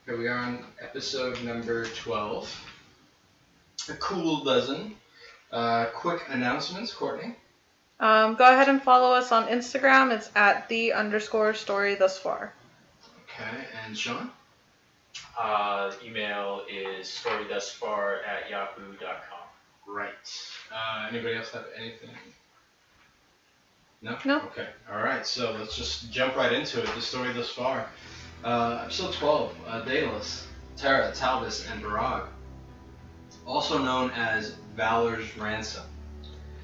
Here we are on episode number 12. A cool dozen. Quick announcements, Courtney. Go ahead and follow us on Instagram. It's at @the_Storythusfar. Okay, and Sean? Email is storythusfar@yahoo.com. Right. Anybody else have anything? No? No. Okay. Alright, so let's just jump right into it. The story thus far. Episode 12, Daedalus, Terra, Talvis, and Barag. Also known as Valor's Ransom.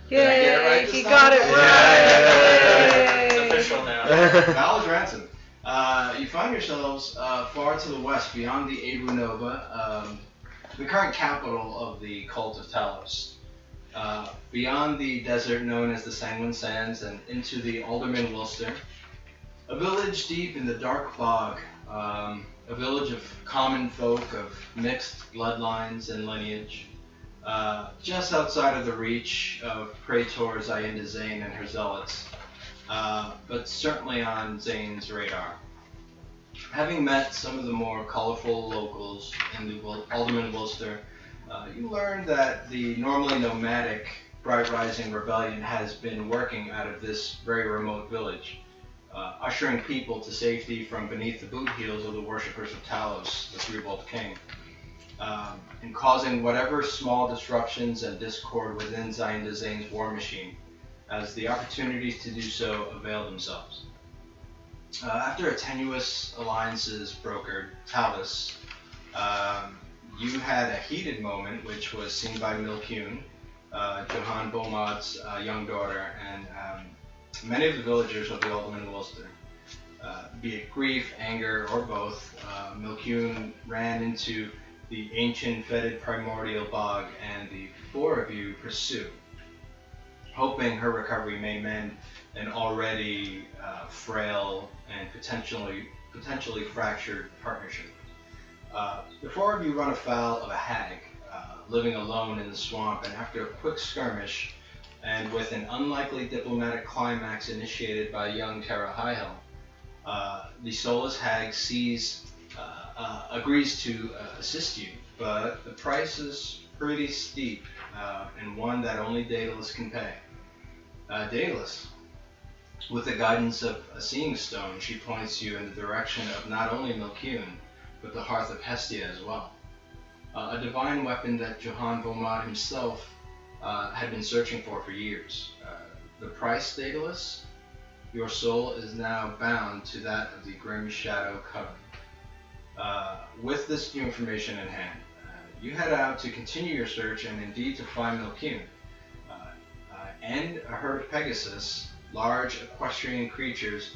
Yay! Did I get it right this He time? got it right! It's official now. Valor's Ransom. You find yourselves far to the west, beyond the Abu Nova, the current capital of the cult of Talos. Beyond the desert known as the Sanguine Sands and into the Alderman Wilster, a village deep in the dark bog, a village of common folk of mixed bloodlines and lineage, just outside of the reach of Praetor Zayinda Zane and her zealots, but certainly on Zane's radar. Having met some of the more colorful locals in the Alderman Wilster, you learned that the normally nomadic Bright Rising Rebellion has been working out of this very remote village, ushering people to safety from beneath the boot heels of the worshippers of Talos, the Threefold King, and causing whatever small disruptions and discord within Zayinda Zane's war machine, as the opportunities to do so avail themselves. After a tenuous alliances brokered, Talvis, you had a heated moment, which was seen by Milcune, Johann Beaumont's young daughter, and many of the villagers of the Alderman Wilster. Be it grief, anger, or both, Milcune ran into the ancient fetid primordial bog, and the four of you pursue, hoping her recovery may mend an already frail and potentially fractured partnership. The four of you run afoul of a hag, living alone in the swamp, and after a quick skirmish, and with an unlikely diplomatic climax initiated by young Terra Highhill, the soulless hag agrees to assist you, but the price is pretty steep, and one that only Daedalus can pay. Daedalus, with the guidance of a seeing stone, she points you in the direction of not only Milcune, but the Hearth of Hestia as well. A divine weapon that Johann Beaumont himself had been searching for years. The price, Daedalus? Your soul is now bound to that of the Grim Shadow Coven. With this new information in hand, you head out to continue your search and indeed to find Milcune, and a herd of Pegasus, large equestrian creatures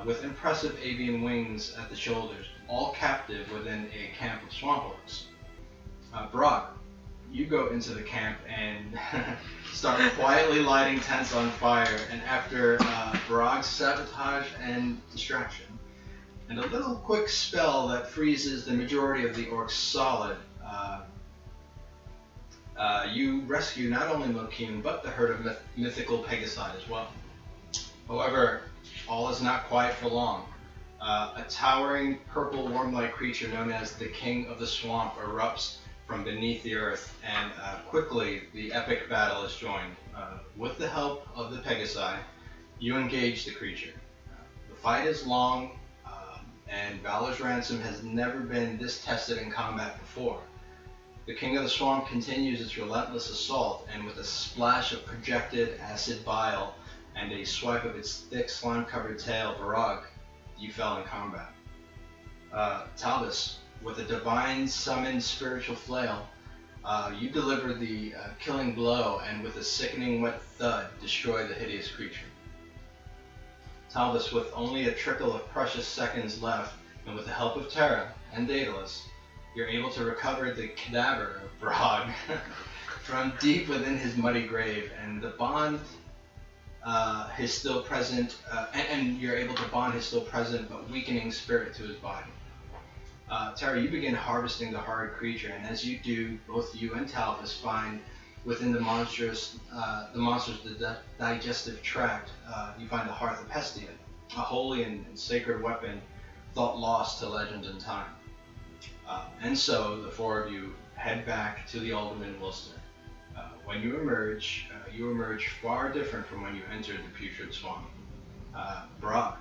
with impressive avian wings at the shoulders, all captive within a camp of swamp orcs. Barag, you go into the camp and start quietly lighting tents on fire, and after Barag's sabotage and distraction, and a little quick spell that freezes the majority of the orcs solid, you rescue not only Milcune, but the herd of mythical Pegasi as well. However, all is not quiet for long. A towering purple worm-like creature known as the King of the Swamp erupts from beneath the earth, and quickly the epic battle is joined. With the help of the Pegasi, you engage the creature. The fight is long, and Valor's Ransom has never been this tested in combat before. The King of the Swamp continues its relentless assault, and with a splash of projected acid bile and a swipe of its thick slime-covered tail, Barag, you fell in combat. Talvis, with a divine summoned spiritual flail, you deliver the killing blow, and with a sickening wet thud, destroy the hideous creature. Talvis, with only a trickle of precious seconds left, and with the help of Terra and Daedalus, you're able to recover the cadaver of Barag from deep within his muddy grave, and the bond his still present, and you're able to bond his still present but weakening spirit to his body. Terra, you begin harvesting the horrid creature, and as you do, both you and Talvis find within the monster's digestive tract, you find the Hearth of Hestia, a holy and sacred weapon thought lost to legend and time. And so the four of you head back to the Alderman Wilster. When you emerge far different from when you entered the putrid swamp. Barag,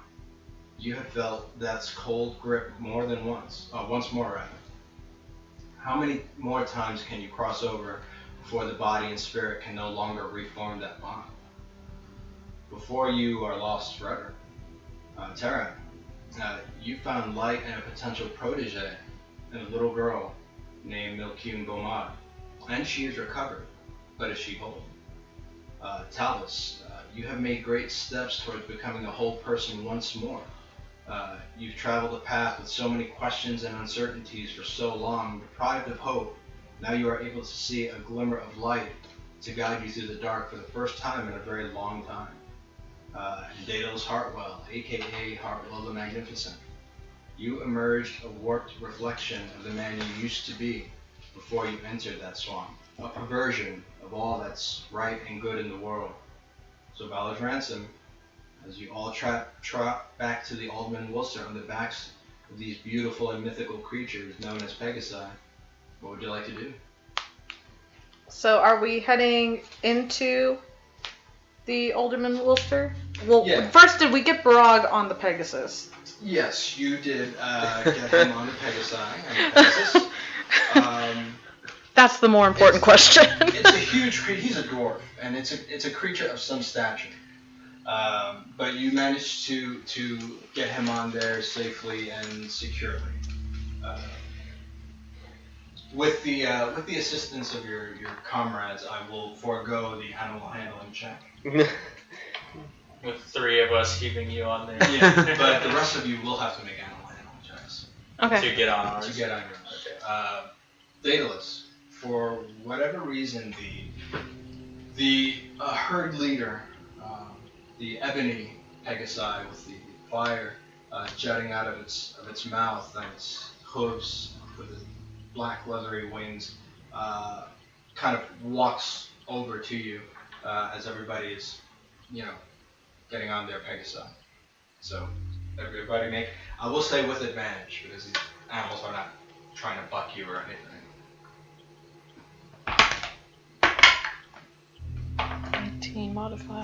you have felt death's cold grip more than once more rather. How many more times can you cross over before the body and spirit can no longer reform that bond? Before you are lost forever. Terra, you found light in a potential protege in a little girl named Milkun Bomad, and she is recovered, but is she whole? Talvis, you have made great steps towards becoming a whole person once more. You've traveled a path with so many questions and uncertainties for so long, deprived of hope. Now you are able to see a glimmer of light to guide you through the dark for the first time in a very long time. And Daedalus Hartwell, aka Hartwell the Magnificent. You emerged a warped reflection of the man you used to be before you entered that swamp, a perversion of all that's right and good in the world. So Balor's Ransom, as you all trot back to the Alderman Wilster on the backs of these beautiful and mythical creatures known as Pegasi, what would you like to do? So are we heading into the Alderman Wilster? Well, Yeah. First, did we get Barag on the Pegasus? Yes, you did get him on the Pegasi and Pegasus. That's the more important question. It's a huge creature. He's a dwarf, and it's a creature of some stature. But you managed to get him on there safely and securely. With the assistance of your comrades, I will forego the animal handling check. With three of us keeping you on there. Yeah, but the rest of you will have to make animal handling checks. Okay. To get on ours. To get on yours. Okay. Daedalus, for whatever reason, the herd leader, the ebony Pegasi with the fire jutting out of its mouth and its hooves with its black leathery wings, kind of walks over to you as everybody is, getting on their Pegasi. So everybody make. I will say with advantage because these animals are not trying to buck you or anything. 18 modified.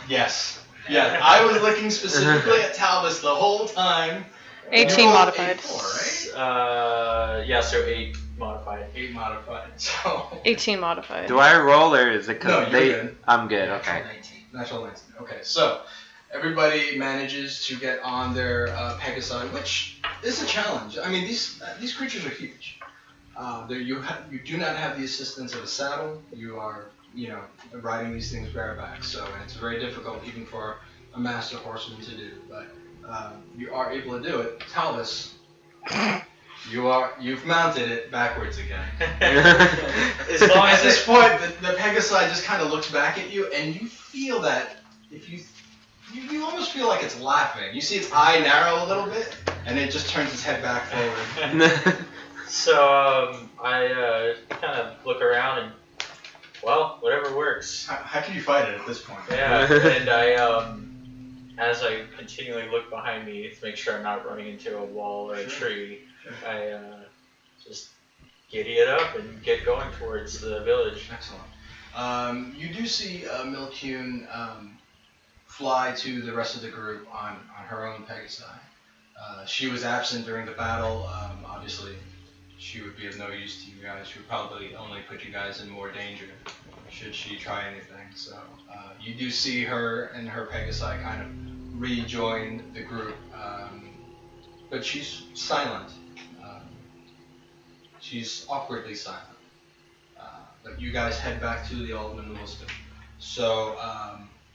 Yes. Yeah, I was looking specifically at Talvis the whole time. 18 modified. 8-4, right? Yeah, so 8 modified. 8 modified. So. 18 modified. Do I roll or is it No, because you're good. I'm good, okay. Natural 19. Okay, so everybody manages to get on their Pegasi, which is a challenge. I mean, these creatures are huge. You do not have the assistance of a saddle. You are, riding these things bareback, so it's very difficult even for a master horseman to do. But you are able to do it. Talvis, you've mounted it backwards again. As long At as this point, the Pegasi just kind of looks back at you, and you feel that if you almost feel like it's laughing. You see its eye narrow a little bit, and it just turns its head back forward. So I kind of look around and, well, whatever works. How can you fight it at this point? Yeah, and I as I continually look behind me to make sure I'm not running into a wall or a tree, I just giddy it up and get going towards the village. Excellent. You do see Milkun fly to the rest of the group on her own Pegasi. She was absent during the battle. Obviously, she would be of no use to you guys. She would probably only put you guys in more danger should she try anything. So you do see her and her Pegasi kind of rejoin the group, but she's silent. She's awkwardly silent. But you guys head back to the Alderman Wilster. So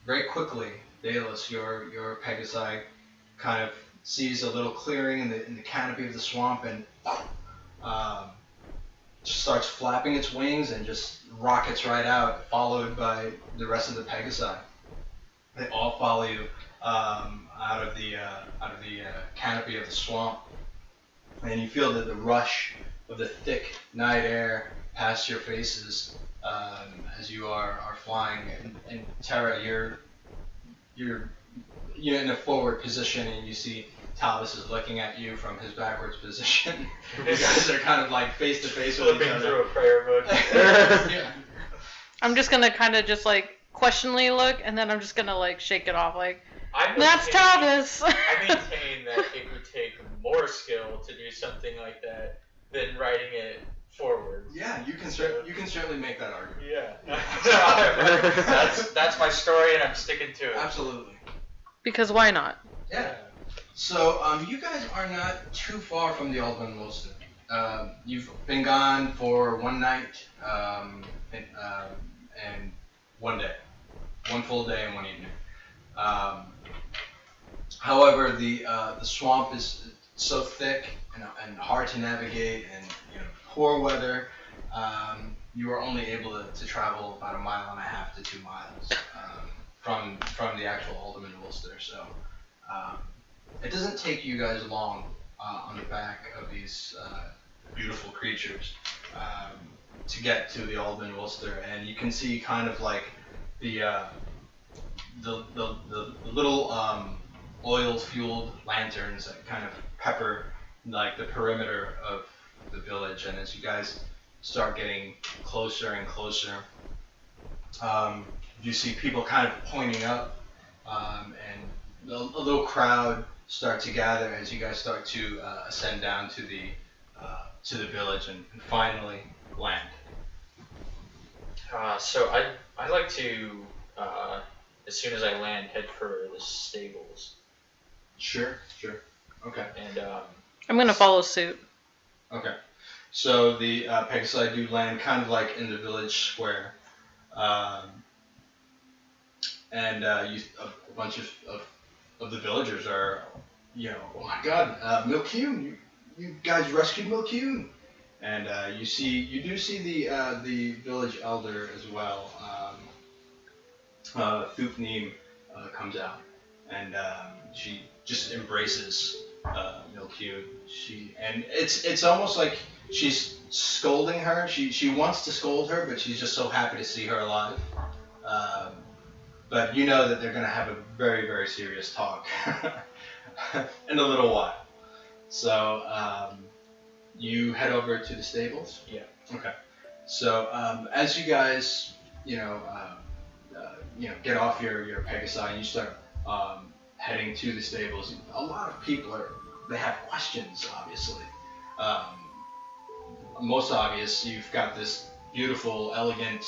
very quickly, Daedalus, your Pegasi kind of sees a little clearing in the canopy of the swamp and just starts flapping its wings and just rockets right out, followed by the rest of the Pegasi. They all follow you out of the canopy of the swamp, and you feel the rush of the thick night air past your faces as you are flying. And Terra, you're in a forward position, and you see Talvis is looking at you from his backwards position. You guys are kind of like face to face with each Flipping other. through a prayer book. Yeah. I'm just gonna kind of just like questioningly look, and then I'm just gonna like shake it off, like I that's maintain- Talvis. I maintain that it would take more skill to do something like that than writing it forward. Yeah, you can certainly make that argument. Yeah. that's my story, and I'm sticking to it. Absolutely. Because why not? Yeah. So you guys are not too far from the Alderman Wilster. You've been gone for one night and one day, one full day and one evening. However, the swamp is so thick and hard to navigate, and poor weather. You are only able to travel about 1.5 miles to 2 miles from the actual Alderman Wilster. So it doesn't take you guys long on the back of these beautiful creatures to get to the Alderman Wilster, and you can see kind of like the little oil-fueled lanterns that kind of pepper like the perimeter of the village. And as you guys start getting closer and closer, you see people kind of pointing up, and a little crowd start to gather as you guys start to ascend down to the village and finally land. So I'd like to, as soon as I land, head for the stables. Sure. Okay. And I'm gonna follow suit. Okay. So the Pegasi do land kind of like in the village square, and a bunch of the villagers are, oh my God, Milcune, you guys rescued Milcune, and you do see the village elder as well. Thupneem comes out, and she just embraces Milcune. And it's almost like she's scolding her. She wants to scold her, but she's just so happy to see her alive. But you know that they're going to have a very, very serious talk in a little while. So you head over to the stables? Yeah. Okay. So as you guys, get off your Pegasi and you start heading to the stables, a lot of people they have questions, obviously. Most obvious, you've got this beautiful, elegant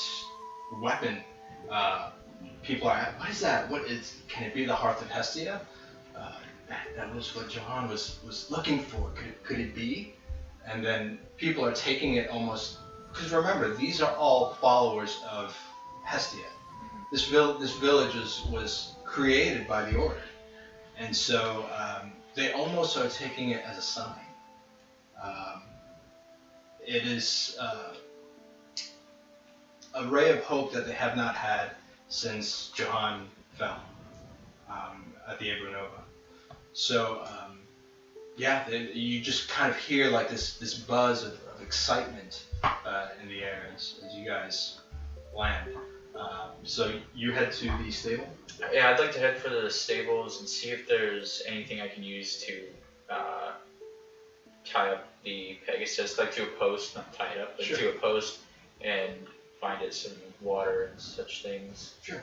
weapon. People are, what is that? Can it be the Hearth of Hestia? That was what Johan was looking for. Could it be? And then people are taking it almost, because remember, these are all followers of Hestia. This village was created by the Order. And so they almost are taking it as a sign. It is a ray of hope that they have not had since Johan fell at the Abranova. So you just kind of hear like this buzz of excitement in the air as you guys land. So you head to the stable? Yeah, I'd like to head for the stables and see if there's anything I can use to tie up the Pegasus, like to a post, not tie it up, but to a post, and find it some water and such things. Sure.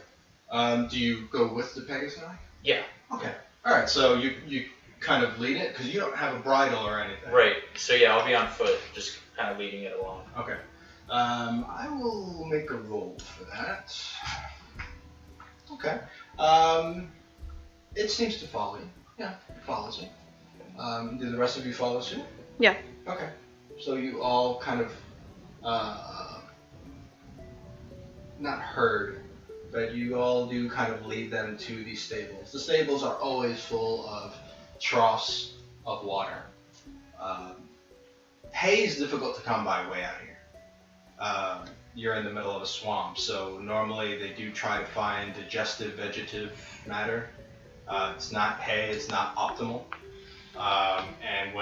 Do you go with the Pegasus? Yeah. Okay. All right. So you kind of lead it because you don't have a bridle or anything. Right. So yeah, I'll be on foot, just kind of leading it along. Okay. I will make a roll for that. Okay. It seems to follow you. Yeah, it follows you. Do the rest of you follow suit? Yeah. Okay. So you all kind of, not herd, but you all do kind of lead them to these stables. The stables are always full of troughs of water. Hay is difficult to come by way out here. You're in the middle of a swamp, so normally they do try to find digestive vegetative matter. It's not hay, it's not optimal. And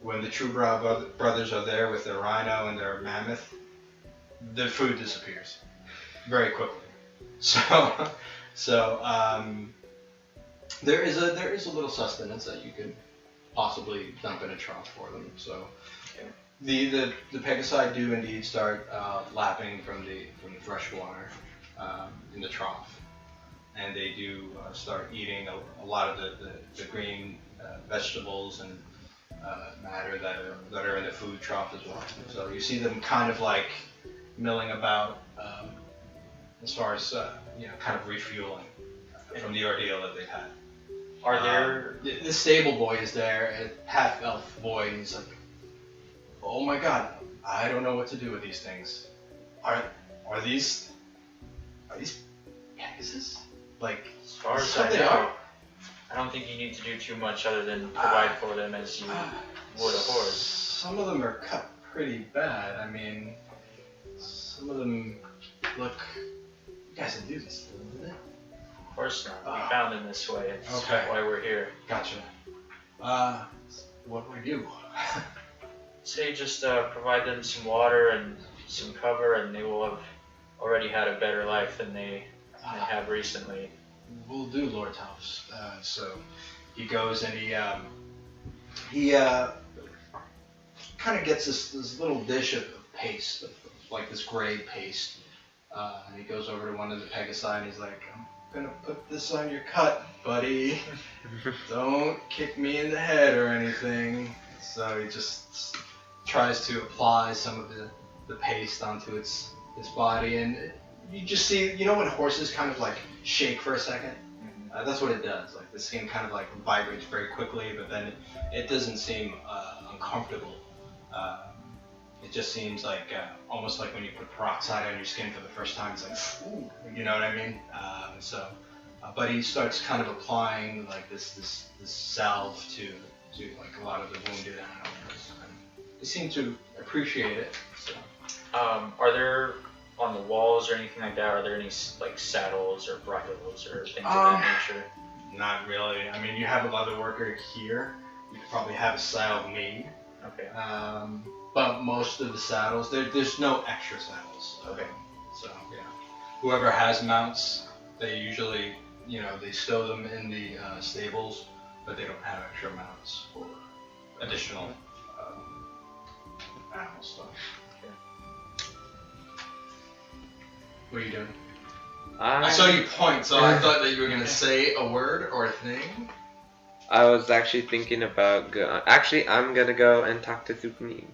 when the True brothers are there with their rhino and their mammoth, the food disappears very quickly. So There is a little sustenance that you could possibly dump in a trough for them. So the Pegasi do indeed start lapping from the fresh water in the trough, and they do start eating a lot of the green vegetables and matter that are in the food trough as well. So you see them kind of like milling about as far as kind of refueling from the ordeal that they've had. Are there... the stable boy is there, a half-elf boy, and he's like, oh my god, I don't know what to do with these things. Are these Pegasus? Like, As far as so I they know, are? I don't think you need to do too much other than provide for them as you would a horse. Some of them are cut pretty bad. I mean, some of them look... You guys didn't do this, didn't it? Of course not. We found them this way. It's Okay. why we're here. Gotcha. What do we do? Say just provide them some water and some cover, and they will have already had a better life than they have recently. Will do, Lord Talvis. So he goes and he kind of gets this little dish of paste, like this gray paste, and he goes over to one of the Pegasi and he's like, I'm gonna put this on your cut, buddy. Don't kick me in the head or anything. So he just tries to apply some of the paste onto its body, and you just see, when horses kind of like shake for a second? That's what it does. Like the skin kind of like vibrates very quickly, but then it doesn't seem uncomfortable. It just seems like almost like when you put peroxide on your skin for the first time. It's like, ooh, you know what I mean? But he starts kind of applying like this salve to like a lot of the wounded animals. And they seem to appreciate it. So. Are there on the walls or anything like that? Are there any like saddles or bridles or things of that nature? Not really. I mean, you have a leather worker here. You could probably have a saddle made. Okay. But most of the saddles, there's no extra saddles. Okay. So yeah, whoever has mounts, they usually, they stow them in the stables, but they don't have extra mounts for additional animal stuff. What are you doing? I saw you point, so I thought that you were gonna say a word or a thing. I was actually thinking about actually, I'm gonna go and talk to Thupneen.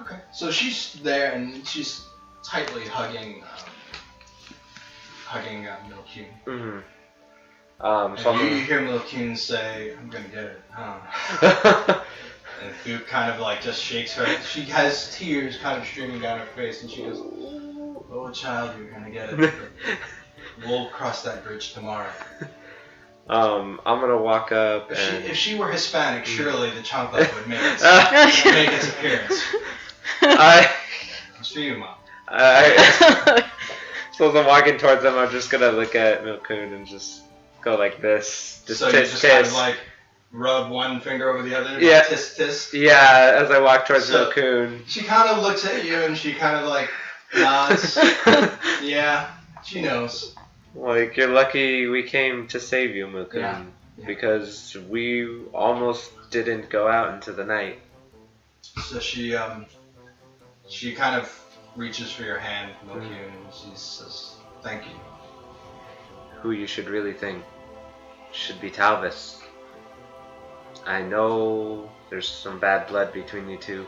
Okay. So she's there and she's tightly hugging Milkune. Mm-hmm. So you hear Milkune say, "I'm gonna get it, huh?" And Thup kind of like just shakes her. She has tears kind of streaming down her face, and she goes, "Oh, child, you're gonna get it. We'll cross that bridge tomorrow." I'm gonna walk up If she were Hispanic, surely the chocolate would make its appearance. It's for you, Mom. So as I'm walking towards them, I'm just gonna look at Milkune and just go like this. Just so tisk, you just tisk. kind of like rub one finger over the other. Yeah. Tisk, tisk. Yeah, as I walk towards So- Milkune. She kind of looks at you and she kind of like nods. Yeah, she knows. Like, you're lucky we came to save you, Milkune. Yeah. Because we almost didn't go out into the night. So she kind of reaches for your hand, Milkune, and she says, "Thank you." Who you should really think should be Talvis. I know there's some bad blood between you two,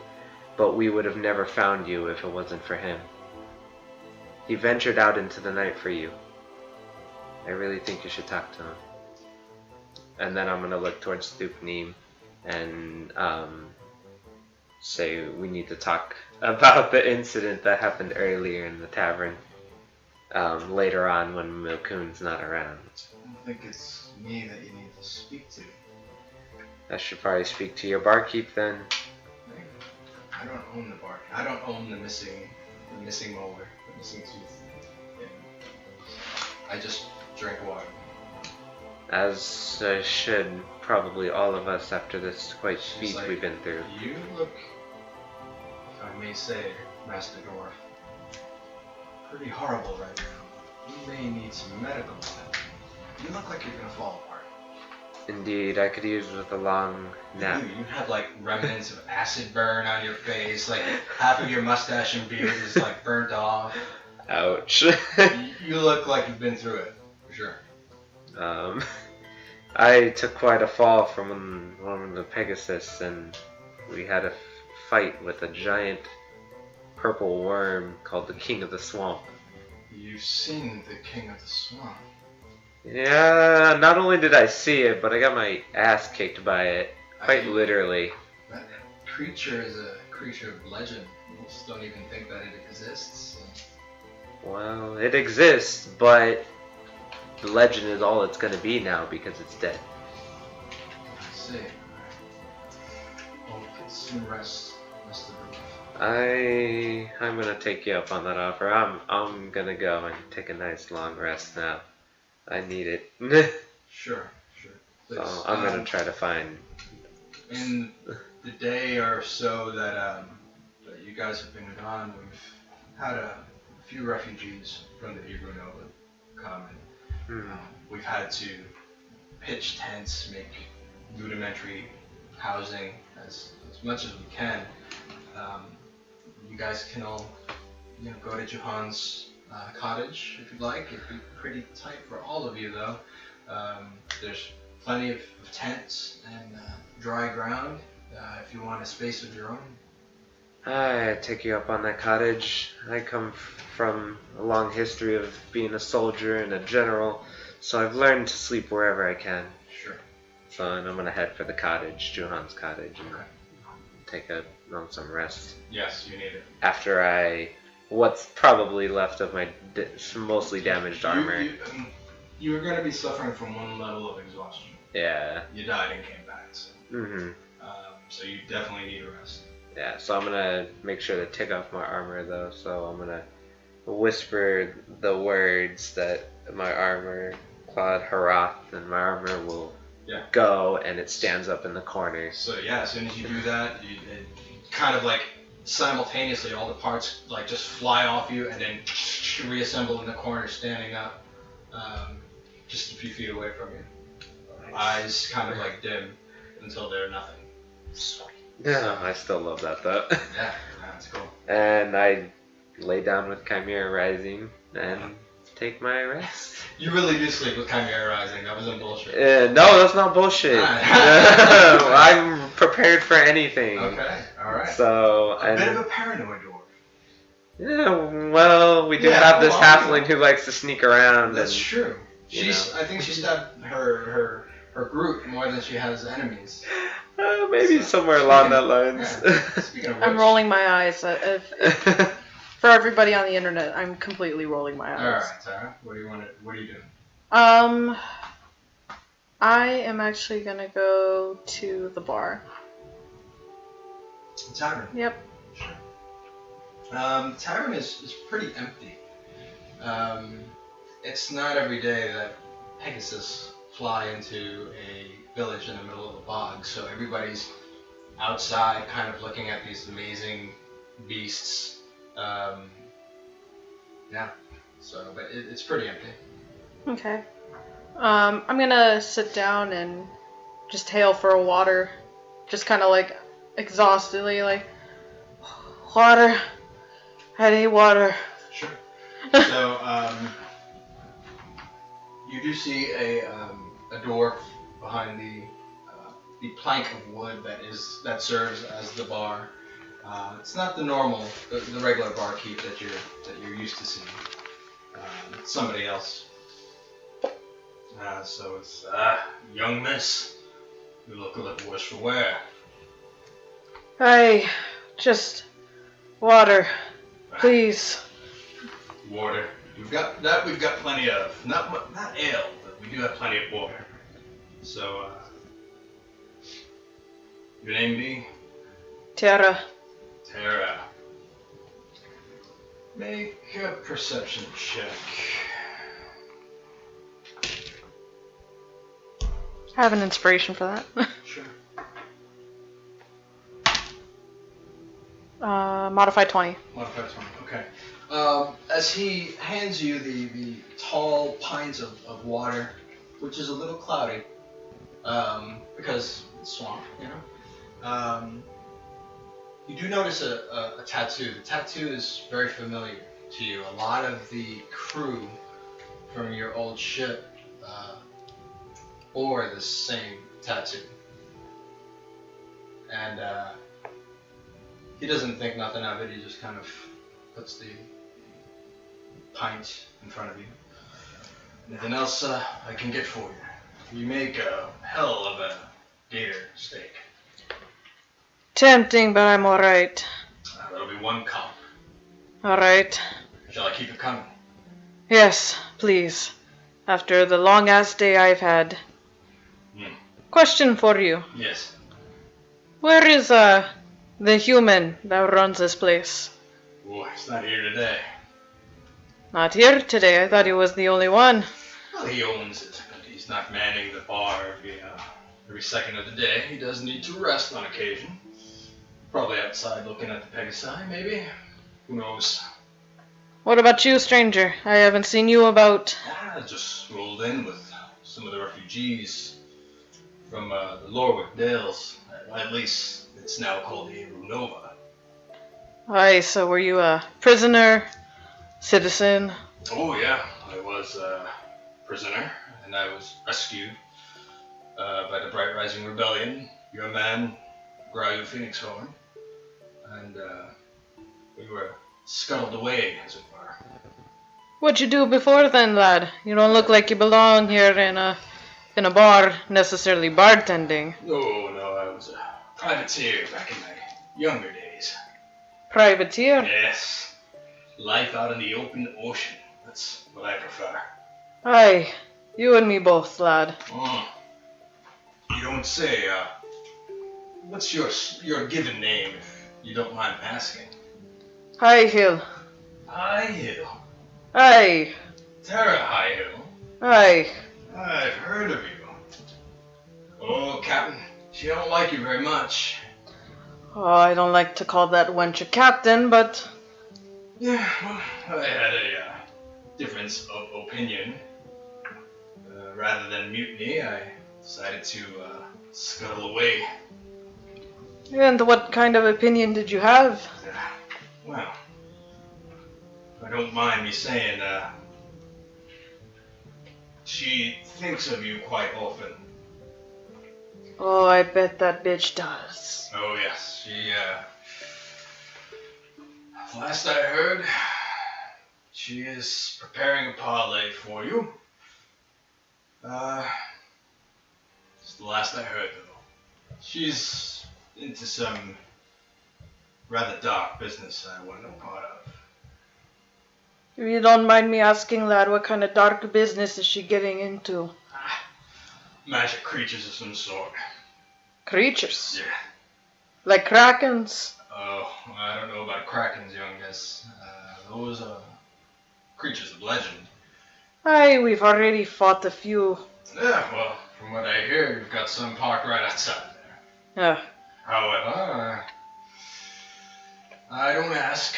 but we would have never found you if it wasn't for him. He ventured out into the night for you. I really think you should talk to him. And then I'm gonna look towards Thupneen and say we need to talk about the incident that happened earlier in the tavern. Later on when Milkune's not around. I don't think it's me that you need to speak to. I should probably speak to your barkeep then. I don't own the bar. I don't own the missing molar, the missing tooth. Yeah. I just drink water. As I should, probably all of us after this quite She's feat like, we've been through. You look, if I may say, Master Dwarf, pretty horrible right now. You may need some medical attention. You look like you're gonna fall apart. Indeed, I could use with a long nap. You have like remnants of acid burn on your face. Like half of your mustache and beard is like burnt off. Ouch. You look like you've been through it, for sure. I took quite a fall from one of the Pegasus, and we had a fight with a giant purple worm called the King of the Swamp. You've seen the King of the Swamp. Yeah, not only did I see it, but I got my ass kicked by it. Quite literally. That creature is a creature of legend. Most don't even think that it exists. Well, it exists, but the legend is all it's gonna be now because it's dead. I see. Well, get some rest, Mr. Roof. I'm gonna take you up on that offer. I'm gonna go and take a nice long rest now. I need it. Sure. Please. So I'm gonna try to find. In the day or so that you guys have been gone, we've had a few refugees from the Hebrew Nova come, and we've had to pitch tents, make rudimentary housing as much as we can. You guys can all, go to Johan's cottage if you'd like. It'd be pretty tight for all of you though. There's plenty of tents and dry ground if you want a space of your own. I take you up on that cottage. I come from a long history of being a soldier and a general, so I've learned to sleep wherever I can. Sure. So and I'm gonna head for the cottage, Johan's cottage, and take on some rest. Yes, you need it. After what's probably left of my mostly damaged armor. You're going to be suffering from one level of exhaustion. Yeah. You died and came back. So, so you definitely need a rest. Yeah, so I'm gonna make sure to take off my armor though, so I'm gonna whisper the words that my armor, Claude Harath, and my armor will go, and it stands up in the corner. So yeah, as soon as you do that, it kind of like simultaneously all the parts like just fly off you and then reassemble in the corner standing up, just a few feet away from you. Eyes kind of like dim until they're nothing. Sweet. Yeah, I still love that though. Yeah, that's cool. And I lay down with Chimera Rising and take my rest. You really do sleep with Chimera Rising. That wasn't bullshit. No, that's not bullshit. I'm prepared for anything. Okay, alright. So, a bit of a paranoid dwarf. Yeah, well, we do have this halfling who likes to sneak around. That's true. I think she stabbed her group more than she has enemies. Maybe somewhere along that lines. Yeah. Speaking of which, I'm rolling my eyes. For everybody on the internet, I'm completely rolling my eyes. Alright, Terra. What are you doing? I am actually gonna go to the bar. The tavern? Yep. Sure. The tavern is pretty empty. It's not every day that Pegasus fly into a village in the middle of a bog, so everybody's outside kind of looking at these amazing beasts. But it's pretty empty. Okay. I'm gonna sit down and just hail for a water. Just kind of like exhaustedly, like, water. I need water. Sure. So, you do see a dwarf behind the plank of wood that serves as the bar. It's not the regular barkeep that you're used to seeing. It's somebody else. So it's young miss. You look a little worse for wear. Hey, just water, please. Water. We've got plenty of. Not ale, but we do have plenty of water. So, your name be? Terra. Terra. Make a perception check. I have an inspiration for that. Sure. Modified 20. Modified 20, okay. As he hands you the tall pint of water, which is a little cloudy, because it's swamp, you know. You do notice a tattoo. The tattoo is very familiar to you. A lot of the crew from your old ship bore the same tattoo. And he doesn't think nothing of it. He just kind of puts the pint in front of you. Anything else I can get for you? You make a hell of a gator steak. Tempting, but I'm alright. That'll be one cup. Alright. Shall I keep it coming? Yes, please. After the long-ass day I've had. Question for you. Yes. Where is, the human that runs this place? Oh, he's not here today. Not here today. I thought he was the only one. Well, he owns it, but he's not manning the bar every second of the day. He does need to rest on occasion. Probably outside looking at the Pegasi, maybe? Who knows? What about you, stranger? I haven't seen you about... I just rolled in with some of the refugees from the Lorwick Dales. At least it's now called the Ebru Nova. Aye, so were you a prisoner? Citizen? Oh yeah, I was a prisoner, and I was rescued by the Bright Rising Rebellion, your man, Grayu Phoenixhorn, and we were scuttled away, as it were. What'd you do before then, lad? You don't look like you belong here in a bar, necessarily bartending. No, I was a privateer back in my younger days. Privateer? Yes, life out in the open ocean, that's what I prefer. Aye, you and me both, lad. You don't say, what's your given name, if you don't mind asking? High Hill. High Hill. Aye. Terra High Hill. Aye. I've heard of you. Oh, Captain, she don't like you very much. Oh, I don't like to call that wench a captain, but... Yeah, well, I had a difference of opinion. Rather than mutiny, I decided to scuttle away. And what kind of opinion did you have? Well, I don't mind me saying, she thinks of you quite often. Oh, I bet that bitch does. Oh yes, she, last I heard, she is preparing a parlay for you. It's the last I heard though. She's into some rather dark business I want no part of. If you don't mind me asking, lad, what kind of dark business is she getting into? Magic creatures of some sort. Creatures? Yeah. Like krakens? Oh, I don't know about krakens, youngest. Those are creatures of legend. Aye, we've already fought a few. Yeah, well, from what I hear, you've got some parked right outside there. Yeah. However, I don't ask.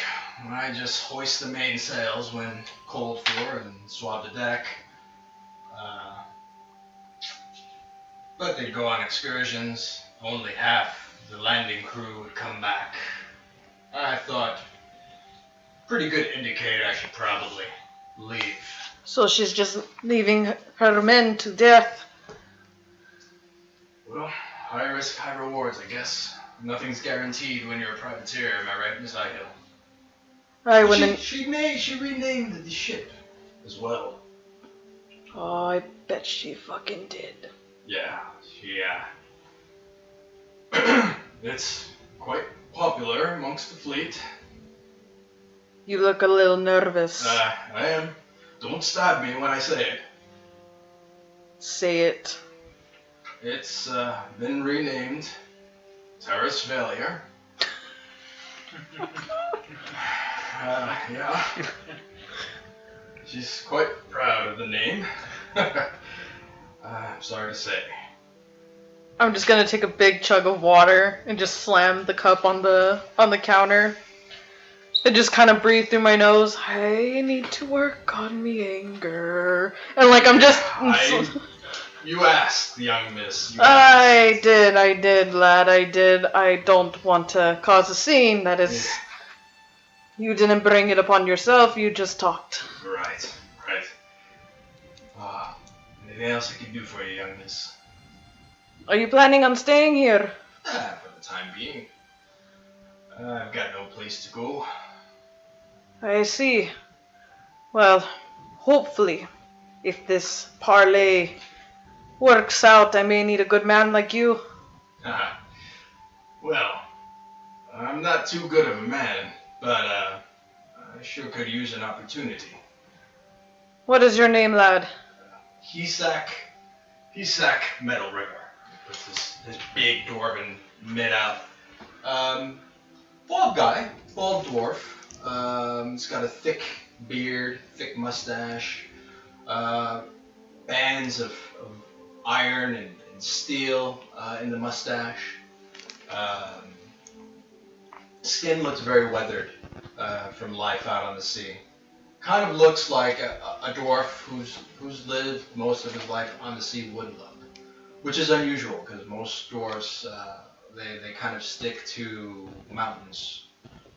I just hoist the mainsails when called for and swab the deck. But they'd go on excursions. Only half the landing crew would come back. I thought, pretty good indicator I should probably leave. So she's just leaving her men to death. Well, high risk, high rewards, I guess. Nothing's guaranteed when you're a privateer, am I right, Miss Highhill? Aye, when She renamed the ship as well. Oh, I bet she fucking did. Yeah, it's quite popular amongst the fleet. You look a little nervous. I am. Don't stop me when I say it. Say it. It's been renamed Terra's Failure. Yeah. She's quite proud of the name. I'm sorry to say. I'm just gonna take a big chug of water and just slam the cup on the counter. And just kind of breathe through my nose. I need to work on me anger. And like I'm just... You asked, young miss. You I did, lad, I did. I don't want to cause a scene, that is... You didn't bring it upon yourself, you just talked. Right. Anything else I can do for you, young miss? Are you planning on staying here? For the time being. I've got no place to go. I see. Well, hopefully, if this parlay works out, I may need a good man like you. Well, I'm not too good of a man, but I sure could use an opportunity. What is your name, lad? Hesak Metal River. He puts his big dwarven mitt out. Bald guy, bald dwarf. He's got a thick beard, thick mustache, bands of iron and steel in the mustache. Skin looks very weathered from life out on the sea. Kind of looks like a dwarf who's lived most of his life on the sea would look, which is unusual because most dwarves they kind of stick to mountains,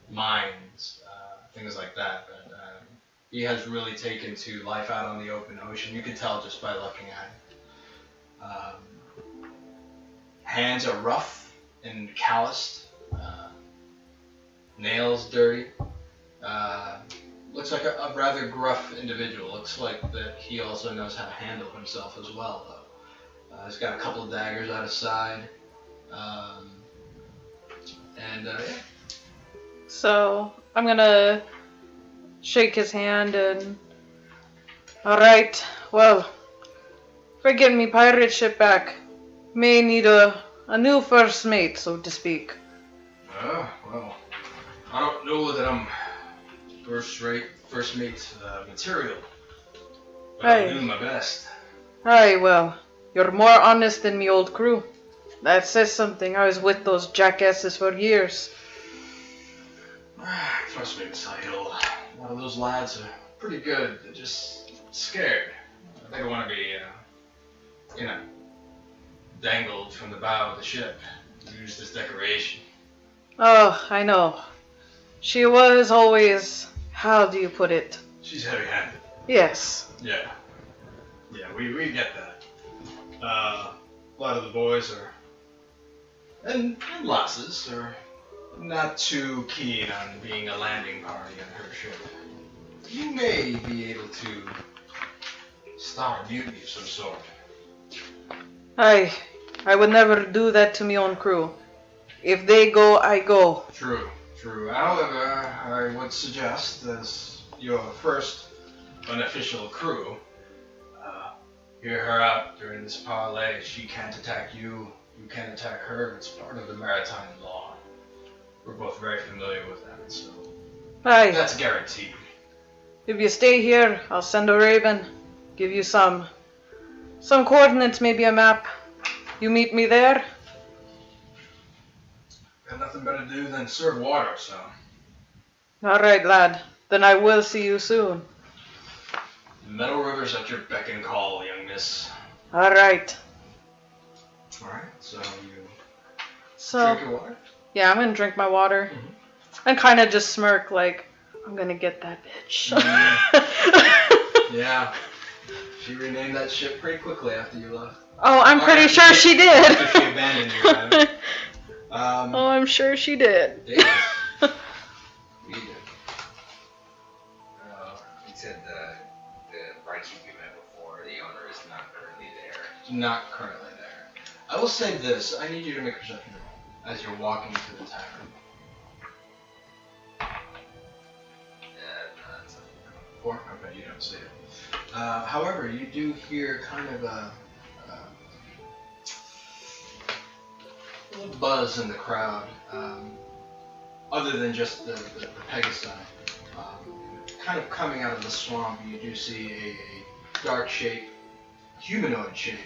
mines, things like that. But he has really taken to life out on the open ocean. You can tell just by looking at him. Hands are rough and calloused, nails dirty. Looks like a rather gruff individual. Looks like that he also knows how to handle himself as well, though. He's got a couple of daggers out his side. Yeah. So, I'm gonna shake his hand and... Alright, well, for getting me pirate ship back, may need a new first mate, so to speak. Well, I don't know that I'm first mate material, but I'll do my best. Aye, well, you're more honest than me old crew. That says something. I was with those jackasses for years. Trust me, Miss Hill, a lot of those lads are pretty good. They're just scared. They don't want to be, dangled from the bow of the ship, used as decoration. Oh, I know. She was always, how do you put it? She's heavy-handed. Yes. Yeah, we get that. A lot of the boys and lasses are not too keen on being a landing party on her ship. You may be able to start a mutiny of some sort. I would never do that to my own crew. If they go, I go. True. However, I would suggest, as your first unofficial crew, hear her out during this parlay. She can't attack you, you can't attack her. It's part of the maritime law. We're both very familiar with that, so Aye. that's guaranteed. If you stay here, I'll send a raven. Give you some coordinates, maybe a map. You meet me there? Got nothing better to do than serve water, so. Alright, lad. Then I will see you soon. Metal River's at your beck and call, young miss. Alright. Alright, so you So, drink your water? yeah, I'm gonna drink my water. And kind of just smirk like, I'm gonna get that bitch. Yeah. She renamed that ship pretty quickly after you left. Oh, I'm pretty sure she did. After she abandoned you, rather. Oh, I'm sure she did. Daedalus. We did. He said the barkeep you met before, the owner is not currently there. Not currently there. I will say this. I need you to make a perception roll as you're walking to the tavern. That's 4? Okay, you don't see it. However, you do hear kind of a little buzz in the crowd, other than just the Pegasi. Kind of coming out of the swamp, you do see a dark shape, humanoid shape,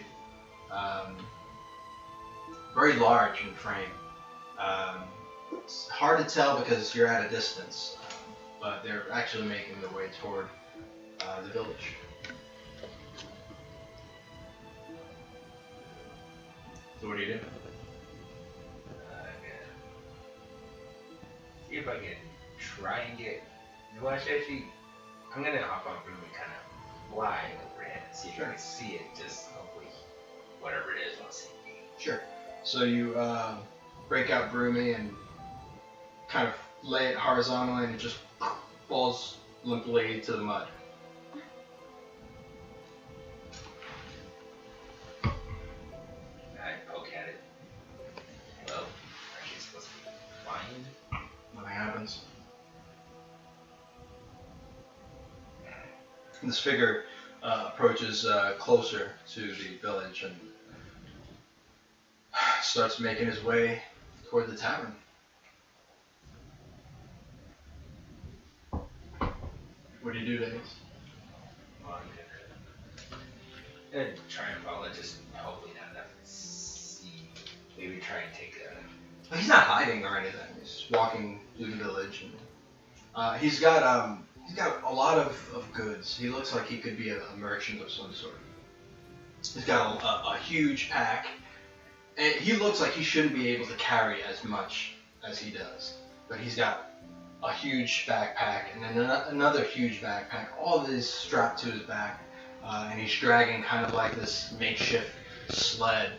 very large in frame. It's hard to tell because you're at a distance, but they're actually making their way toward the village. So what do you do? See if I can try and get. Well, actually, I'm gonna hop on Broom and kind of fly overhead and see if I can see it. Just hopefully, whatever it is, I'll see. Sure. So you break out Broomy and kind of lay it horizontally, and it just falls limply to the mud. I poke at it. Hello? Are you supposed to be flying? Nothing happens. This figure approaches closer to the village and starts making his way toward the tavern. What do you do, Daedalus? Well, I'm gonna try and follow, just hopefully not enough to see. Maybe try and take a. He's not hiding or anything. He's just walking through the village, and he's got a lot of goods. He looks like he could be a merchant of some sort. He's got a huge pack. And he looks like he shouldn't be able to carry as much as he does, but he's got a huge backpack and then another huge backpack. All of this strapped to his back, and he's dragging kind of like this makeshift sled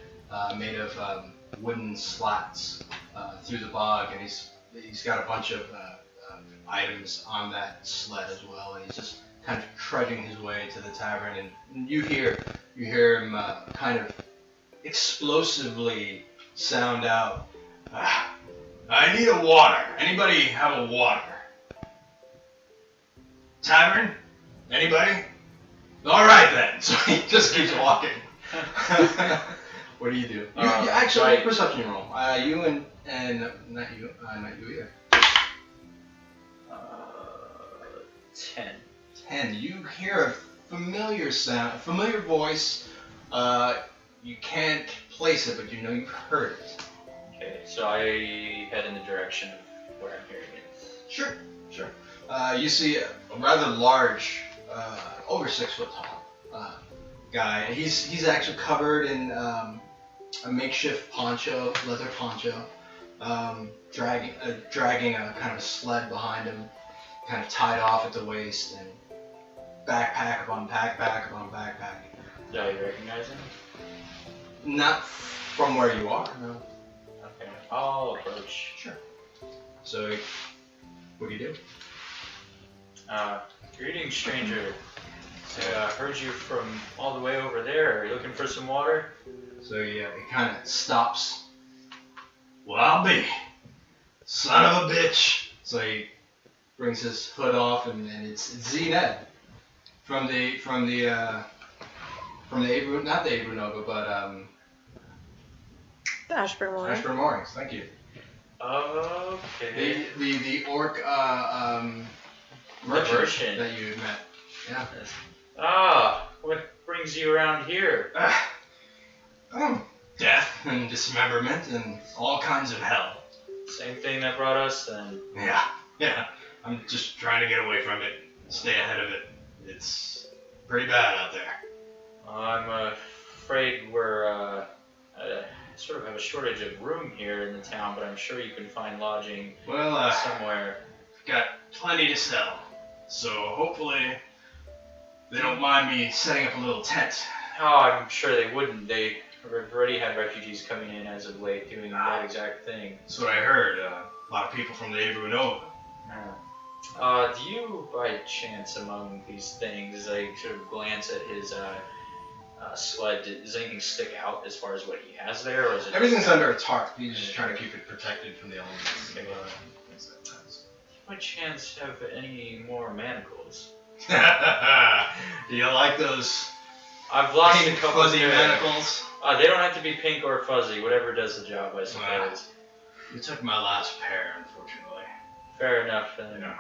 made of wooden slats through the bog, and he's got a bunch of items on that sled as well, and he's just kind of trudging his way to the tavern. And you hear him kind of explosively sound out, I need a water. Anybody have a water? Tavern? Anybody? All right then. So he just keeps walking. What do? You actually make a perception roll. You and not you either. 10. 10. You hear a familiar sound, a familiar voice. You can't place it, but you know you've heard it. Okay, so I head in the direction of where I'm hearing it. Sure. You see a rather large, over 6 foot tall guy. He's actually covered in a makeshift poncho, leather poncho, dragging a kind of sled behind him, kind of tied off at the waist, and backpack upon backpack upon backpack. Do I recognize him? Not from where you are, no. Okay, I'll approach. Sure. So, what do you do? Greetings, stranger. Heard you from all the way over there. Are you looking for some water? So he kind of stops. Well, I'll be. Son of a bitch. So he brings his hood off, and it's Zee Ned from the Abraham, not the Abraham Nova, but The Ashburn Moor. Ashburn Moorings. Thank you. Okay. The orc merchant that you met. Yeah. Ah, what brings you around here? Death and dismemberment and all kinds of hell. Same thing that brought us then. Yeah. I'm just trying to get away from it. Stay ahead of it. It's pretty bad out there. I'm afraid we're sort of have a shortage of room here in the town, but I'm sure you can find lodging somewhere. Got plenty to sell, so hopefully they don't mind me setting up a little tent. Oh, I'm sure they wouldn't. They've already had refugees coming in as of late doing that exact thing. That's what I heard. A lot of people from the Abraham Nova. Do you, by chance, among these things, as I sort of glance at his sled, does anything stick out as far as what he has there, or is it Everything's under a tarp. He's just trying to keep it protected from the elements. Okay. By chance, have any more manacles? Do you like those I've lost pink a couple fuzzy of manacles? They don't have to be pink or fuzzy, whatever does the job, I suppose. You took my last pair, unfortunately. Fair enough, then. Yeah.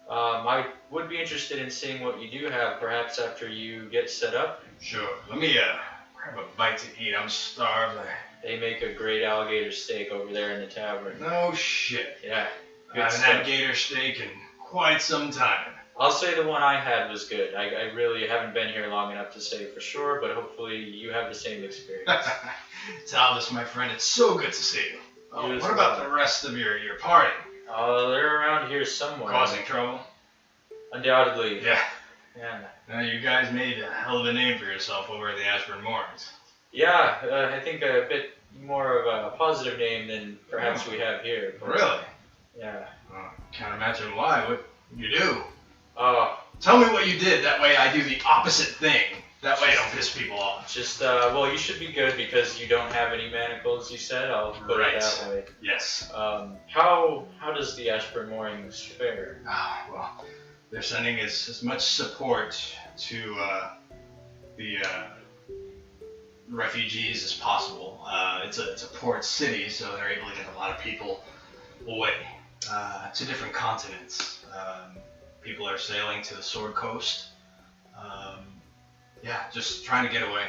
I would be interested in seeing what you do have, perhaps after you get set up. Sure. Let me grab a bite to eat. I'm starved. They make a great alligator steak over there in the tavern. No shit. Yeah. I haven't had gator steak in quite some time. I'll say the one I had was good. I really haven't been here long enough to say for sure, but hopefully you have the same experience. Talvis, my friend, it's so good to see you. Oh, You as what about well. the rest of your party? They're around here somewhere. Causing trouble? Undoubtedly. Yeah. Yeah. You guys made a hell of a name for yourself over at the Ashburn Moorings. Yeah, I think a bit more of a positive name than perhaps we have here. But, Really? Yeah. Can't imagine why. What you do? Oh, Tell me what you did. That way I do the opposite thing. That way I don't piss people off. just, well, you should be good because you don't have any manacles, you said. I'll put Right. it that way. Yes. How does the Ashburn Moorings fare? Well, they're sending as much support to the refugees as possible. It's a port city, so they're able to get a lot of people away to different continents. People are sailing to the Sword Coast. Just trying to get away.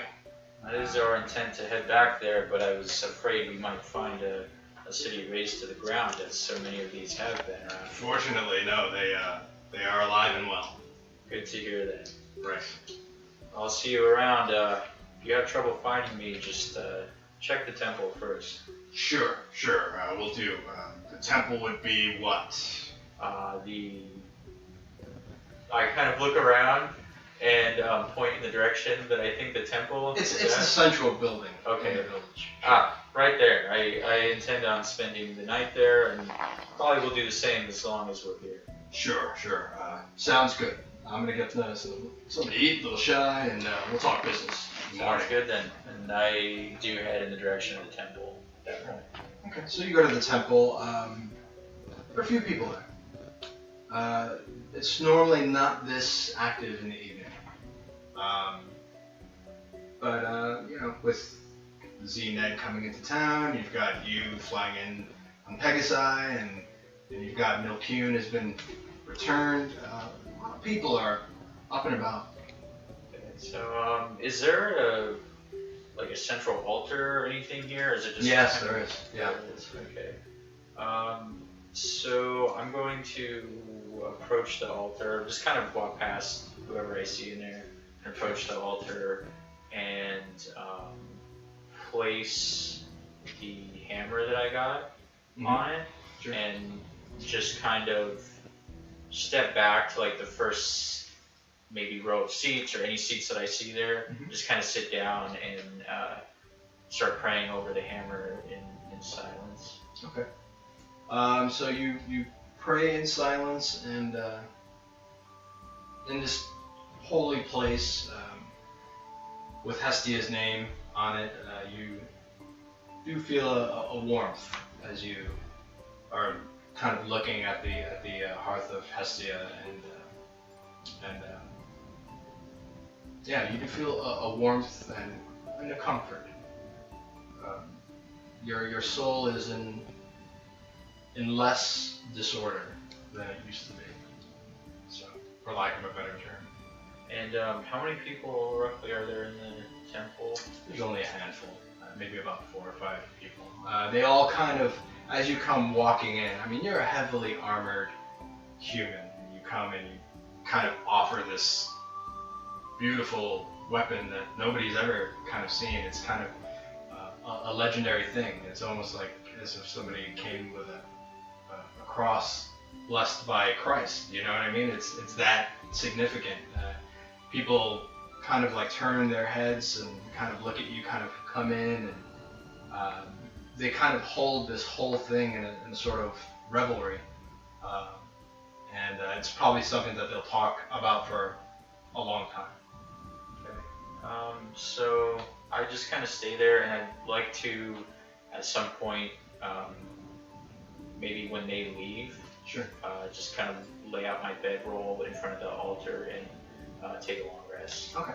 That is our intent to head back there, but I was afraid we might find a city razed to the ground, as so many of these have been around. Fortunately, no, they are alive and well. Good to hear that. Right. I'll see you around. If you have trouble finding me, just check the temple first. Sure. We'll do. The temple would be what? I kind of look around and point in the direction that I think the temple It's is the at. central building. Okay. In the village. Right there. I intend on spending the night there, and probably will do the same as long as we're here. Sure. Sounds good. I'm gonna get something to eat, a little shy, and we'll talk business. in the Sounds morning. good then. And I do head in the direction of the temple at that point. Okay, so you go to the temple. There are a few people there. It's normally not this active in the evening. But with Zee Ned coming into town, you've got you flying in on Pegasi, and you've got Milcune has been returned. A lot of people are up and about. Okay, so, is there a central altar or anything here? Or is it just Yes, kind of- there is. Yeah. There is, okay. So I'm going to approach the altar, just kind of walk past whoever I see in there, and approach the altar and place the hammer that I got on it, Sure. and just kind of step back to like the first maybe row of seats or any seats that I see there. Mhm. Just kind of sit down and start praying over the hammer in silence. Okay. So you pray in silence, and in this holy place with Hestia's name on it, you do feel a warmth as you are kind of looking at the Hearth of Hestia, and you do feel a warmth and a comfort. Your soul is in less disorder than it used to be. So, for lack of a better term. And how many people roughly are there in the temple? There's only a handful, maybe about 4 or 5 people. They all kind of, as you come walking in, I mean, you're a heavily armored human. And you come and you kind of offer this beautiful weapon that nobody's ever kind of seen. It's kind of a legendary thing. It's almost like as if somebody came with a cross blessed by Christ. You know what I mean? It's that significant. People kind of like turn their heads and kind of look at you, kind of come in, and they kind of hold this whole thing in a sort of revelry. And it's probably something that they'll talk about for a long time. Okay. So I just kind of stay there, and I'd like to, at some point, maybe when they leave, Sure. just kind of lay out my bedroll in front of the altar and take a long rest. Okay.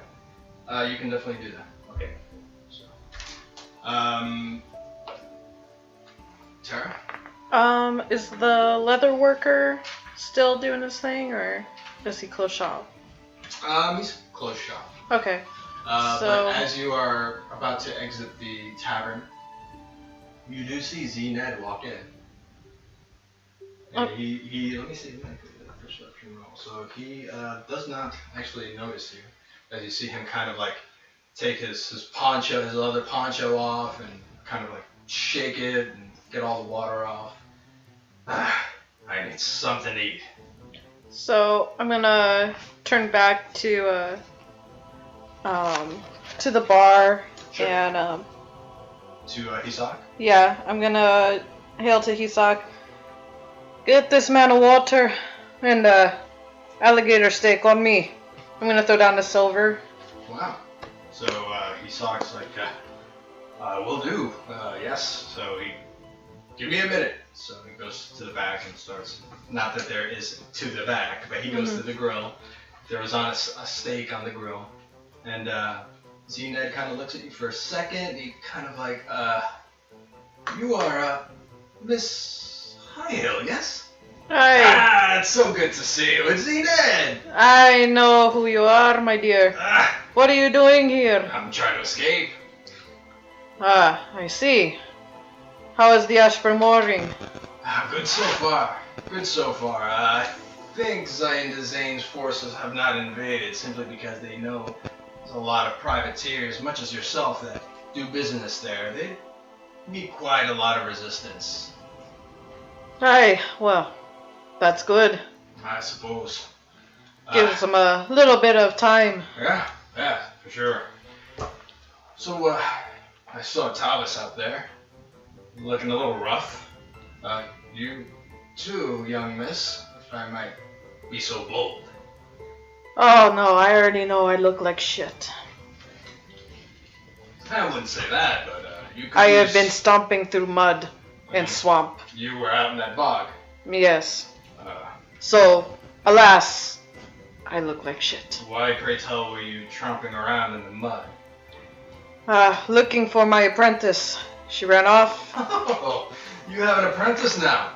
You can definitely do that. Okay. So, Terra? Is the leather worker still doing his thing, or does he close shop? He's close shop. Okay. So- But as you are about to exit the tavern, you do see Zee Ned walk in. And Oh. he let me see, let me do that perception. perception roll. So he does not actually notice you, as you see him kind of like take his poncho, his leather poncho off, and kind of like shake it and get all the water off. I need something to eat. So I'm gonna turn back to the bar. Sure. And To Hisak? yeah, I'm gonna hail to Hisak. Get this man of water and alligator steak on me. I'm gonna throw down the silver. Wow. So Hisak's like, will do. Yes. So he, give me a minute. So he goes to the back and starts. Not that there is to the back, but he goes to the grill. Throws on a steak on the grill, and Zee Ned kind of looks at you for a second. He kind of like, you are Miss Highhill, yes? Hi. It's so good to see you. It's Zee Ned. I know who you are, my dear. What are you doing here? I'm trying to escape. Ah, I see. How is the Ashburn mooring? Good so far. Good so far. I think Zayn Zane's forces have not invaded simply because they know there's a lot of privateers, much as yourself, that do business there. They meet quite a lot of resistance. Aye, well, that's good. I suppose. Gives them a little bit of time. Yeah, for sure. So, I saw Talvis out there, looking a little rough. You too, young miss, if I might be so bold. Oh no, I already know I look like shit. I wouldn't say that, but you could I have use- been stomping through mud and swamp. You were out in that bog. Yes. Uh, So, alas, I look like shit. Why, pray tell, were you tromping around in the mud? Looking for my apprentice. She ran off, Oh, you have an apprentice now.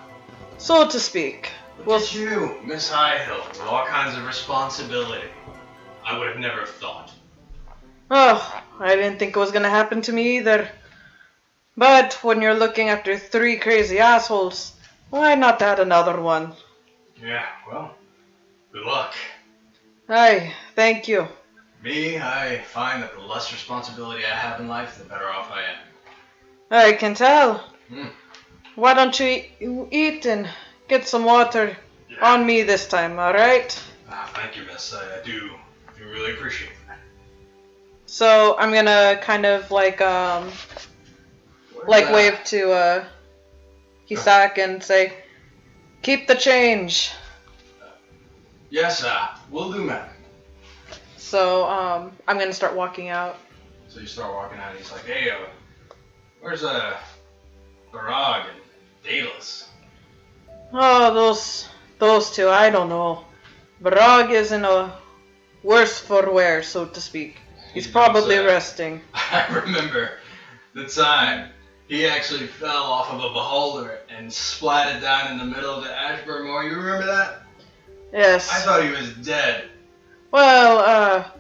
so to speak. Look at you, Miss Highhill, with all kinds of responsibility. I would have never thought. Oh, I didn't think it was gonna happen to me either. But when you're looking after 3 crazy assholes, why not add another one? Yeah, well, good luck. Aye, thank you. Me, I find that the less responsibility I have in life, the better off I am. I can tell. Hmm. Why don't you eat and get some water on me this time, alright? Thank you, miss. I do really appreciate that. So I'm gonna kind of like Where's, wave to Hisak and say, keep the change. Yes, will do, ma'am. So I'm gonna start walking out. So you start walking out, and he's like, hey, where's Barag and Daedalus? Oh, those two, I don't know. Barag is in a worse for wear, so to speak. He's probably resting. I remember the time he actually fell off of a beholder and splatted down in the middle of the Ashburn Moor. You remember that? Yes. I thought he was dead. Well,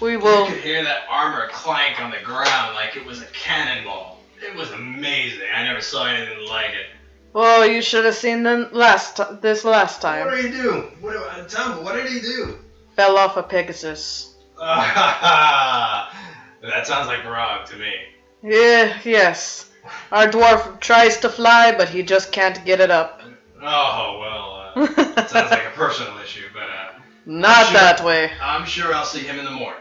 we will. You could hear that armor clank on the ground like it was a cannonball. It was amazing. I never saw anything like it. Well, you should have seen them this last time. What did he do? Tell me, what did he do? Fell off a Pegasus. That sounds like Barag to me. Yeah, yes. Our dwarf tries to fly, but he just can't get it up. Oh, well, it sounds like a personal issue, but Not sure. that way. I'm sure I'll see him in the morning.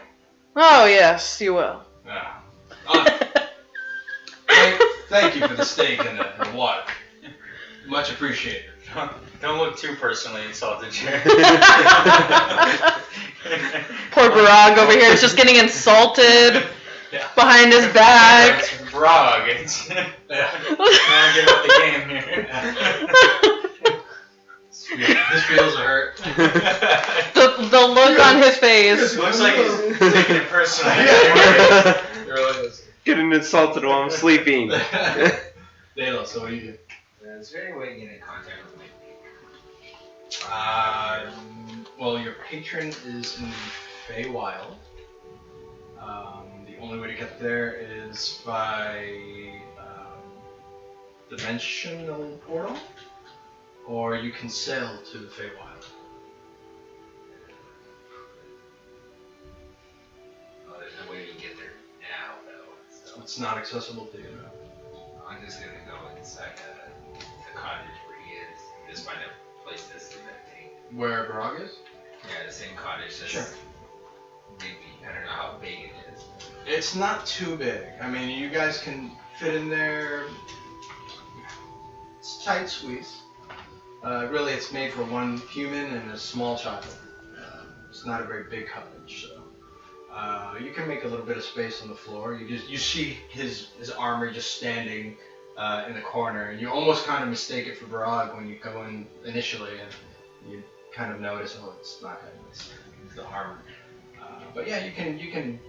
Oh, yes, you will. Thank you for the steak and the water. Much appreciated. Don't look too personally insulted, Jerry. Poor Barag over here is just getting insulted behind his back. It's Brog. It's Yeah. Can't give up the game here. This feels hurt. The look on his face. Looks like he's taking it personally. It really is. Getting insulted while I'm sleeping. Daedalus, so what do you do? Is there any way to get in contact with me? Well, your patron is in the Feywild. The only way to get there is by dimensional portal, or you can sail to the Feywild. It's not accessible to you. I'm just gonna go inside the cottage where he is. Just find a place to meditate. Where Barag is? Yeah, the same cottage. Just Sure. maybe, I don't know how big it is. It's not too big. I mean, you guys can fit in there. It's tight squeeze. Really, it's made for one human and a small child. It's not a very big cottage, so you can make a little bit of space on the floor. You see his armor just standing in the corner, and you almost kind of mistake it for Barag when you go in initially, and you kind of notice, oh, it's not him, it's the armor. But yeah, you can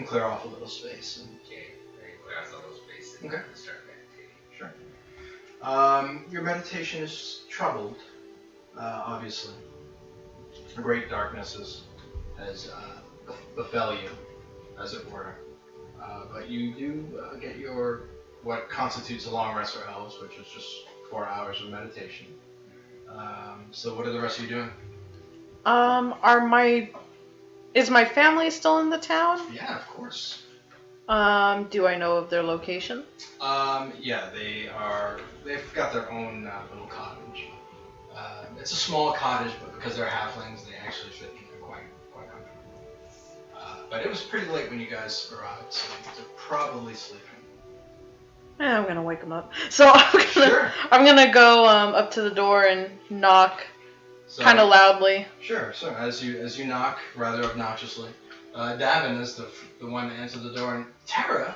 clear off a little space. And, Okay, I can clear out some of those spaces and Okay. start meditating. sure. Your meditation is troubled, obviously. A great darkness has befell you, as it were. But you do get your what constitutes a long rest for elves, which is just 4 hours of meditation. So what are the rest of you doing? Is my family still in the town? Yeah, of course. Do I know of their location? Yeah, they've got their own little cottage. It's a small cottage, but because they're halflings, they actually fit in there quite comfortably. But it was pretty late when you guys arrived, so they're probably sleeping. Yeah, I'm gonna wake them up. So Sure. I'm gonna go up to the door and knock So, kind of loudly. Sure. So as you knock rather obnoxiously, Davin is the one to answer the door. And Terra,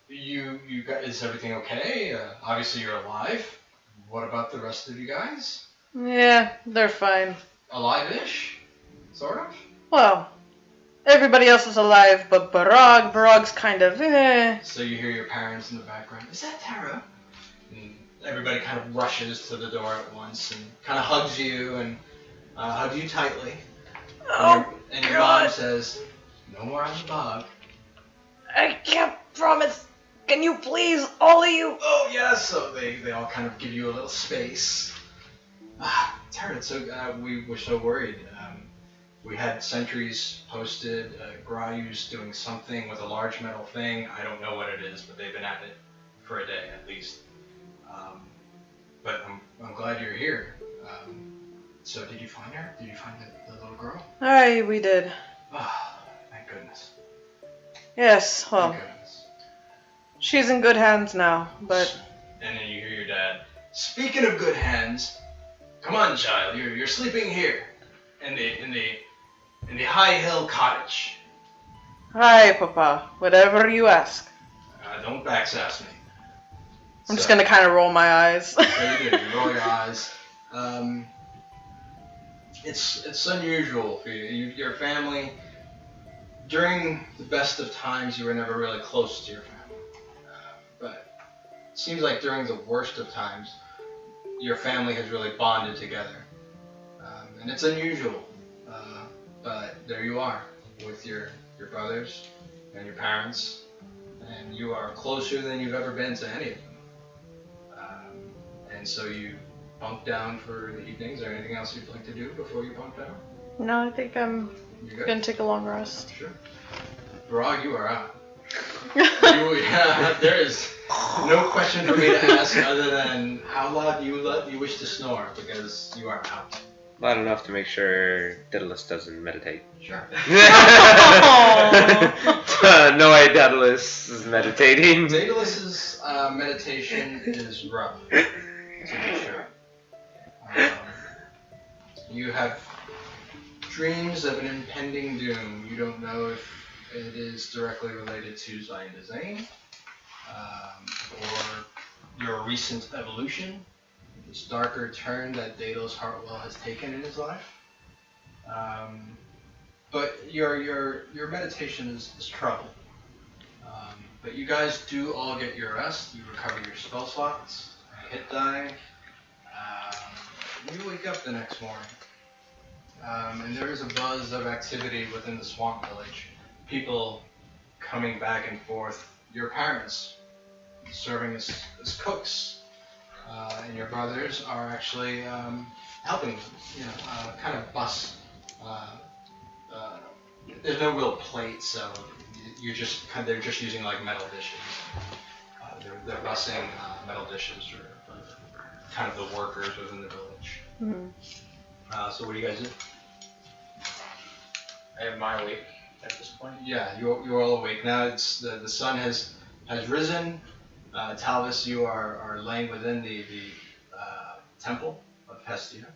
you got, is everything okay? Obviously you're alive. What about the rest of you guys? Yeah, they're fine. Alive-ish, sort of. Well, everybody else is alive, but Barag's kind of So you hear your parents in the background. Is that Terra? And everybody kind of rushes to the door at once and kind of hugs you and hugs you tightly. And your mom God. says, "No more on the bog." I can't promise. Can you please, all of you? Oh yeah. So they all kind of give you a little space. Terra, so we were so worried. We had sentries posted. Grayu's doing something with a large metal thing. I don't know what it is, but they've been at it for a day at least. But I'm glad you're here. So did you find her? Did you find the little girl? Aye, we did. Oh, thank goodness. Yes, well, Thank goodness. she's in good hands now, but And then you hear your dad. Speaking of good hands, come on, child. You're sleeping here, in the High Hill Cottage. aye, Papa, whatever you ask. Don't backsass me. I'm just gonna kind of roll my eyes. So you do. You roll your eyes. It's unusual for you. Your family. During the best of times, you were never really close to your family. But it seems like during the worst of times, your family has really bonded together. And it's unusual. But there you are with your brothers and your parents. And you are closer than you've ever been to any of them. And so you bunk down for the evening. Is there anything else you'd like to do before you bunk down? No, I think I'm You good? gonna take a long rest. Sure. Barag, you are out. There is no question for me to ask other than how loud do you wish to snore, because you are out. Loud enough to make sure Daedalus doesn't meditate. Sure. No way Daedalus is meditating. Daedalus's meditation is rough, to be sure. You have dreams of an impending doom. You don't know if it is directly related to Zion Design, or your recent evolution, this darker turn that Daedalus Hartwell has taken in his life. But your meditation is troubled. But you guys do all get your rest. You recover your spell slots, hit die. You wake up the next morning. And there is a buzz of activity within the swamp village. People coming back and forth. Your parents serving as cooks. And your brothers are actually helping, kind of bus there's no real plate, so they're just using like metal dishes. They're busing metal dishes for kind of the workers within the village. Mm-hmm. So what do you guys do? Am I awake at this point? Yeah, you're all awake now. It's the sun has risen. Talvis, you are laying within the temple of Hestia.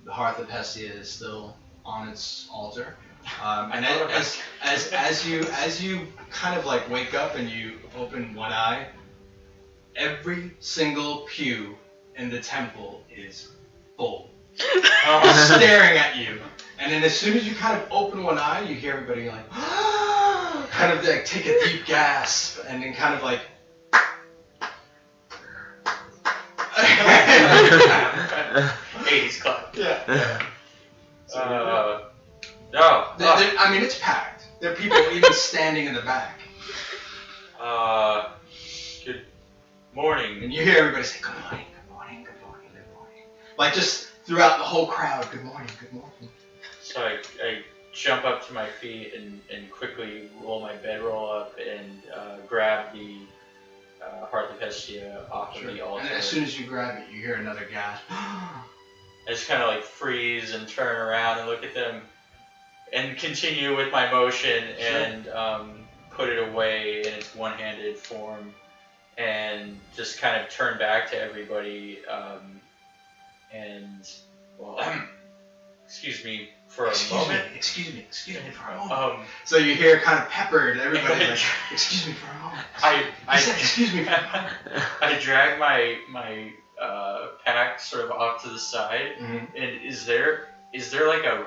The Hearth of Hestia is still on its altar. And as you kind of like wake up and you open one eye, every single pew in the temple is full, staring at you. And then as soon as you kind of open one eye, you hear everybody like, kind of like take a deep gasp, and then kind of like. 80s club. Yeah. I mean, it's packed. There are people even standing in the back. Good morning. And you hear everybody say, good morning, good morning, good morning, good morning. Like just throughout the whole crowd, good morning, good morning. So I jump up to my feet and quickly roll my bedroll up and grab the Hearth of Hestia off of the altar. And as soon as you grab it, you hear another gasp. I just kind of like freeze and turn around and look at them and continue with my motion and put it away in its one-handed form and just kind of turn back to everybody and, well, excuse me for a moment. Excuse me for a moment. So you hear kind of peppered, everybody like, excuse me for a moment. Excuse me for a moment. I drag my pack sort of off to the side, and is there like a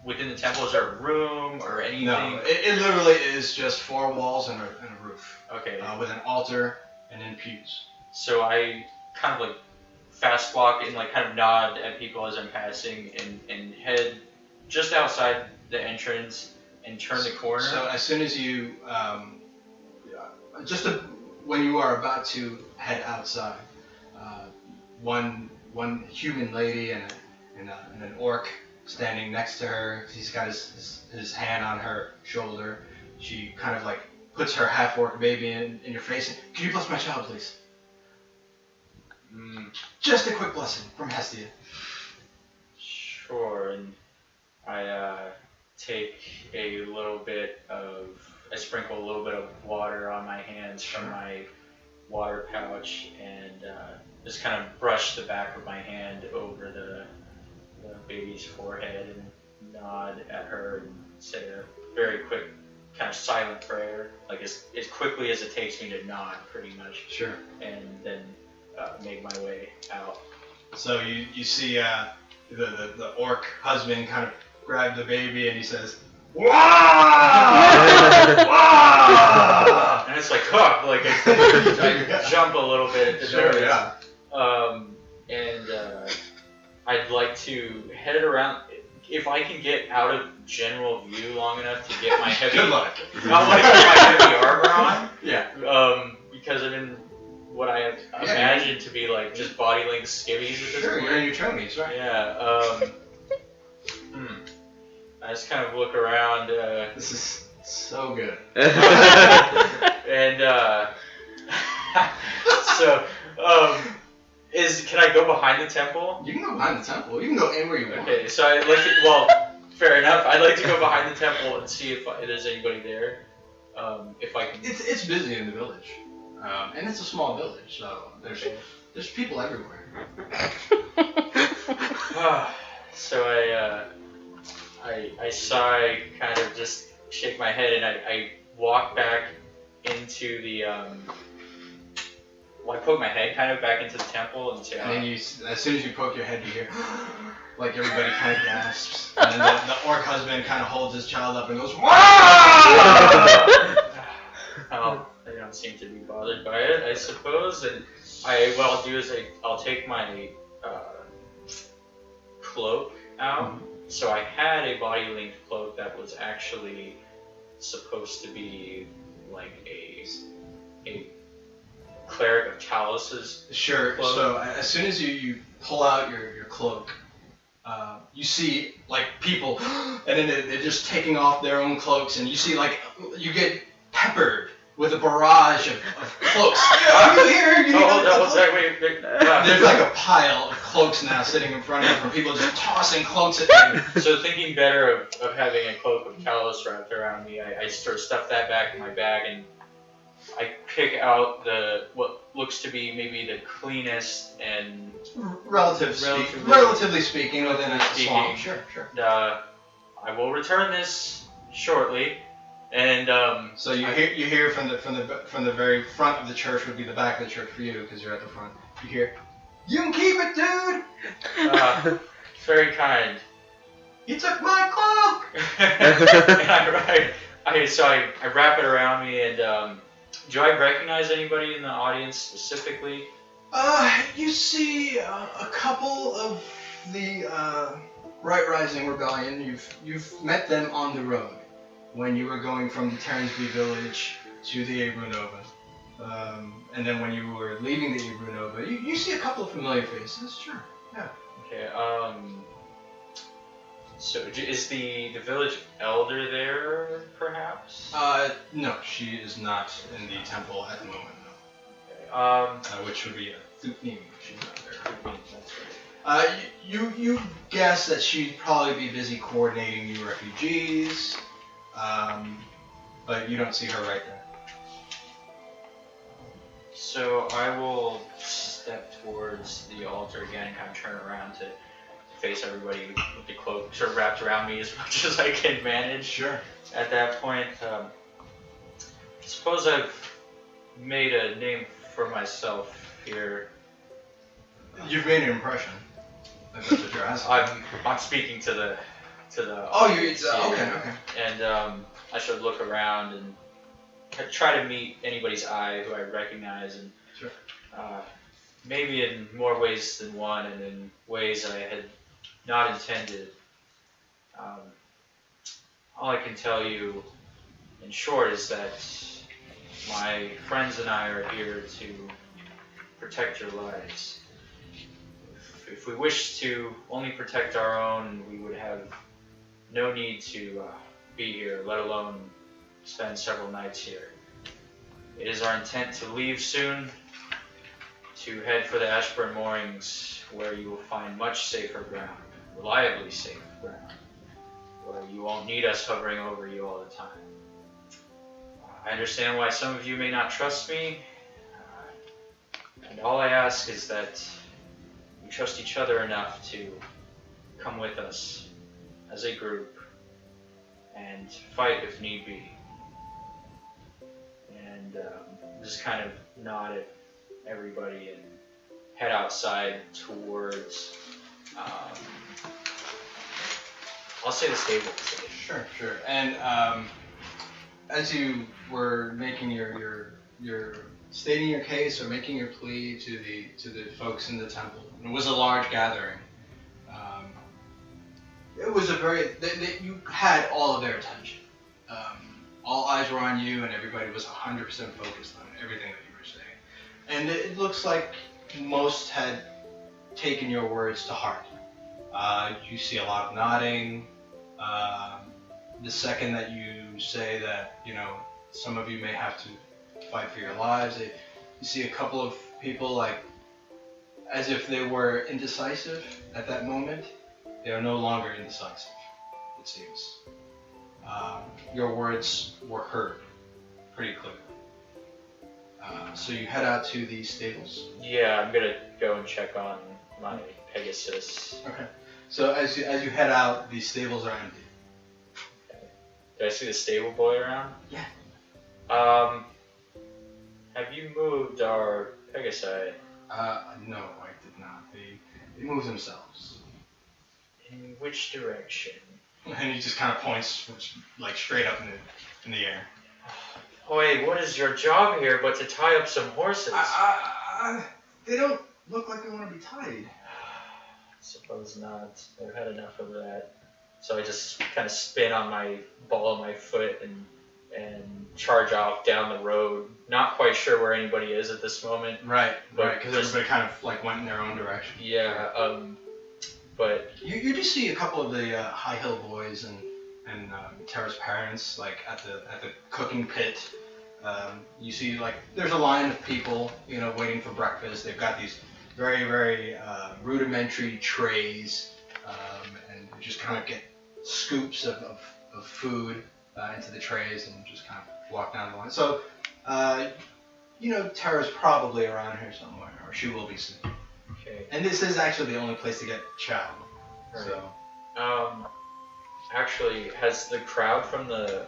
within the temple, is there a room or anything? No, it literally is just 4 walls and a roof. Okay. With an altar and then pews. So I kind of like fast walk and like kind of nod at people as I'm passing and head just outside the entrance and turn the corner. So as soon as you, when you are about to head outside, one human lady and an orc standing next to her. He's got his hand on her shoulder. She kind of like puts her half-orc baby in your face. And, can you bless my child, please? Just a quick blessing from Hestia. Sure, and I take a little bit of, I sprinkle a little bit of water on my hands from my water pouch and just kind of brush the back of my hand over the baby's forehead and nod at her and say a very quick kind of silent prayer, like as quickly as it takes me to nod, pretty much. Sure. And then make my way out. So you see the orc husband kind of grab the baby and he says, "Wah! Wah!" And it's like, huh, like I jump a little bit at the Sure, yeah. And I'd like to head around. If I can get out of general view long enough to get my heavy, Good luck. I want to get my heavy armor on. Yeah. Because I'm in what I imagine to be like just body length skivvies at this Sure, point. you're in your chonies, right? Yeah. I just kind of look around. This is so good. And so, can I go behind the temple? You can go behind the temple. You can go anywhere you want. Okay, so I'd like to, well, fair enough. I'd like to go behind the temple and see if there's anybody there. If I can. It's busy in the village, and it's a small village, so there's people everywhere. So I sigh, kind of just shake my head, and I walk back into the I poke my head kind of back into the temple and say, and then as soon as you poke your head, you hear like everybody kind of gasps, and then the orc husband kind of holds his child up and goes, "Wah!" Oh, they don't seem to be bothered by it, I suppose. And what I'll do is I'll take my cloak out. So I had a body length cloak that was actually supposed to be like a cleric of Talus's Sure. cloak. So as soon as you pull out your cloak, you see like people, and then they're just taking off their own cloaks, and you see like you get peppered with a barrage of cloaks. Are you here? There's like a pile of cloaks now sitting in front of you from people just tossing cloaks at you. So thinking better of having a cloak of Talvis wrapped around me, I sort of stuff that back in my bag and I pick out what looks to be maybe the cleanest and relatively speaking within a swamp. Sure. I will return this shortly. And so you hear from the very front of the church would be the back of the church for you because you're at the front. You hear, "You can keep it, dude." It's very kind. You took my cloak. I wrap it around me and do I recognize anybody in the audience specifically? You see a couple of the Right Rising Rebellion. You've met them on the road when you were going from the Terransby village to the Abru Nova. And then when you were leaving the Abru Nova, you see a couple of familiar faces. Sure. Yeah. Okay. So is the village elder there, perhaps? No, she is not in the temple at the moment. No. Okay. Which would be a Thupnim. She's not there. Thupnim, that's right. You guess that she'd probably be busy coordinating new refugees, but you don't see her right there. So I will step towards the altar again, kind of turn around to face everybody with the cloak sort of wrapped around me as much as I can manage. Sure. At that point, I suppose I've made a name for myself here. You've made an impression. That's what you're asking. I'm speaking to the. Oh, okay. And I should look around and try to meet anybody's eye who I recognize, and sure. Maybe in more ways than one, and in ways I had not intended. All I can tell you, in short, is that my friends and I are here to protect your lives. If we wished to only protect our own, we would have no need to be here, let alone spend several nights here. It is our intent to leave soon, to head for the Ashburn Moorings, where you will find much safer ground, reliably safe ground, where you won't need us hovering over you all the time. I understand why some of you may not trust me, and all I ask is that we trust each other enough to come with us as a group and fight if need be. And just kind of nod at everybody and head outside towards, I'll say the stable. Sure. And as you were making your stating your case or making your plea to the folks in the temple, and it was a large gathering. It was you had all of their attention. All eyes were on you, and everybody was 100% focused on everything that you were saying. And it looks like most had taken your words to heart. You see a lot of nodding. The second that you say that, some of you may have to fight for your lives, you see a couple of people like as if they were indecisive at that moment. They are no longer indecisive, it seems. Your words were heard pretty clearly. So you head out to the stables? Yeah, I'm gonna go and check on my Pegasus. Okay. So as you head out, the stables are empty. Okay. Did I see the stable boy around? Yeah. Have you moved our Pegasi? No, I did not. They move themselves. In which direction? And he just kind of points like straight up in the air. Wait, what is your job here but to tie up some horses? They don't look like they want to be tied. Suppose not. I've had enough of that. So I just kind of spin on my ball of my foot and charge off down the road. Not quite sure where anybody is at this moment. Right, because everybody kind of like went in their own direction. Yeah. But You do see a couple of the High Hill boys and Terra's parents like at the cooking pit. You see like there's a line of people waiting for breakfast. They've got these very very rudimentary trays, and you just kind of get scoops of food into the trays and just kind of walk down the line. So Terra's probably around here somewhere, or she will be soon. okay. And this is actually the only place to get chow. Right. So. Actually, has the crowd from the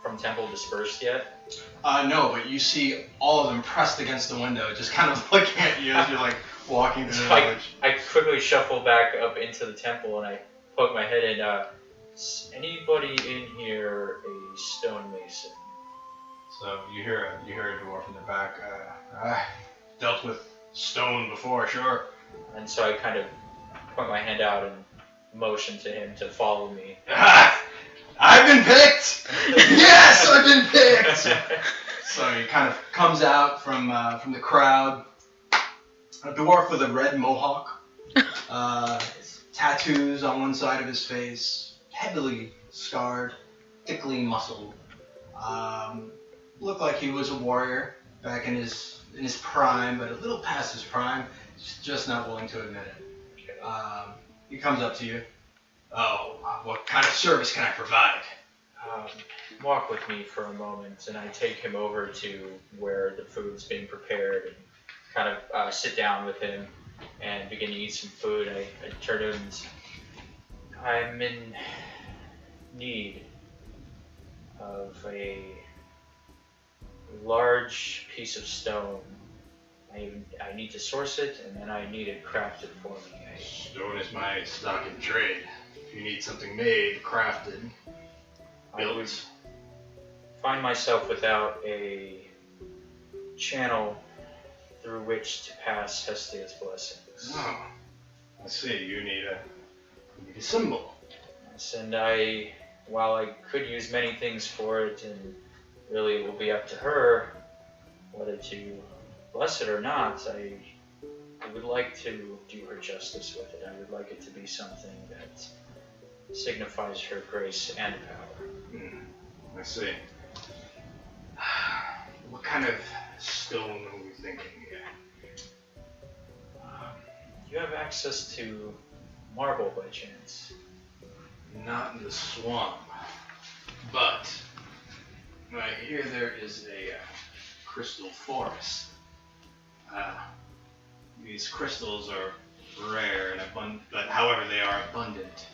from Temple dispersed yet? No, but you see all of them pressed against the window, just kind of looking at you as you're like walking through the village. I quickly shuffle back up into the temple and I poke my head in. Is anybody in here a stonemason? So you hear a dwarf in the back. Dealt with stone before, sure. And so I kind of point my hand out and motion to him to follow me. I've been picked! Yes, I've been picked! So he kind of comes out from the crowd. A dwarf with a red mohawk. Tattoos on one side of his face. Heavily scarred. Thickly muscled. Looked like he was a warrior back in his prime, but a little past his prime. He's just not willing to admit it. He comes up to you. Oh, what kind of service can I provide? Walk with me for a moment, and I take him over to where the food's being prepared and kind of sit down with him and begin to eat some food. I turn to him and say, I'm in need of a large piece of stone. I need to source it, and then I need it crafted for me. Stone is my stock in trade. If you need something made, crafted, I would built. find myself without a channel through which to pass Hestia's blessings. Oh, I see. You need a symbol. Yes, and while I could use many things for it, and really it will be up to her whether to bless it or not, I would like to do her justice with it. I would like it to be something that signifies her grace and power. I see. What kind of stone are we thinking here? You have access to marble by chance? Not in the swamp, but I hear there is a crystal forest. These crystals are rare and abundant, but however they are abundant.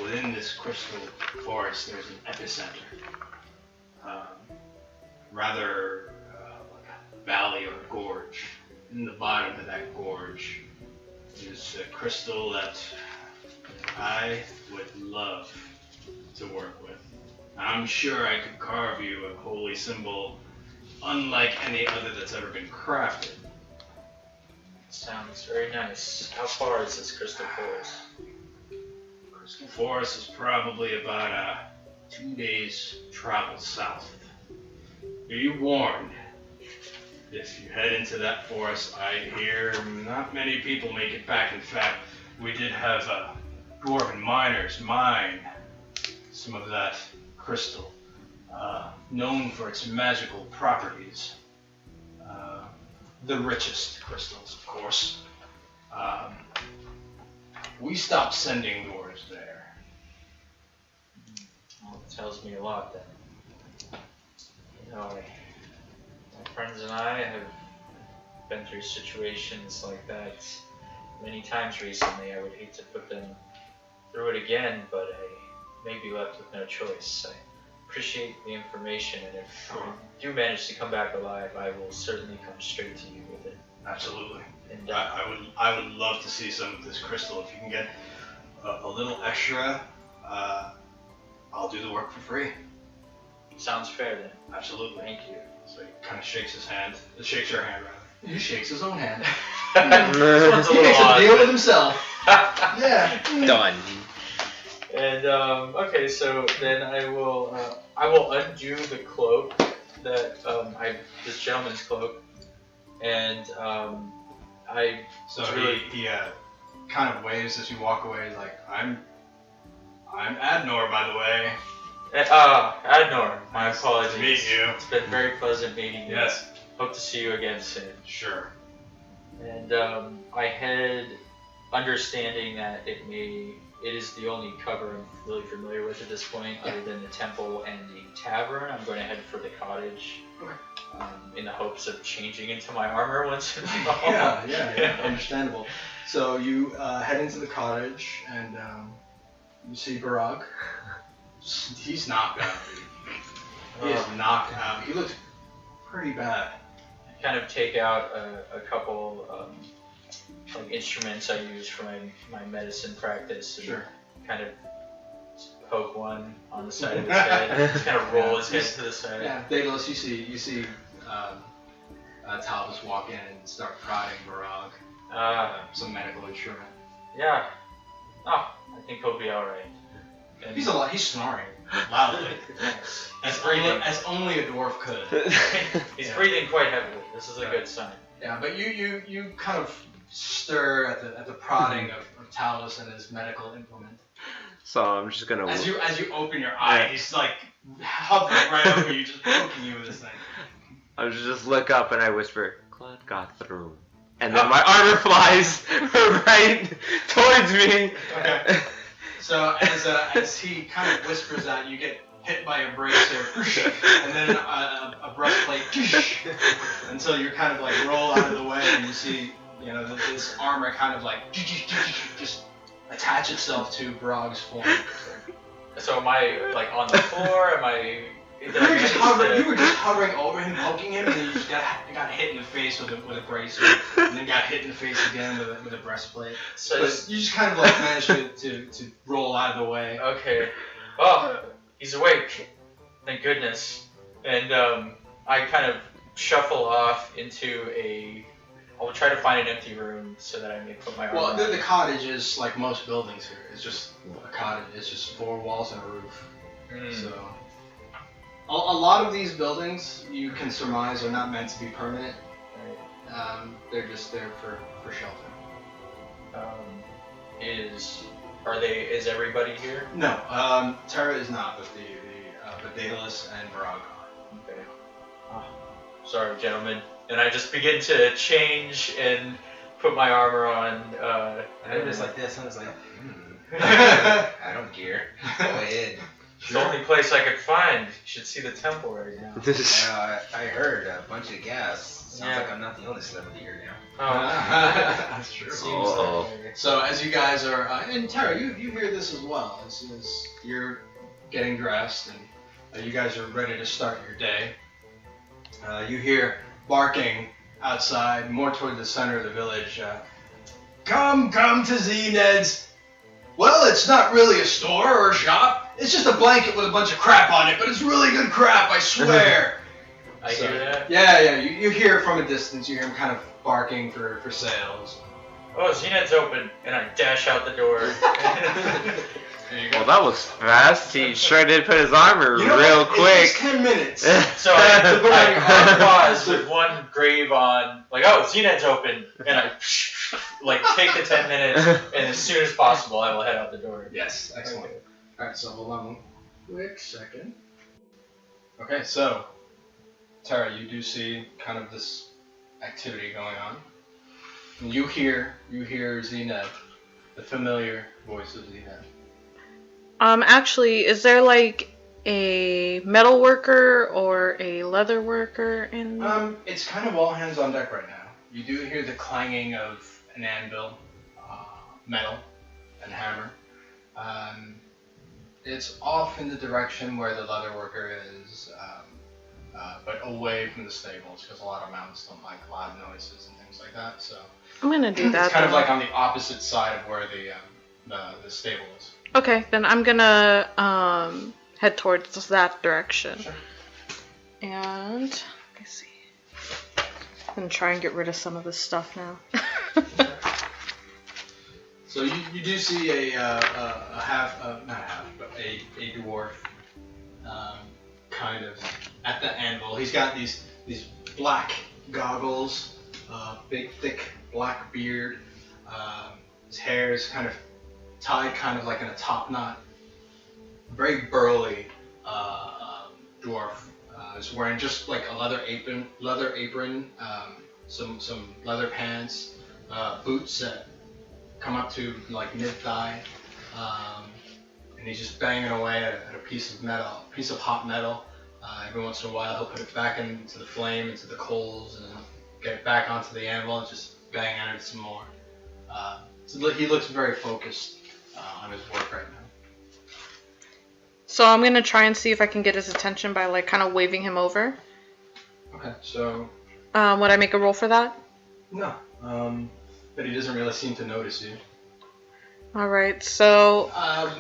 Within this crystal forest, there's an epicenter. Rather like a valley or a gorge. In the bottom of that gorge is a crystal that I would love to work with. I'm sure I could carve you a holy symbol unlike any other that's ever been crafted. Sounds very nice. How far is this crystal forest? Crystal Forest is probably about 2 days travel south. Be warned, if you head into that forest, I hear not many people make it back. In fact, we did have dwarven miners mine some of that crystal, known for its magical properties. The richest crystals, of course. We stopped sending dwarves there. Well, it tells me a lot then. You know, my friends and I have been through situations like that many times recently. I would hate to put them through it again, but I may be left with no choice. I appreciate the information, and if I do manage to come back alive, I will certainly come straight to you with it. Absolutely. And I would love to see some of this crystal. If you can get a little extra, I'll do the work for free. sounds fair then. Absolutely. Thank you. So he kind of shakes his hand. Shakes her hand, rather. He shakes his own hand. This one's a He little makes a odd. deal with himself. Yeah. Done. And okay, so then I will undo the cloak that this gentleman's cloak, and I So really- he kind of waves as you walk away. He's like, I'm Adnor, by the way. Adnor, my Nice apologies. to meet you. It's been very pleasant meeting you. Yes. Hope to see you again soon. Sure. And I head, understanding that it is the only cover I'm really familiar with at this point, other than the temple and the tavern. I'm going to head for the cottage, in the hopes of changing into my armor once and for all. Yeah, understandable. So you head into the cottage, and you see Barag. He's knocked out. He is knocked out. He looks pretty bad. I kind of take out a couple like instruments I use for my medicine practice, and kind of poke one on the side of his head, just kind of roll his head to the side. Yeah, Daedalus, you see Talvis walk in and start prodding Barag. Some medical instrument. Yeah. Oh, I think he'll be all right. And He's snoring loudly. as only a dwarf could. He's breathing quite heavily. This is a good sign. Yeah, but you kind of stir at the prodding of Talvis and his medical implement. So I'm just gonna. As you open your eye, he's like hovering right over you, just poking you with this thing. I just look up and I whisper, "Claude got through," and then my armor flies right towards me. Okay. So as he kind of whispers that, you get hit by a bracer, and then a breastplate, until you kind of like roll out of the way, and you see, this armor kind of like just attach itself to Barag's form. So am I like on the floor? Am I? You were just hovering over him, poking him, and then you just got hit in the face with a bracer, and then got hit in the face again with a breastplate. So you just kind of like managed to roll out of the way. Okay. Oh, he's awake. Thank goodness. And I kind of shuffle off into I'll try to find an empty room so that I may put my arm Well, around the cottage is like most buildings here. It's just a cottage. It's just 4 walls and a roof. So. A lot of these buildings, you can surmise, are not meant to be permanent. They're just there for shelter. Is everybody here? No, Terra is not, but Daedalus and Barag are. Okay. Oh, sorry, gentlemen. And I just begin to change and put my armor on. I'm just like this, and I was like, I don't care. Go ahead. It's the only place I could find. You should see the temple right now. I heard a bunch of gas. Sounds like I'm not the only celebrity here now. Oh, that's true. Seems that way. So as you guys are, and Terra, you hear this as well. As you're getting dressed and you guys are ready to start your day. You hear barking outside, more toward the center of the village. Come to Zee Ned's. Well, it's not really a store or a shop. It's just a blanket with a bunch of crap on it, but it's really good crap, I swear. I hear that? Yeah, you hear it from a distance. You hear him kind of barking for sales. Oh, Zee Ned's open, and I dash out the door. There you go. Well, that was fast. He sure did put his armor real quick. It's 10 minutes. So I pause with one grave on, like, oh, Zee Ned's open, and I take the 10 minutes, and as soon as possible, I will head out the door. Yes, excellent. Alright, so hold on one quick second. Okay, so, Terra, you do see kind of this activity going on. And you hear Zee Ned, the familiar voice of Zee Ned. Actually, is there like a metal worker or a leather worker in? It's kind of all hands on deck right now. You do hear the clanging of an anvil, metal, and hammer. It's off in the direction where the leather worker is, but away from the stables, because a lot of mounts don't like loud noises and things like that. So I'm gonna do that. It's kind of like on the opposite side of where the stable is. Okay, then I'm gonna head towards that direction. Sure. And let me see. I'm gonna try and get rid of some of this stuff now. So you do see a dwarf, kind of at the anvil. He's got these black goggles, big thick black beard, His hair is kind of tied kind of like in a top knot. Very burly dwarf. Is wearing just like a leather apron, some leather pants, boots that come up to like mid-thigh, and he's just banging away at a piece of hot metal. Every once in a while he'll put it back into the flame, into the coals, and get it back onto the anvil and just bang at it some more. So he looks very focused on his work right now. So I'm gonna try and see if I can get his attention by like kind of waving him over. Okay, so... Would I make a roll for that? No, but he doesn't really seem to notice you. Alright, so...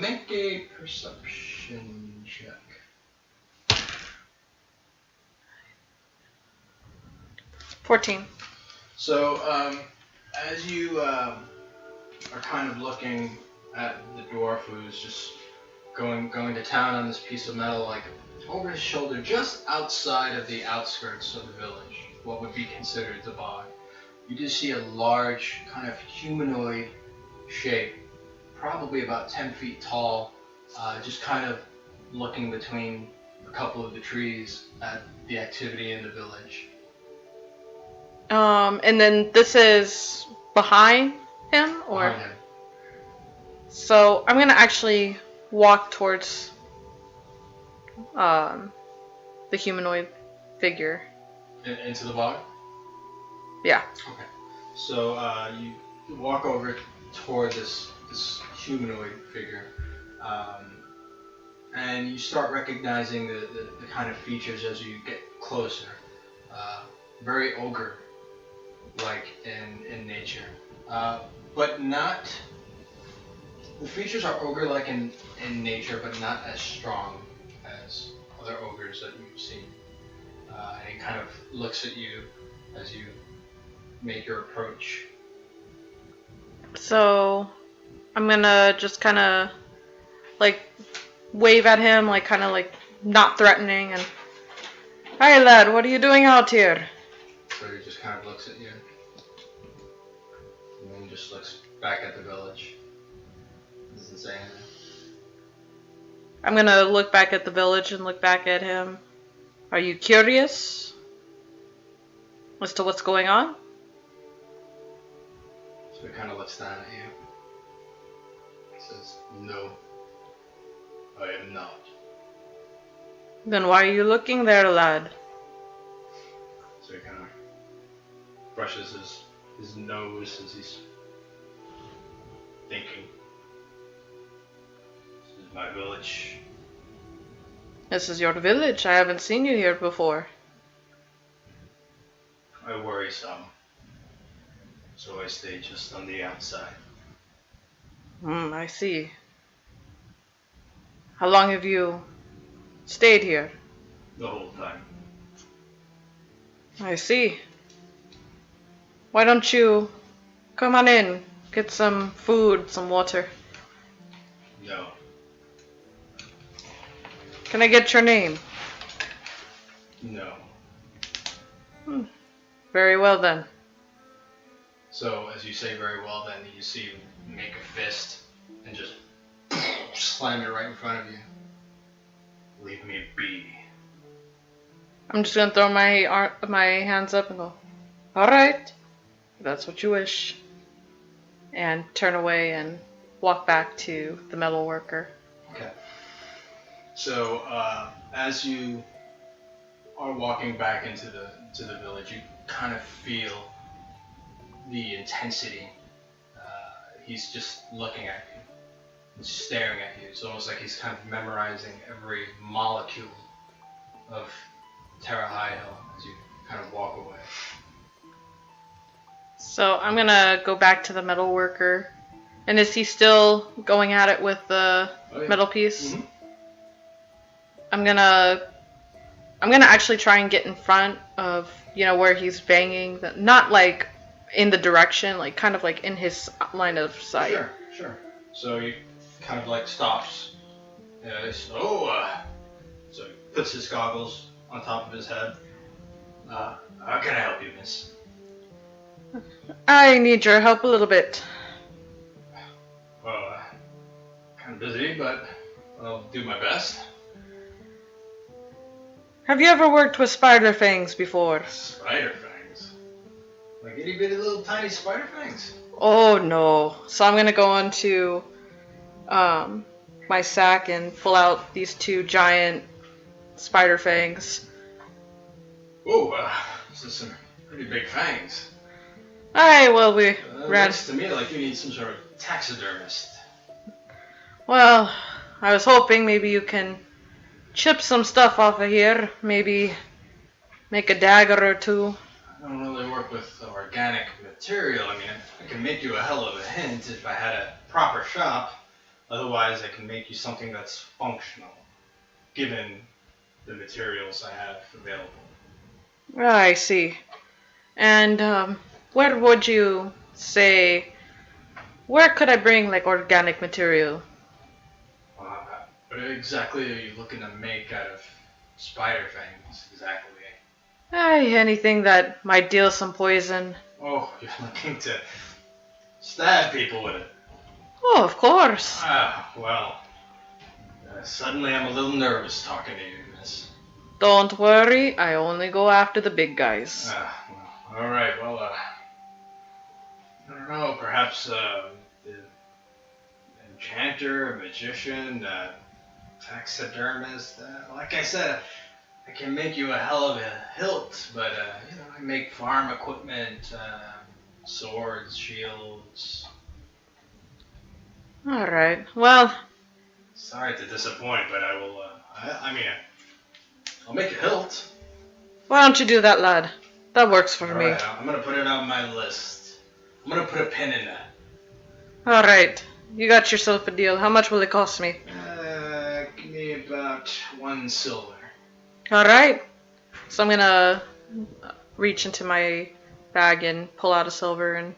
Make a perception check. 14. So, as you are kind of looking at the dwarf who's just going to town on this piece of metal, like over his shoulder, just outside of the outskirts of the village, what would be considered the bog, you do see a large kind of humanoid shape, probably about 10 feet tall, just kind of looking between a couple of the trees at the activity in the village. And then this is behind him, or? Behind him. So I'm gonna actually walk towards the humanoid figure. Into the bog? Yeah. Okay. So you walk over toward this humanoid figure, and you start recognizing the kind of features as you get closer. Very ogre-like in nature, but not. The features are ogre-like in nature, but not as strong as other ogres that you've seen. And he kind of looks at you as you make your approach. So I'm gonna just kind of like wave at him, like kind of like not threatening, and hi lad, what are you doing out here? So he just kind of looks at you, and then just looks back at the village. Doesn't say anything. I'm gonna look back at the village and look back at him. Are you curious as to what's going on? So he kind of looks down at you. He says, "No, I am not." Then why are you looking there, lad? So he kind of brushes his nose as he's thinking. This is my village. This is your village. I haven't seen you here before. I worry some, so I stay just on the outside. I see. How long have you stayed here? The whole time. I see. Why don't you come on in, get some food, some water? No. Can I get your name? No. Very well then. So, as you say very well, then you see him make a fist and just slam it right in front of you. Leave me be. I'm just gonna throw my hands up and go, alright, if that's what you wish. And turn away and walk back to the metal worker. Okay. So, as you are walking back into the village, you kind of feel the intensity. He's just looking at you. He's staring at you. It's almost like he's kind of memorizing every molecule of Terra as you kind of walk away. So I'm gonna go back to the metal worker. And is he still going at it with the metal piece? Mm-hmm. I'm gonna actually try and get in front of, where he's banging. Not like in the direction, like kind of like in his line of sight. Sure. So he kind of like stops. So he puts his goggles on top of his head. How can I help you, miss? I need your help a little bit. I'm busy, but I'll do my best. Have you ever worked with spider fangs before? Spider fangs? Like itty bitty little tiny spider fangs? Oh no. So I'm gonna go into my sack and pull out these 2 giant spider fangs. Whoa, this is some pretty big fangs. Alright, well we ran. Looks to me like you need some sort of taxidermist. Well, I was hoping maybe you can chip some stuff off of here. Maybe make a dagger or 2. I don't really work with organic material. I mean, I can make you a hell of a hint if I had a proper shop. Otherwise, I can make you something that's functional, given the materials I have available. I see. And where would you say? Where could I bring like organic material? What exactly are you looking to make out of spider fangs? Exactly. Anything that might deal some poison. Oh, you're looking to stab people with it. Oh, of course. Well, suddenly I'm a little nervous talking to you, miss. Don't worry, I only go after the big guys. Alright, well, I don't know, perhaps the enchanter, magician, taxidermist. Like I said, I can make you a hell of a hilt, but I make farm equipment, swords, shields. Alright, well. Sorry to disappoint, but I will. I'll make a hilt. Why don't you do that, lad? That works for me. Alright, I'm gonna put it on my list. I'm gonna put a pin in that. Alright, you got yourself a deal. How much will it cost me? Give me about 1 silver. Alright. So I'm gonna reach into my bag and pull out a silver and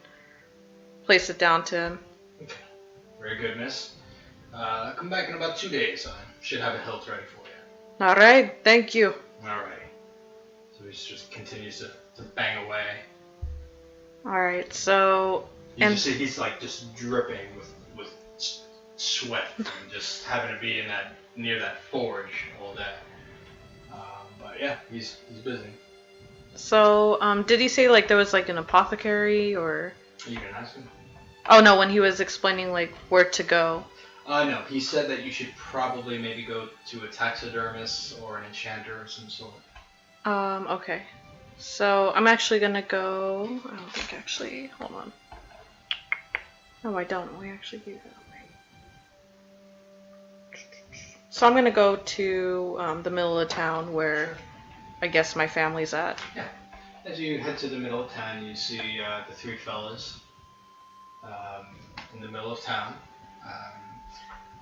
place it down to him. Okay. Very good, miss. Come back in about 2 days. I should have a hilt ready for you. Alright, thank you. Alright. So he just continues to bang away. Alright, so... You just see he's like just dripping with sweat from just having to be in near that forge all day. But yeah, he's busy. So, did he say like there was like an apothecary or? Are you gonna ask him? Oh no, when he was explaining like where to go. No, he said that you should probably maybe go to a taxidermist or an enchanter of some sort. Okay. So I'm actually gonna go. I don't think actually. Hold on. No, I don't. We actually gave that away. So I'm gonna go to the middle of town where I guess my family's at. Yeah. As you head to the middle of town, you see the 3 fellas in the middle of town.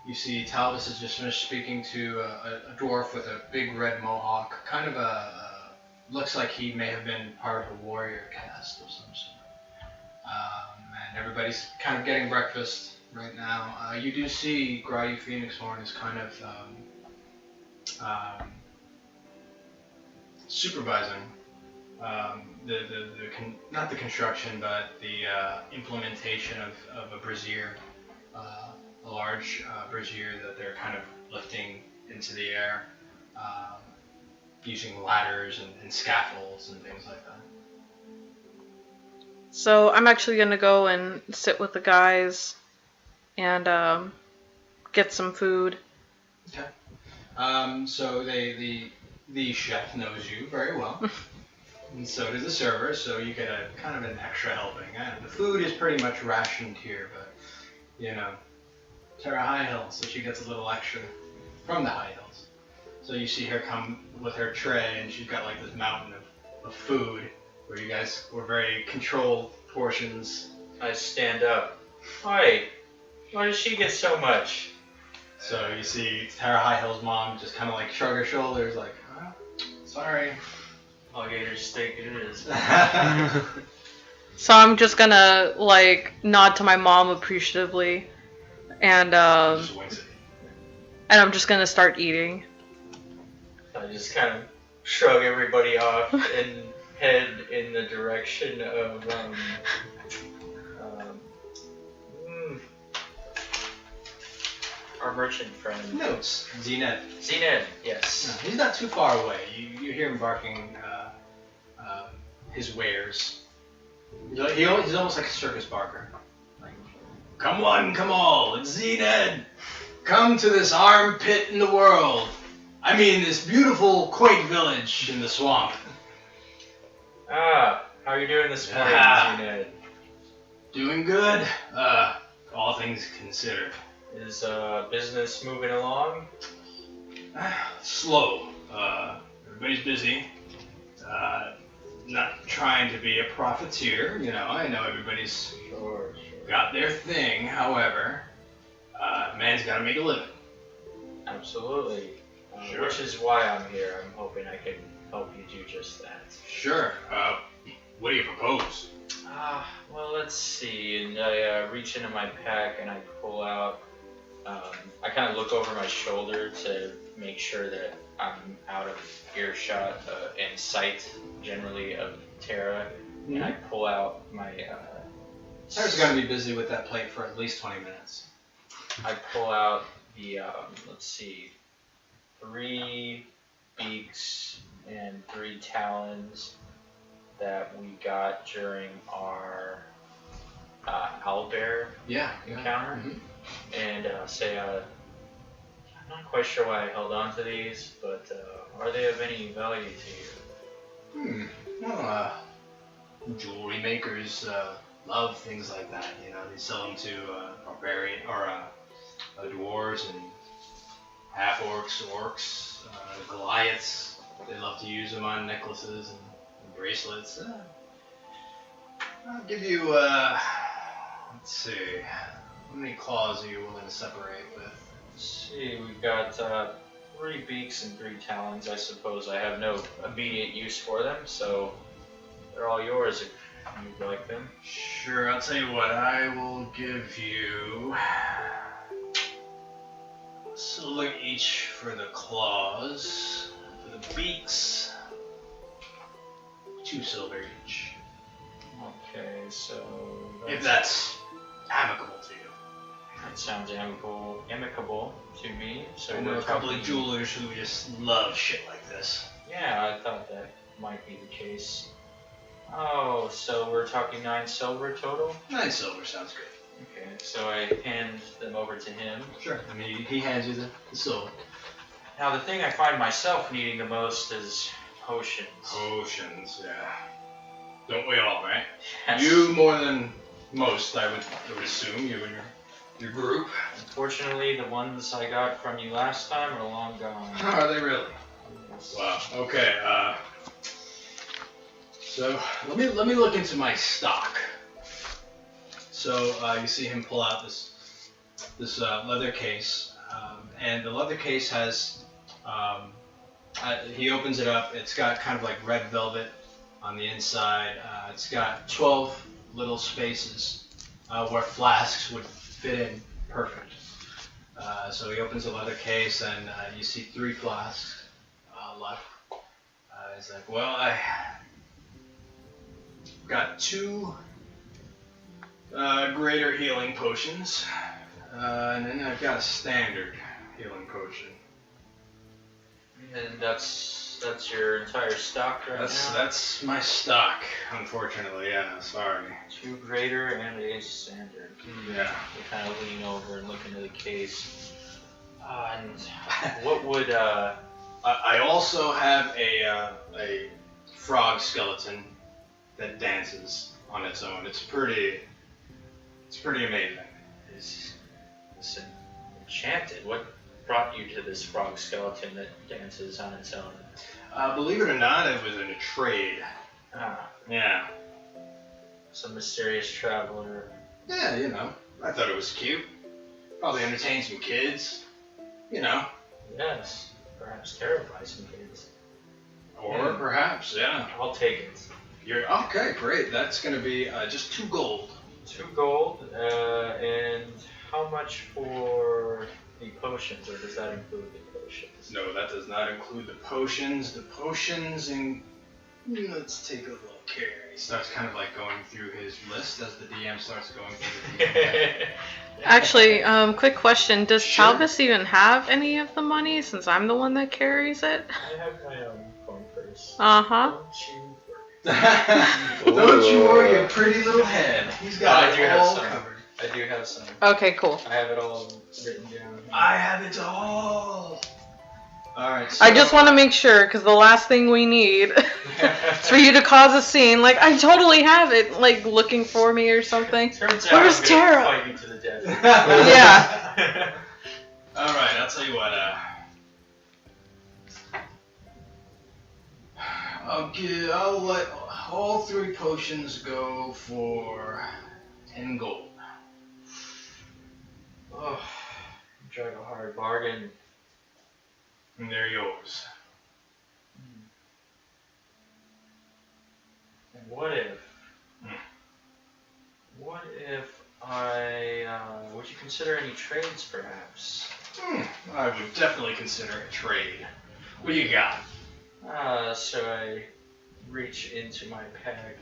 You see Talvis has just finished speaking to a dwarf with a big red mohawk. Kind of looks like he may have been part of a warrior caste of some sort. And everybody's kind of getting breakfast right now. You do see Gryu Phoenixhorn is kind of supervising not the construction, but the implementation of a brazier, a large brazier that they're kind of lifting into the air, using ladders and scaffolds and things like that. So I'm actually gonna go and sit with the guys and get some food. Okay. So the chef knows you very well, and so does the server. So you get a kind of an extra helping. The food is pretty much rationed here, but you know, Terra High Hills, so she gets a little extra from the High Hills. So you see her come with her tray, and she's got like this mountain of food, where you guys were very controlled portions. I stand up. Why does she get so much? So you see Terra High Hill's mom just kind of like shrug her shoulders, like, oh, sorry. Alligator steak it is. So I'm just gonna like nod to my mom appreciatively, and Just winks at you. and I'm just gonna start eating. I just kind of shrug everybody off and head in the direction of our merchant friend. Notes. Zee Ned. Zee Ned, yes. No, he's not too far away. You hear him barking his wares. He's almost like a circus barker. Like, come one, come all, it's Zee Ned. Come to this armpit in the world. I mean, this beautiful, quaint village in the swamp. How are you doing this morning, Zee Ned? Doing good, all things considered. Is business moving along? Slow. Everybody's busy. Not trying to be a profiteer, you know. I know everybody's got their thing. However, man's got to make a living. Absolutely. Sure. Which is why I'm here. I'm hoping I can help you do just that. Sure. What do you propose? Well, let's see. And I reach into my pack and I pull out. I kind of look over my shoulder to make sure that I'm out of earshot and sight, generally, of Terra. And I pull out my. Terra's going to be busy with that plate for at least 20 minutes. I pull out the. Let's see. 3 beaks and 3 talons that we got during our owlbear encounter. Mm-hmm. And say, I'm not quite sure why I held on to these, but are they of any value to you? Well, jewelry makers love things like that. You know, they sell them to barbarian or dwarves and half orcs, Goliaths. They love to use them on necklaces and bracelets. I'll give you. Let's see. How many claws are you willing to separate with? Let's see, we've got 3 beaks and 3 talons. I suppose I have no immediate use for them, so they're all yours if you'd like them. Sure, I'll tell you what, I will give you a silver each for the claws. For the beaks, 2 silver each. Okay, so... If that's amicable to you. That sounds amicable to me. So I know a couple of jewelers who just love shit like this. Yeah, I thought that might be the case. Oh, so we're talking 9 silver total? 9 silver sounds good. Okay, so I hand them over to him. Sure. I mean, he hands you the silver. Now, the thing I find myself needing the most is potions. Potions, yeah. Don't we all, right? Yes. You more than most, I would assume, you and your group. Unfortunately, the ones I got from you last time are long gone. Are they really? Yes. Wow. Okay. So let me look into my stock. So you see him pull out this leather case, and the leather case has. He opens it up. It's got kind of like red velvet on the inside. It's got 12 little spaces where flasks would fit in perfect. So he opens the leather case and you see 3 flasks left. He's like, well, I got 2 greater healing potions, and then I've got a standard healing potion. And that's your entire stock right now? That's my stock, unfortunately, yeah, sorry. 2 greater and a standard. Yeah. We kind of lean over and look into the case. And what would I also have a frog skeleton that dances on its own. It's pretty amazing. Is enchanted? What brought you to this frog skeleton that dances on its own? Believe it or not, it was in a trade. Yeah. Some mysterious traveler. Yeah, you know. I thought it was cute. Probably entertain some kids. You know. Yes. Perhaps terrify some kids. Or perhaps, yeah. I'll take it. You're okay, great. That's gonna be just 2 gold. 2 gold, and how much for the potions, or does that include the potions? No, that does not include the potions. The potions Let's take a look here. He starts kind of like going through his list as the DM starts going through the DM. Actually, quick question. Does Sure. Talvis even have any of the money since I'm the one that carries it? I have my own phone purse. Uh-huh. Don't you worry your pretty little head. He's got I do it have all some. covered. I do have some. Okay, cool. I have it all written down. I have it all. Alright, so... I just want to make sure, because the last thing we need is for you to cause a scene. Like, I totally have it, like, looking for me or something. Turns out Where's I'm gonna Terra? fight you to the death. Yeah. Alright, I'll tell you what, I'll let all 3 potions go for 10 gold. Oh, drive a hard bargain. And they're yours. And what if would you consider any trades perhaps? I would definitely consider a trade. What do you got? So I reach into my pack,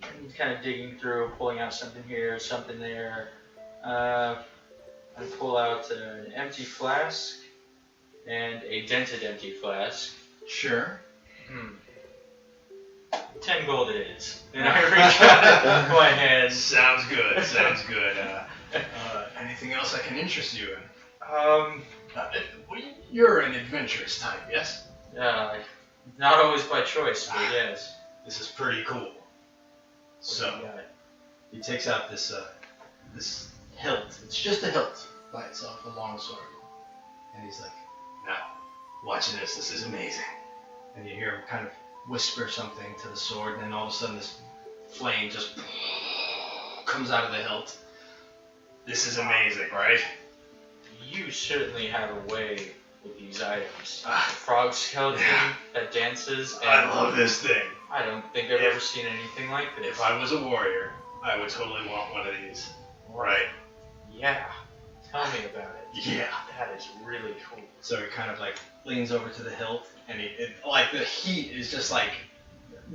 and kind of digging through, pulling out something here, something there. I pull out an empty flask and a dented empty flask. Sure. 10 gold it is. And I reach out my hand. Sounds good, sounds good. Anything else I can interest you in? You're an adventurous type, yes? Not always by choice, but yes. This is pretty cool. So, he takes out this this hilt. It's just a hilt by itself, a long sword. And he's like, now, watch this. This is amazing. And you hear him kind of whisper something to the sword, and then all of a sudden this flame just comes out of the hilt. This is amazing, right? You certainly have a way with these items. Frog skeleton that dances. And I love this thing. I don't think I've ever seen anything like this. If I was a warrior, I would totally want one of these. Right? Yeah. Tell me about it. Yeah. That is really cool. So he kind of like leans over to the hilt, and like the heat is just like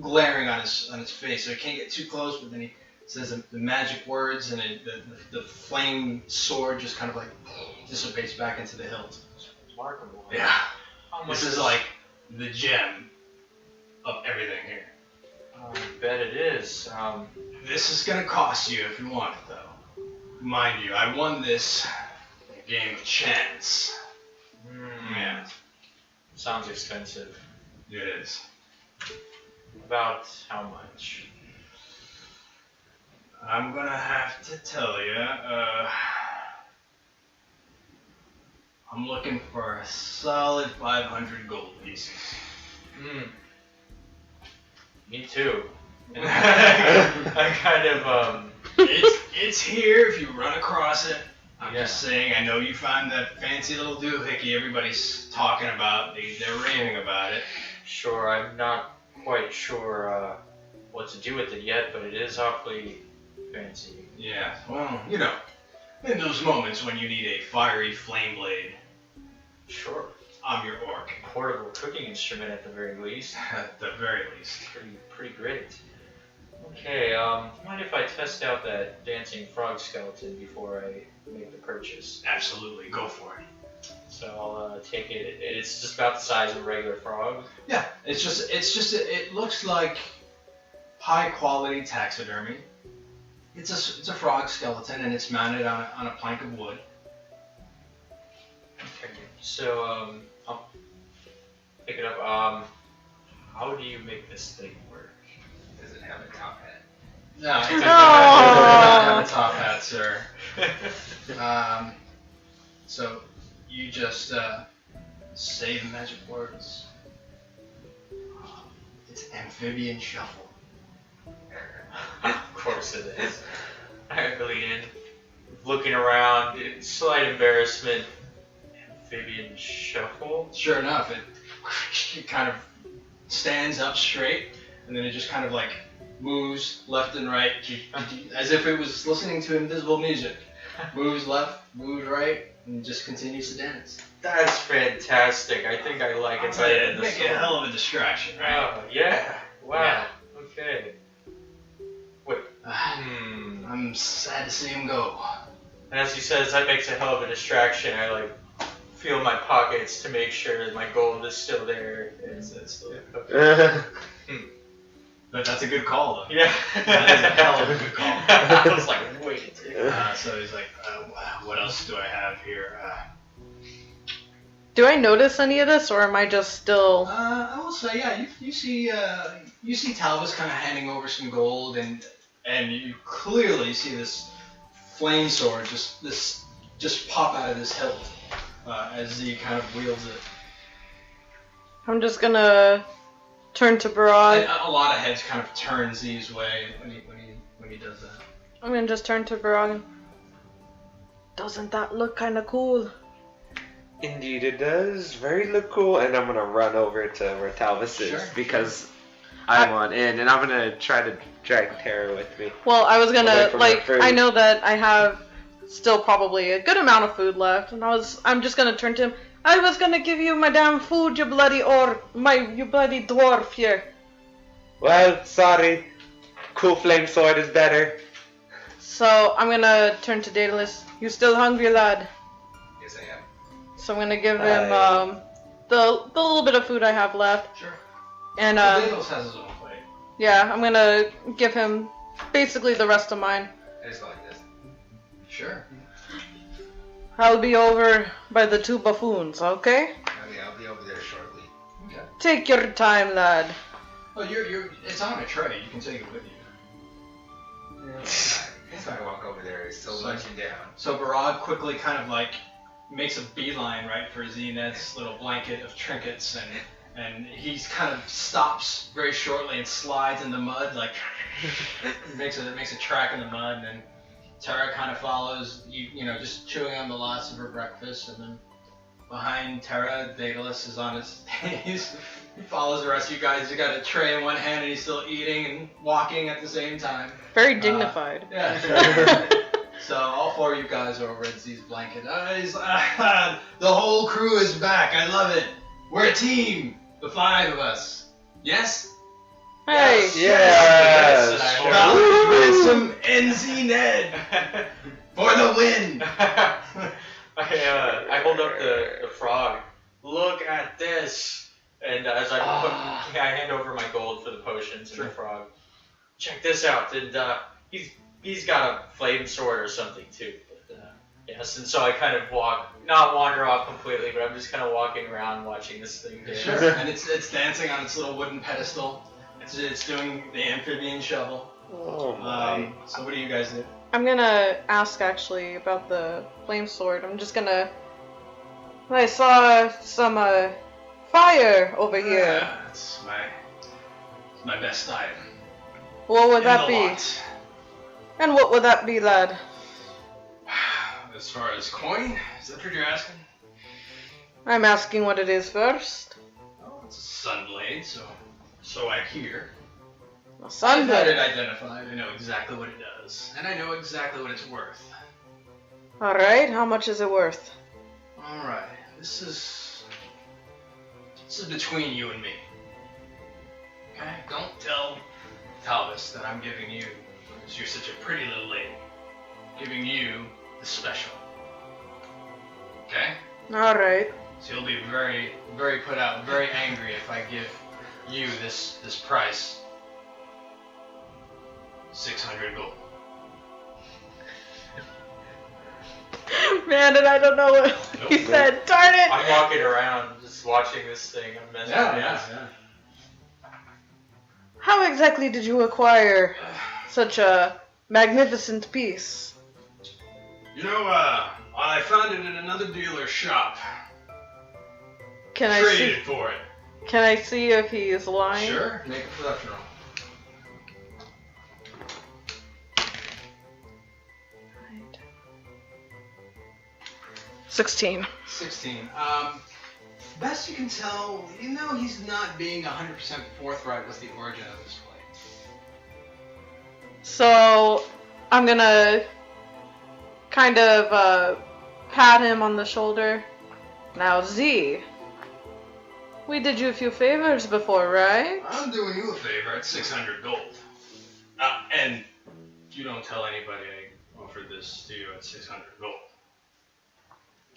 glaring on his face, so he can't get too close. But then he says the magic words, and the flame sword just kind of like dissipates back into the hilt. Remarkable. Yeah. This is like the gem of everything here. I bet it is. This is gonna cost you if you want it, though. Mind you, I won this game of chance. Yeah. Sounds expensive. It is. About how much? I'm gonna have to tell you, I'm looking for a solid 500 gold pieces. Me too. And I kind of, It's here if you run across it. I'm Yeah. just saying, I know you found that fancy little doohickey everybody's talking about. They're raving about it. Sure, I'm not quite sure what to do with it yet, but it is awfully fancy. Yeah, well, you know, in those moments when you need a fiery flame blade, Sure. I'm your orc. Portable cooking instrument at the very least. At the very least. Pretty great. Okay, mind if I test out that dancing frog skeleton before I make the purchase? Absolutely, go for it. So I'll take it. It's just about the size of a regular frog. Yeah, it looks like high quality taxidermy. It's a frog skeleton, and it's mounted on a plank of wood. Okay. So I'll pick it up. How do you make this thing work? Does it have a top hat? No, it does not have a top hat, sir. So you just say the magic words. It's amphibian shuffle. Of course it is. I lean in, looking around, slight embarrassment. Amphibian shuffle? Sure enough, it kind of stands up straight, and then it just kind of like moves left and right, as if it was listening to invisible music. Moves left, moves right, and just continues to dance. That's fantastic. I think I like it better than the Make it a hell of a distraction, right? Oh, yeah. Wow. Yeah. Okay. Wait. I'm sad to see him go. And as he says, that makes a hell of a distraction. I like feel my pockets to make sure that my gold is still there. It's still. Okay. But that's a good call, though. Yeah. That is a hell of a good call. I was like, wait. So he's like, what else do I have here? Do I notice any of this, or am I just still? I will say, yeah, you see Talvis kind of handing over some gold, and you clearly see this flame sword just pop out of this hilt as Zee kind of wields it. I'm just gonna turn to Barag. And a lot of heads kind of turn Zee's way when he does that. I'm gonna just turn to Barag. Doesn't that look kind of cool? Indeed it does. Very look cool. And I'm gonna run over to where Talvis is because I want in, and I'm gonna try to drag Terra with me. Well, I was Away gonna from her food. I know that I have still probably a good amount of food left, and I'm just gonna turn to him. I was gonna give you my damn food, you bloody you bloody dwarf here. Well, sorry. Cool flame sword is better. So I'm gonna turn to Daedalus. You still hungry, lad? Yes, I am. So I'm gonna give him the little bit of food I have left. Sure. And Daedalus has his own plate. yeah, I'm gonna give him basically the rest of mine. I just go like this. Sure. I'll be over by the two buffoons, okay? Okay, I'll be over there shortly. Okay. Take your time, lad. Well, it's on a tray. You can take it with you. So I walk over there, it's still lunching down. So Barag quickly kind of like makes a beeline right for Zee Ned's little blanket of trinkets, and he kind of stops very shortly and slides in the mud, like makes a track in the mud, and Terra kind of follows, you know, just chewing on the last of her breakfast, and then behind Terra, Daedalus is on his he follows the rest of you guys. You got a tray in one hand, and he's still eating and walking at the same time. Very dignified. Yeah, sure. So all four of you guys are over at Zee's blanket. The whole crew is back. I love it. We're a team. The 5 of us. Yes? Hey! Yes! Talvis, Ransom, and Zee Ned for the win. I hold up the frog. Look at this. And as I hand over my gold for the potions and the frog. Check this out. And he's got a flame sword or something too. But, yes, and so I kind of not wander off completely, but I'm just kind of walking around watching this thing dance. Sure. And it's dancing on its little wooden pedestal. It's doing the amphibian shovel. Oh my. So what do you guys do? I'm gonna ask actually about the flame sword. I'm just gonna. I saw some fire over here. It's my best item. What would that In the be? lot. And what would that be, lad? As far as coin, is that what you're asking? I'm asking what it is first. Oh, it's a sunblade, so I hear. A I've had sunblade. it identified. I know exactly what it does, and I know exactly what it's worth. All right. How much is it worth? All right, this is between you and me. Okay, don't tell Talvis that I'm giving you, because you're such a pretty little lady. Giving you the special. Okay? All right. So you'll be very, very put out, very angry if I give you this price. 600 gold. Man, and I don't know what he Nope. said. Darn it! I'm walking around just watching this thing. I'm mesmerized. How exactly did you acquire such a magnificent piece? You know, I found it in another dealer's shop. Can I Traded see? for it. Can I see if he is lying? Sure. Make a perception roll. 16. 16. Best you can tell, you know he's not being 100% forthright with the origin of this plate. So I'm gonna kind of pat him on the shoulder. Now, Zee, We did you a few favors before, right? I'm doing you a favor at 600 gold. And you don't tell anybody I offered this to you at 600 gold.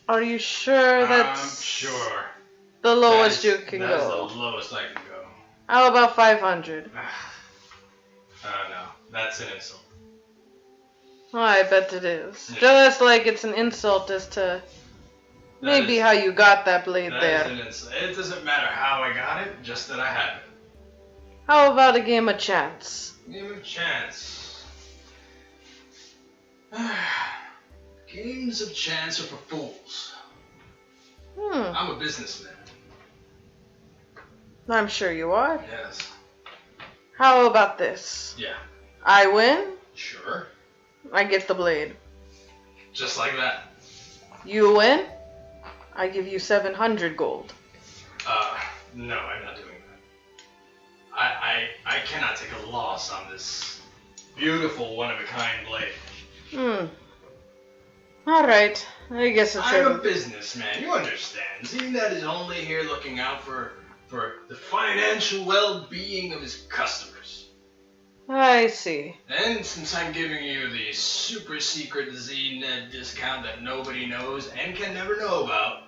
Are you sure that's I'm sure. the lowest you can That's go? the lowest I can go. How about 500? No, that's an insult. Oh, I bet it is. Just like it's an insult as to maybe how you got that blade That there. is an insult. It doesn't matter how I got it, just that I have it. How about a game of chance? Give him a chance. Games of chance are for fools. I'm a businessman. I'm sure you are. Yes. How about this? Yeah. I win, Sure. I get the blade. Just like that. You win, I give you 700 gold. No, I'm not doing that. I cannot take a loss on this beautiful one-of-a-kind blade. Alright, I guess it's I'm a businessman, you understand. Zee Ned is only here looking out for the financial well-being of his customers. I see. And since I'm giving you the super secret Zee Ned discount that nobody knows and can never know about,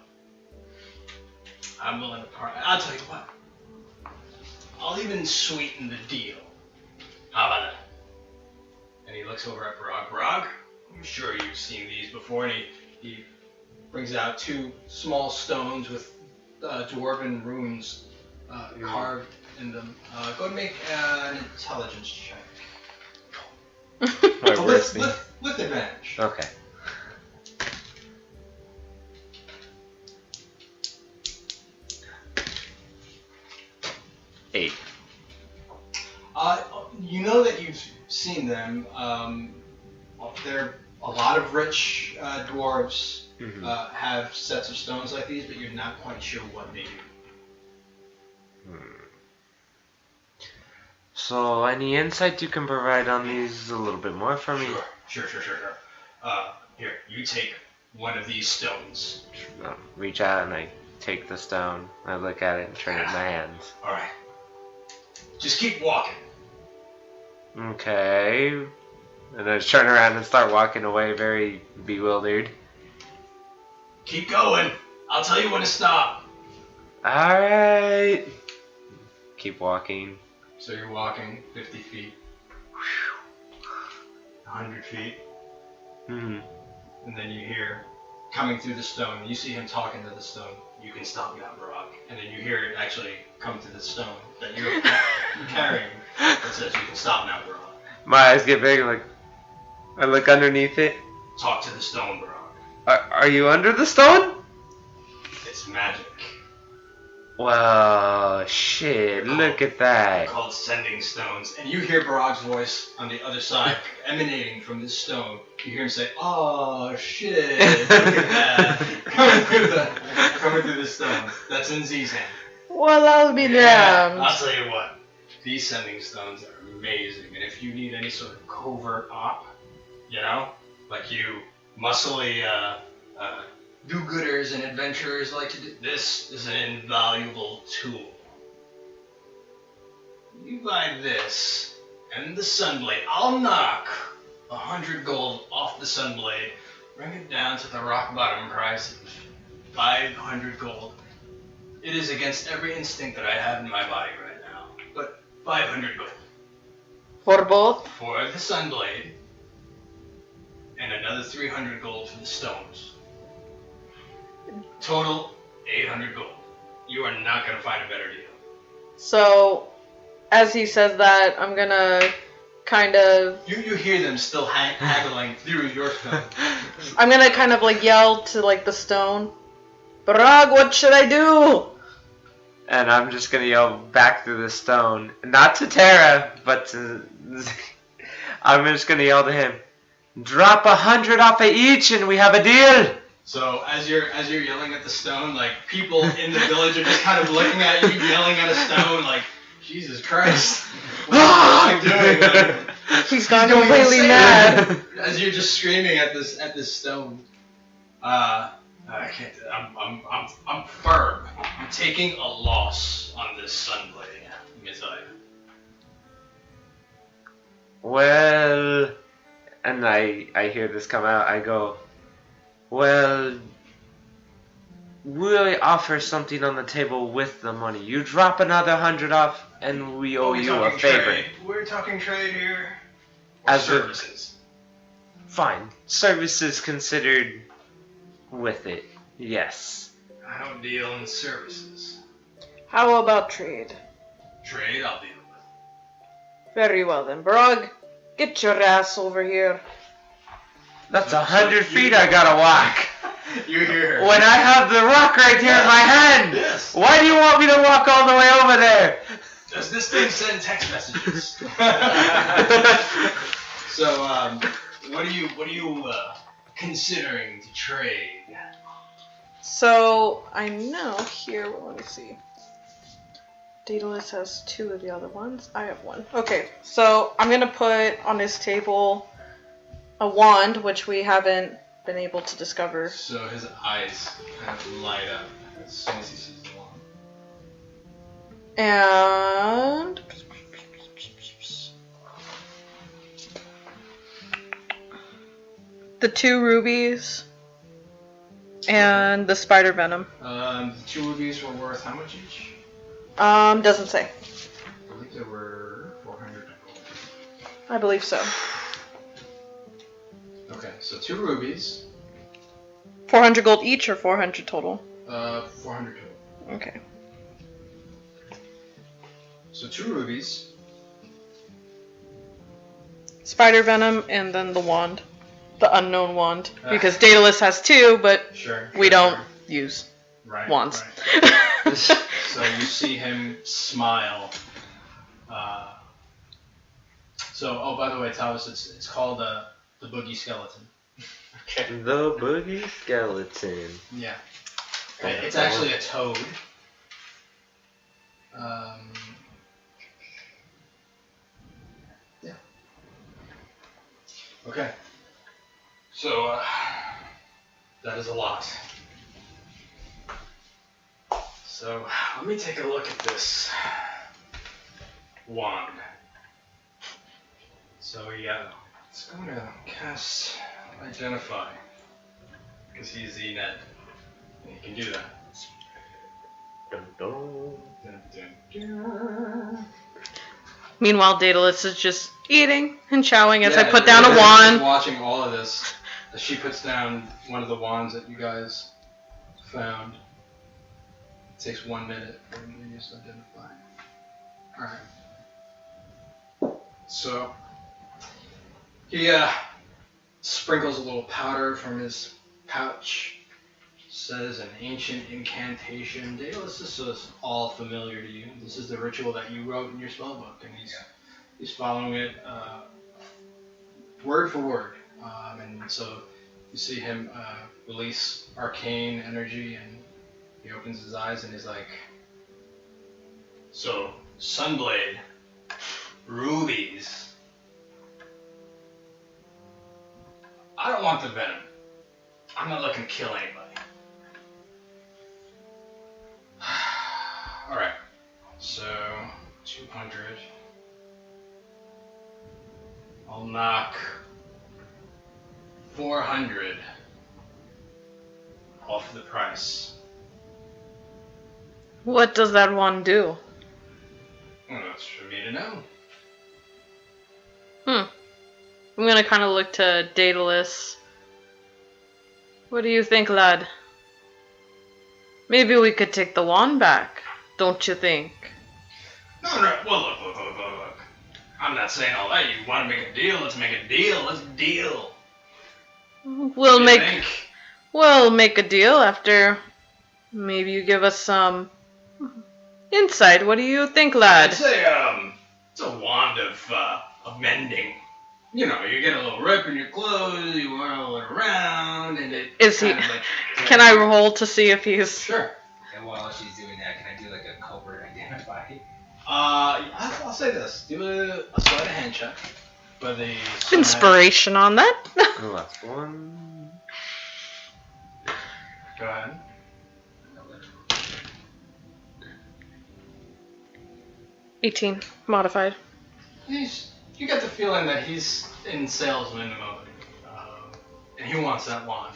I'm willing to part. I'll tell you what. I'll even sweeten the deal. How about that? And he looks over at Barag. Barag, I'm sure you've seen these before. And he brings out two small stones with dwarven runes carved in them. Go ahead and make an intelligence check. With advantage. Okay. Eight. You know that you've seen them. They're a lot of rich dwarves have sets of stones like these, but you're not quite sure what they do. So, any insight you can provide on these a little bit more for me? Sure. Here, you take one of these stones. Reach out and I take the stone. I look at it and turn it in my hands. Alright. Just keep walking. Okay. And I just turn around and start walking away, very bewildered. Keep going. I'll tell you when to stop. Alright. Keep walking. So you're walking 50 feet. 100 feet. Mm-hmm. And then you hear, coming through the stone, you see him talking to the stone. You can stop now, Barag. And then you hear it actually come to the stone that you're carrying that says you can stop now, Barag. My eyes get big, like, I look underneath it. Talk to the stone, Barag. Are you under the stone? It's magic. Wow, shit, look at that. They're called sending stones. And you hear Barag's voice on the other side emanating from this stone. You hear him say, "Oh shit, look at that." Coming through the stone. That's in Zee's hand. Well, I'll be damned. I'll tell you what. These sending stones are amazing. And if you need any sort of covert op, you know, like you muscly do-gooders and adventurers like to do, this is an invaluable tool. You buy this and the sunblade. I'll knock 100 gold off the sunblade, bring it down to the rock bottom price of 500 gold. It is against every instinct that I have in my body right now, but 500 gold. For both? For the sunblade, and another 300 gold for the stones. Total 800 gold. You are not going to find a better deal. So, as he says that, I'm gonna kind of... You hear them still haggling through your stone. I'm gonna kind of like yell to like the stone, "Barag, what should I do?" And I'm just gonna yell back through the stone. Not to Terra, but to... I'm just gonna yell to him, "Drop 100 off of each and we have a deal!" So as you're yelling at the stone, like people in the village are just kind of looking at you yelling at a stone like, Jesus Christ. What am I doing? Like, He's gone completely mad. As you're just screaming at this stone, I can't. I'm firm. I'm taking a loss on this Sunblade, Messiah. Well, and I hear this come out. I go, well, we'll offer something on the table with the money. You drop another 100 off, and we owe you a favor. Trade. We're talking trade here. Or As services. Fine, services considered with it. Yes. I don't deal in services. How about trade? Trade, I'll deal with. Very well then. Barag, get your ass over here. That's 100 feet I gotta walk. You hear her. When I have the rock right here in my hand. Yes. Why do you want me to walk all the way over there? Does this thing send text messages? So, what are you considering to trade? So, I know here, let me see. Daedalus has 2 of the other ones. I have 1. Okay, so I'm going to put on his table a wand, which we haven't been able to discover. So his eyes kind of light up as soon as he sees the wand. And the 2 rubies and the spider venom. The 2 rubies were worth how much each? Doesn't say. I believe they were 400 gold. I believe so. Okay, so 2 rubies. 400 gold each or 400 total? 400 gold. Okay. So 2 rubies. Spider venom and then the wand. The unknown wand. Because Daedalus has 2, but we don't use wands. Right. So you see him smile. Oh, by the way, Talvis, it's called the boogie skeleton. Okay. The boogie skeleton. Yeah. It's actually a toad. Yeah. Okay. So, that is a lot. So, let me take a look at this wand. So, yeah, it's going to cast Identify, because he's Zee Ned, and he can do that. Dun, dun. Dun, dun, dun. Meanwhile, Daedalus is just eating and chowing as I Yeah, put down a Daedalus is wand. watching all of this. As she puts down one of the wands that you guys found. It takes 1 minute for him to use Identify. Alright. So, he sprinkles a little powder from his pouch. Says an ancient incantation. Daedalus, this is all familiar to you. This is the ritual that you wrote in your spellbook, and he's following it word for word. And so you see him release arcane energy, and he opens his eyes and he's like, so, Sunblade, rubies. I don't want the venom. I'm not looking to kill anybody. Alright, so 200. I'll knock 400 off the price. What does that wand do? Well, that's for me to know. I'm gonna kind of look to Daedalus. What do you think, lad? Maybe we could take the wand back, don't you think? No, well, look. I'm not saying all that. You want to make a deal? Let's make a deal. Let's deal. We'll What do you think? make a deal after maybe you give us some insight. What do you think, I'd lad? say it's a wand of mending. You know, you get a little rip in your clothes, you whirl it around, and it Is he? kind of like... Can I roll to see if he's? Sure. And while she's doing that, can I do like a culprit identify? I'll say this. Do a sleight of hand check for the... Inspiration on that. Oh, that's 1. Go ahead. Okay. 18 modified. You get the feeling that he's in salesman mode, and he wants that wand.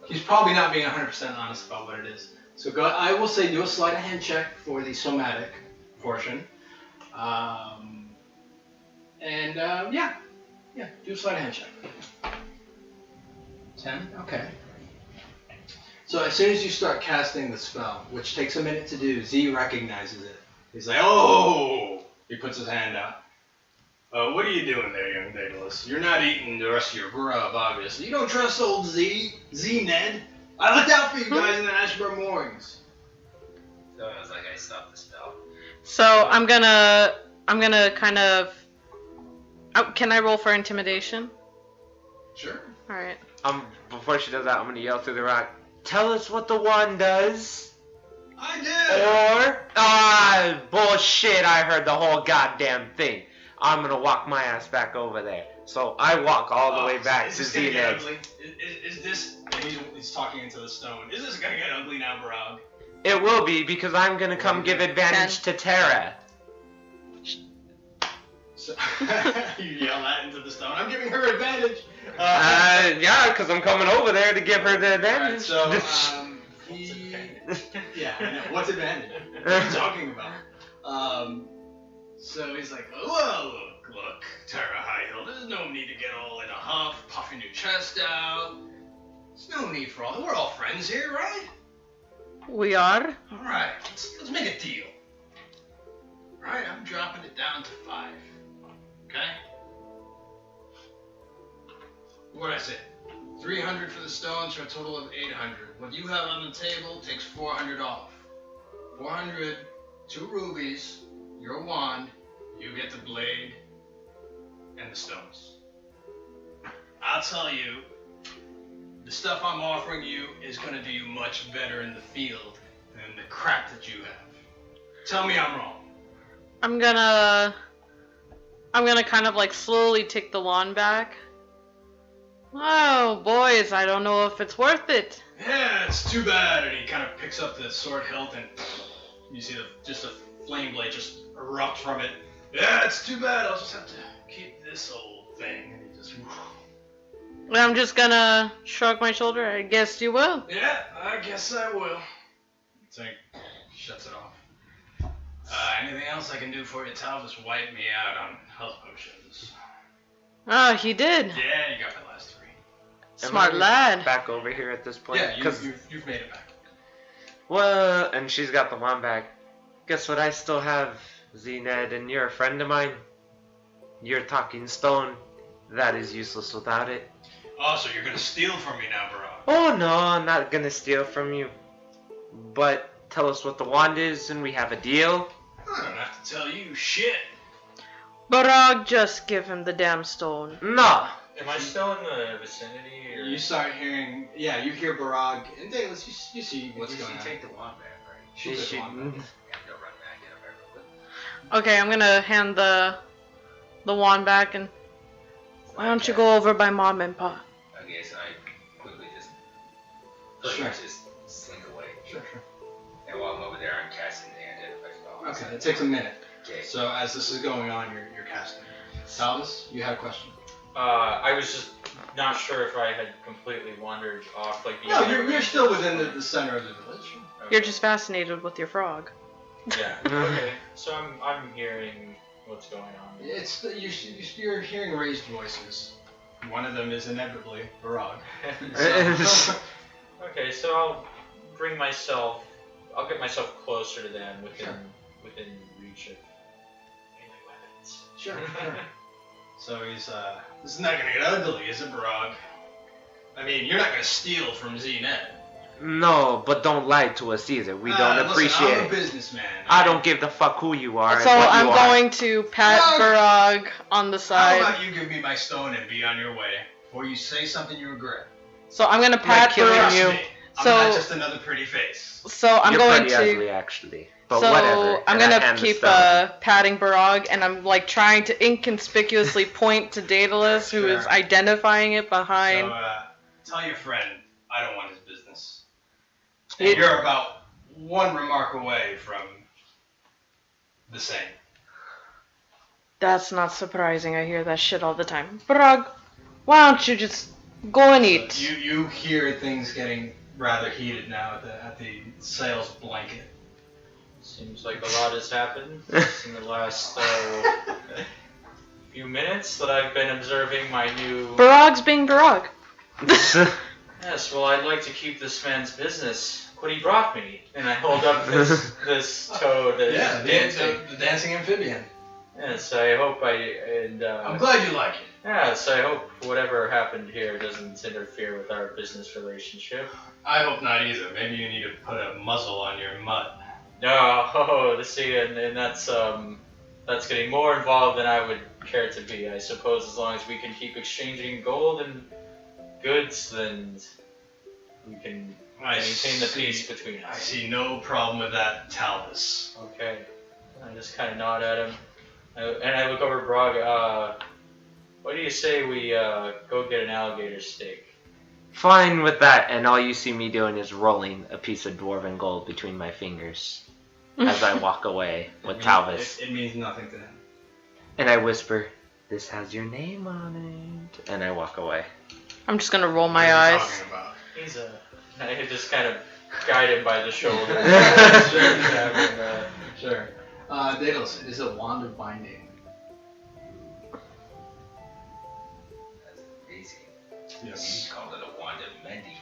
He's probably not being 100% honest about what it is. So go. I will say do a sleight of hand check for the somatic portion. Yeah, do a sleight of hand check. 10? Okay. So as soon as you start casting the spell, which takes a minute to do, Zee recognizes it. He's like, oh! He puts his hand out. What are you doing there, young Daedalus? You're not eating the rest of your grub, obviously. You don't trust old Zee Ned? I looked out for you guys in the Ashburn Moorings. So it was like I stopped the spell. So I'm gonna kind of. Can I roll for intimidation? Sure. All right. Before she does that, I'm gonna yell through the rock. Tell us what the wand does. I did. Or bullshit! I heard the whole goddamn thing. I'm gonna walk my ass back over there. So I walk all the way back to Zee Ned. Is this? And he's talking into the stone. Is this gonna get ugly now, Barag? It will be because I'm gonna come give advantage to Terra. So, you yell that into the stone. I'm giving her advantage. Yeah, because I'm coming over there to give her the advantage. Right, so yeah, I know. What's advantage? What are you talking about? So he's like, well, look, Terra Highhill, there's no need to get all in a huff, puffing your chest out. There's no need for all that. We're all friends here, right? We are. All right, let's make a deal. All right, I'm dropping it down to 5. Okay? What'd I say? 300 for the stones for a total of 800. What you have on the table takes 400 off. 400, 2 rubies, your wand, you get the blade, and the stones. I'll tell you, the stuff I'm offering you is going to do you much better in the field than the crap that you have. Tell me I'm wrong. I'm gonna kind of like slowly take the wand back. Oh, boys, I don't know if it's worth it. Yeah, it's too bad. And he kind of picks up the sword hilt and you see just a flame blade just erupt from it. Yeah, it's too bad. I'll just have to keep this old thing. And he just... I'm just gonna shrug my shoulder. I guess you will. Yeah, I guess I will. So he shuts it off. Anything else I can do for you? Talvis wiped me out on health potions. Oh, he did. Yeah, you got my last 3. Smart Am I lad. Back over here at this point. Yeah, you've made it back. Well, and she's got the wand back. Guess what? I still have Zee Ned, and you're a friend of mine. You're talking stone. That is useless without it. Oh, so you're gonna steal from me now, bro? Oh no, I'm not gonna steal from you. But tell us what the wand is, and we have a deal. I don't have to tell you shit. Barag, just give him the damn stone. No. Am I still in the vicinity? Or... You start hearing, yeah, you hear Barag, and Daedalus, you see what's Did going she on. take the wand back, right? She took the wand back. Yeah, go run back, get up there real quick. Okay, I'm gonna hand the wand back and why don't you go over by Mom and Pa? Okay, so I quickly just Sure. just slink away. Sure. And while I'm over there, I'm casting the identify spell. Okay, it takes a minute. Okay. So as this is going on, you're casting. Talvis, you had a question. I was just not sure if I had completely wandered off, like. No, you're still within the center of the village. Okay. You're just fascinated with your frog. Yeah. Okay. So I'm hearing what's going on. It's you're hearing raised voices. One of them is inevitably Barag. So, Okay, so I'll get myself closer to them within reach of melee weapons. sure. So he's this is not gonna get ugly, is it, Barag? I mean, you're not gonna steal from Zee Ned. No, but don't lie to us either. We don't Listen, appreciate I'm a it. businessman. I don't give the fuck who you are. So and what I'm you are. going to pat Barag on the How side. about you give me my stone and be on your way, before you say something you regret? So I'm gonna pat killing Barag. Trust you. me, I'm So- not just another pretty face. So I'm You're going pretty to. ugly, actually. But So whatever. I'm And I gonna hand the keep stone. patting Barag, and I'm like trying to inconspicuously point to Daedalus, who is Sure. identifying it behind. So tell your friend I don't want his business. And you're about one remark away from the same. That's not surprising. I hear that shit all the time. Barag, why don't you just go and eat? You hear things getting rather heated now at the sales blanket. Seems like a lot has happened in the last few minutes that I've been observing my new... Barag's being Barag. Yes, well, I'd like to keep this man's business. What he brought me. And I hold up this toad. Yeah, the dancing amphibian. Yes, I hope I'm glad you like it. Yes, I hope whatever happened here doesn't interfere with our business relationship. I hope not either. Maybe you need to put a muzzle on your mutt. No, see, and that's getting more involved than I would care to be. I suppose as long as we can keep exchanging gold and goods, then we can maintain the peace between us. I see no problem with that, Talvis. Okay. I just kind of nod at him. And I look over at Barag. What do you say we go get an alligator steak? Fine with that, and all you see me doing is rolling a piece of dwarven gold between my fingers as I walk away with Talvis. It means nothing to him. And I whisper, "This has your name on it," and I walk away. I'm just gonna roll my What are you eyes. talking about? I just kind of guide him by the shoulder. Sure. Daedalus, it is a wand of binding. That's amazing. Yes. You called it a wand of mending.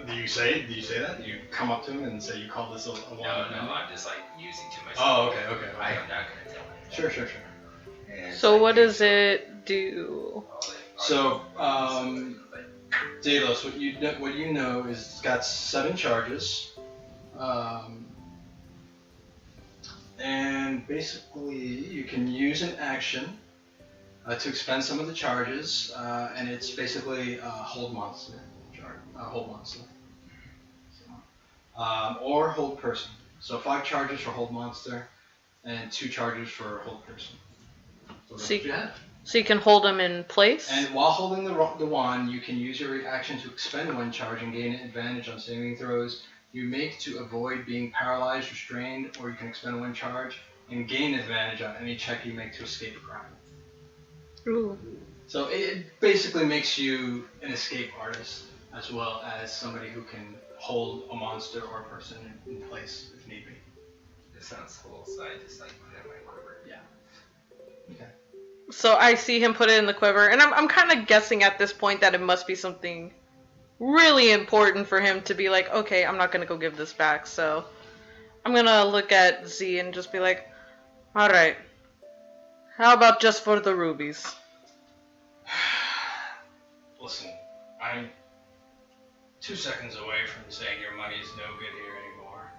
Do you say that? Do you come up to him and say you call this a wand of binding? No, I'm just like using to myself. Oh, okay. I am not going to tell him. Sure. And So like, what does it do? So, Daedalus, what you know is it's got 7 charges, and basically you can use an action to expend some of the charges, and it's basically a hold monster charge, hold monster, or hold person. So 5 charges for hold monster, and 2 charges for hold person. So that's what you have. So you can hold them in place? And while holding the wand, you can use your reaction to expend 1 charge and gain an advantage on saving throws you make to avoid being paralyzed, restrained, or you can expend 1 charge and gain advantage on any check you make to escape a crime. Ooh. So it basically makes you an escape artist as well as somebody who can hold a monster or a person in place if need be. This sounds cool, so I just like put it in my quiver. Yeah. Okay. So I see him put it in the quiver, and I'm kind of guessing at this point that it must be something really important for him to be like, okay, I'm not going to go give this back, so I'm going to look at Zee and just be like, alright, how about just for the rubies? Listen, I'm 2 seconds away from saying your money's no good here anymore.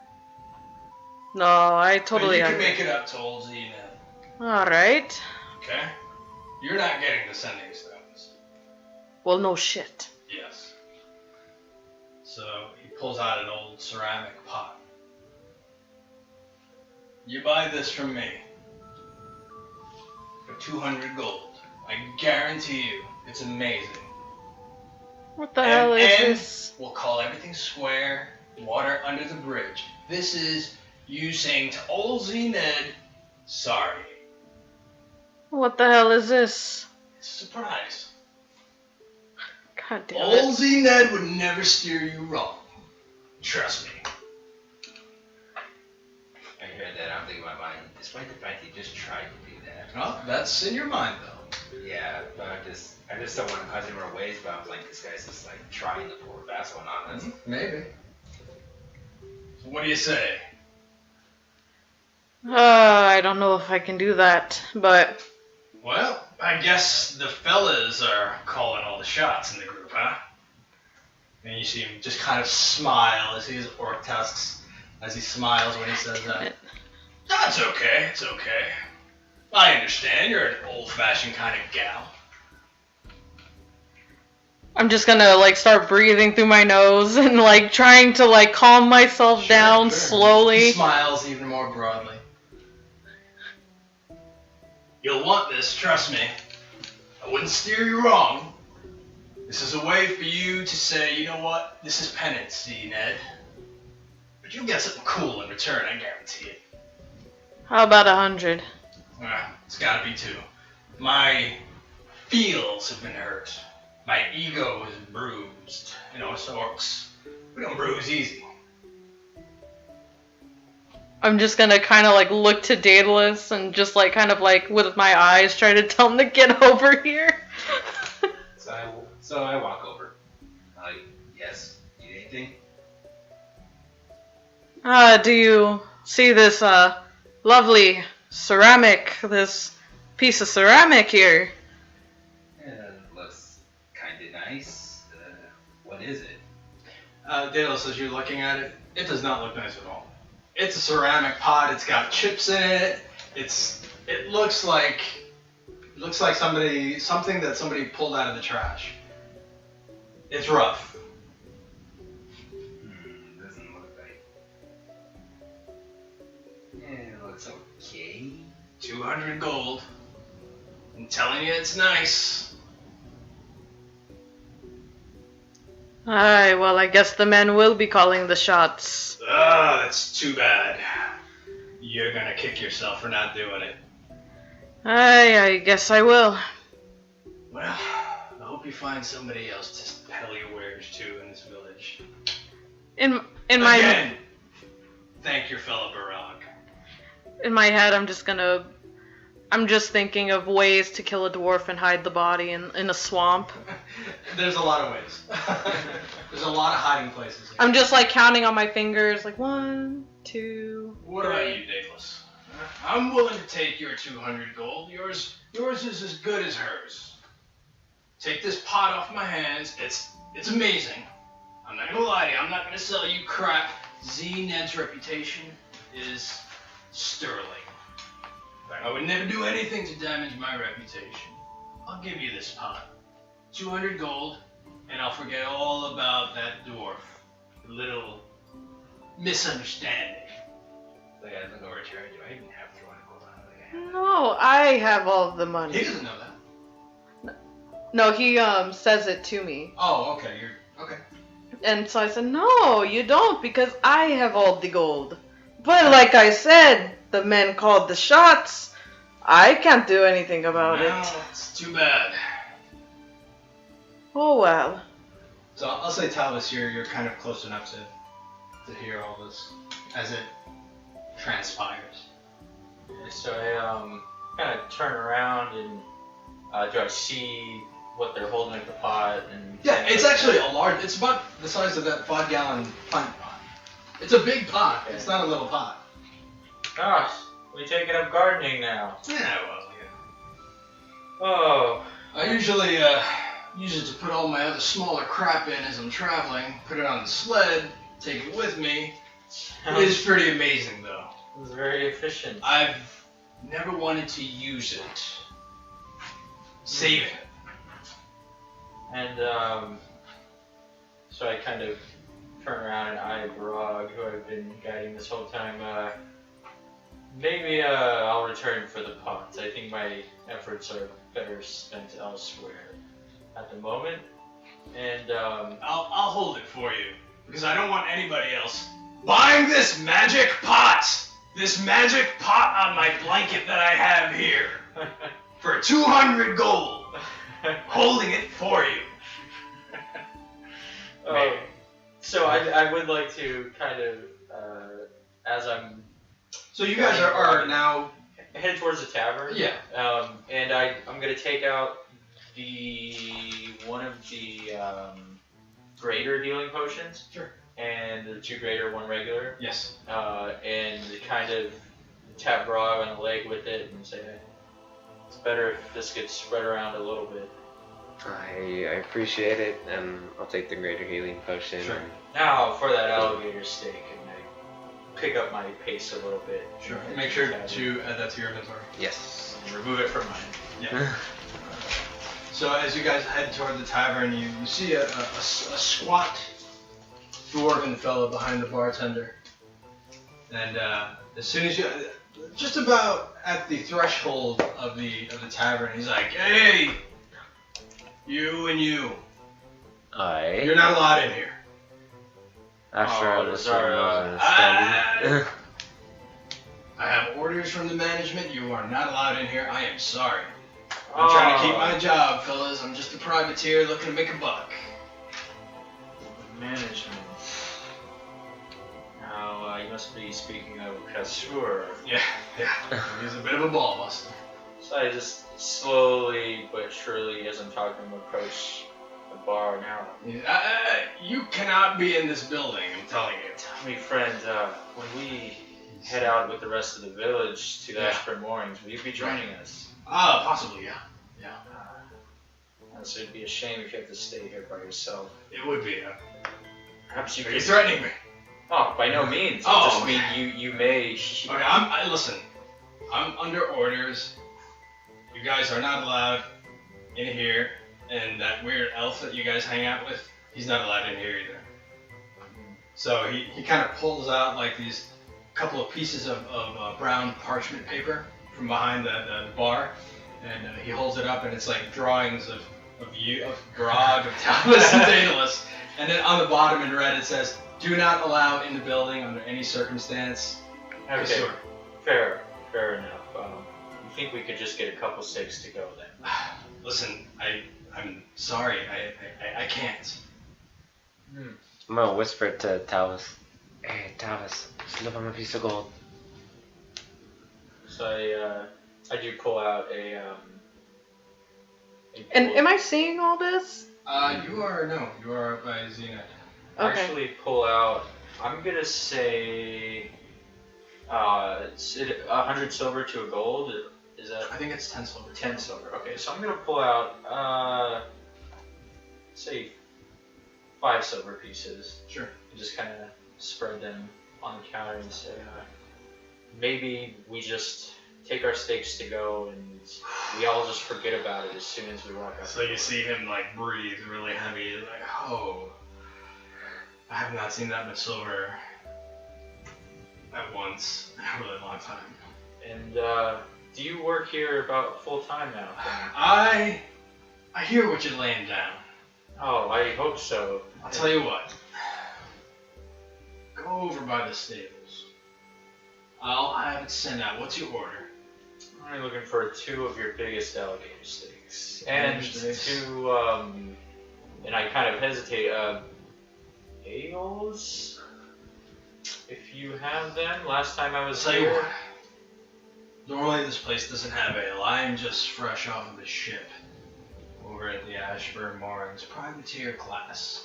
No, I totally But you can make it up to old Zee Ned. Alright. Okay? You're not getting the sending stones. Well, no shit. Yes. So he pulls out an old ceramic pot. You buy this from me for 200 gold. I guarantee you, it's amazing. What the hell is and this? We'll call everything square, water under the bridge. This is you saying to old Zee Ned, sorry. What the hell is this? It's a surprise. God damn Old it. Zee Ned would never steer you wrong. Trust me. I heard that, I'm thinking in my mind, despite the fact he just tried to do that. Well, that's in your mind though. Yeah, but I just don't want to cause any more waves, but I'm like, this guy's just like trying to pull a fast one on us. Maybe. So what do you say? I don't know if I can do that, but Well, I guess the fellas are calling all the shots in the group, huh? And you see him just kind of smile as he has orc tusks, as he smiles when he says that. That's okay, it's okay. I understand, you're an old-fashioned kind of gal. I'm just gonna like start breathing through my nose and like trying to like calm myself down Sure. slowly. He smiles even more broadly. You'll want this, trust me. I wouldn't steer you wrong. This is a way for you to say, you know what? This is penance, Zee Ned. But you'll get something cool in return, I guarantee it. How about 100? It's gotta be 2. My feels have been hurt. My ego is bruised. You know, us orcs, we don't bruise easy. I'm just gonna kind of like look to Daedalus and just like kind of like with my eyes try to tell him to get over here. So I walk over. Like, yes, need anything? Do you see this lovely ceramic, this piece of ceramic here? Looks kinda nice. What is it? Daedalus, as you're looking at it, it does not look nice at all. It's a ceramic pot. It's got chips in it. It looks like something that somebody pulled out of the trash. It's rough. Doesn't look like. It looks okay. 200 gold. I'm telling you, it's nice. Aye, well, I guess the men will be calling the shots. Ah, that's too bad. You're gonna kick yourself for not doing it. Aye, I guess I will. Well, I hope you find somebody else to peddle your wares to in this village. In my Again, thank your fellow Barag. in my head, I'm just thinking of ways to kill a dwarf and hide the body in a swamp. There's a lot of ways. There's a lot of hiding places. I'm just like counting on my fingers, like 1, 2. What about you, Daedalus? I'm willing to take your 200 gold. Yours is as good as hers. Take this pot off my hands. It's amazing. I'm not gonna lie to you. I'm not gonna sell you crap. Zee Ned's reputation is sterling. I would never do anything to damage my reputation. I'll give you this pot. 200 gold, and I'll forget all about that dwarf. A little misunderstanding. Like, I have no return. Do I even have 200 gold on it? Like, I have No, I have all the money. He doesn't know that. No, he says it to me. Oh, okay. You're okay. And so I said, no, you don't, because I have all the gold. But like I said, the men called the shots. I can't do anything about No, it. it's too bad. Oh well. So I'll say, Talvis, you're kind of close enough to hear all this as it transpires. So I kind of turn around and do I see what they're holding at the pot? And Yeah, it's actually a large. It's about the size of that 5-gallon pint pot. It's a big pot. Okay. It's not a little pot. Gosh, we taking up gardening now. Yeah, well, yeah. Oh, I usually use it to put all my other smaller crap in as I'm traveling. Put it on the sled, take it with me. It is pretty amazing, though. it was very efficient. I've never wanted to use it. Save it. And so I kind of turn around and eye Barag, who I've been guiding this whole time. Maybe I'll return for the pots. I think my efforts are better spent elsewhere at the moment. And I'll hold it for you because I don't want anybody else buying this magic pot. This magic pot on my blanket that I have here for 200 gold. Holding it for you. So I would like to kind of, as I'm So you guys are now headed towards the tavern. Yeah. And I'm gonna take out one of the greater healing potions. Sure. And the 2 greater, 1 regular. Yes. And kind of tap Barag on the leg with it and say, it's better if this gets spread around a little bit. I appreciate it, and I'll take the greater healing potion. Sure. Now for that alligator steak, and I pick up my pace a little bit. Sure. Make sure to add that to your inventory. Yes. And remove it from mine. Yeah. So as you guys head toward the tavern, you see a squat dwarven fellow behind the bartender. And as soon as you, just about at the threshold of the tavern, he's like, "Hey, you and you, Aye. You're not allowed in here. After I was Zarya. standing. I have orders from the management. You are not allowed in here. I am sorry. I'm trying to keep my job, fellas. I'm just a privateer looking to make a buck. Management. Now, you must be speaking of Kasur. Yeah. He's a bit of a ball buster. So I just slowly but surely, as I'm talking, approach the bar now. You cannot be in this building, I'm telling you. Tell me, friend, when we head out with the rest of the village to the Ashburn Moorings, will you be joining us? Possibly, yeah. So it'd be a shame if you have to stay here by yourself. It would be, Perhaps you Are could... you threatening me? Oh, by no means. Oh, I just okay. mean you may... Okay, listen. I'm under orders. You guys are not allowed in here, and that weird elf that you guys hang out with, he's not allowed in here either. So he kind of pulls out like these couple of pieces of brown parchment paper from behind the bar, and he holds it up, and it's like drawings of Barag, of Talvis, and Daedalus. And then on the bottom in red it says, "Do not allow in the building under any circumstance." Okay, fair enough. You think we could just get a couple stakes to go then? Listen, I'm sorry, I can't. I'm gonna whisper to Talvis. Hey, Talvis, slip him a piece of gold. So I do pull out a And gold- am I seeing all this? You are by Zee Ned. Okay. Actually pull out, I'm gonna say, it's 100 silver to a gold. Is that I think it's 10 silver. 10 silver? Okay, so I'm gonna pull out, say, 5 silver pieces. Sure. And just kind of spread them on the counter and say, maybe we just take our stakes to go and we all just forget about it as soon as we walk out. So you see him like breathe really heavy, like, oh, I have not seen that much silver at once in a really long time. And do you work here about full time now? I hear what you're laying down. Oh, I hope so. I'll tell you what. Go over by the stables. I'll have it sent out. What's your order? I'm looking for 2 of your biggest alligator steaks. And Steaks. 2, and I kind of hesitate, ales? If you have them. Last time I was I'll tell you here. what. Normally this place doesn't have ale. I'm just fresh off of the ship. Over at the Ashburn Moorings, privateer class.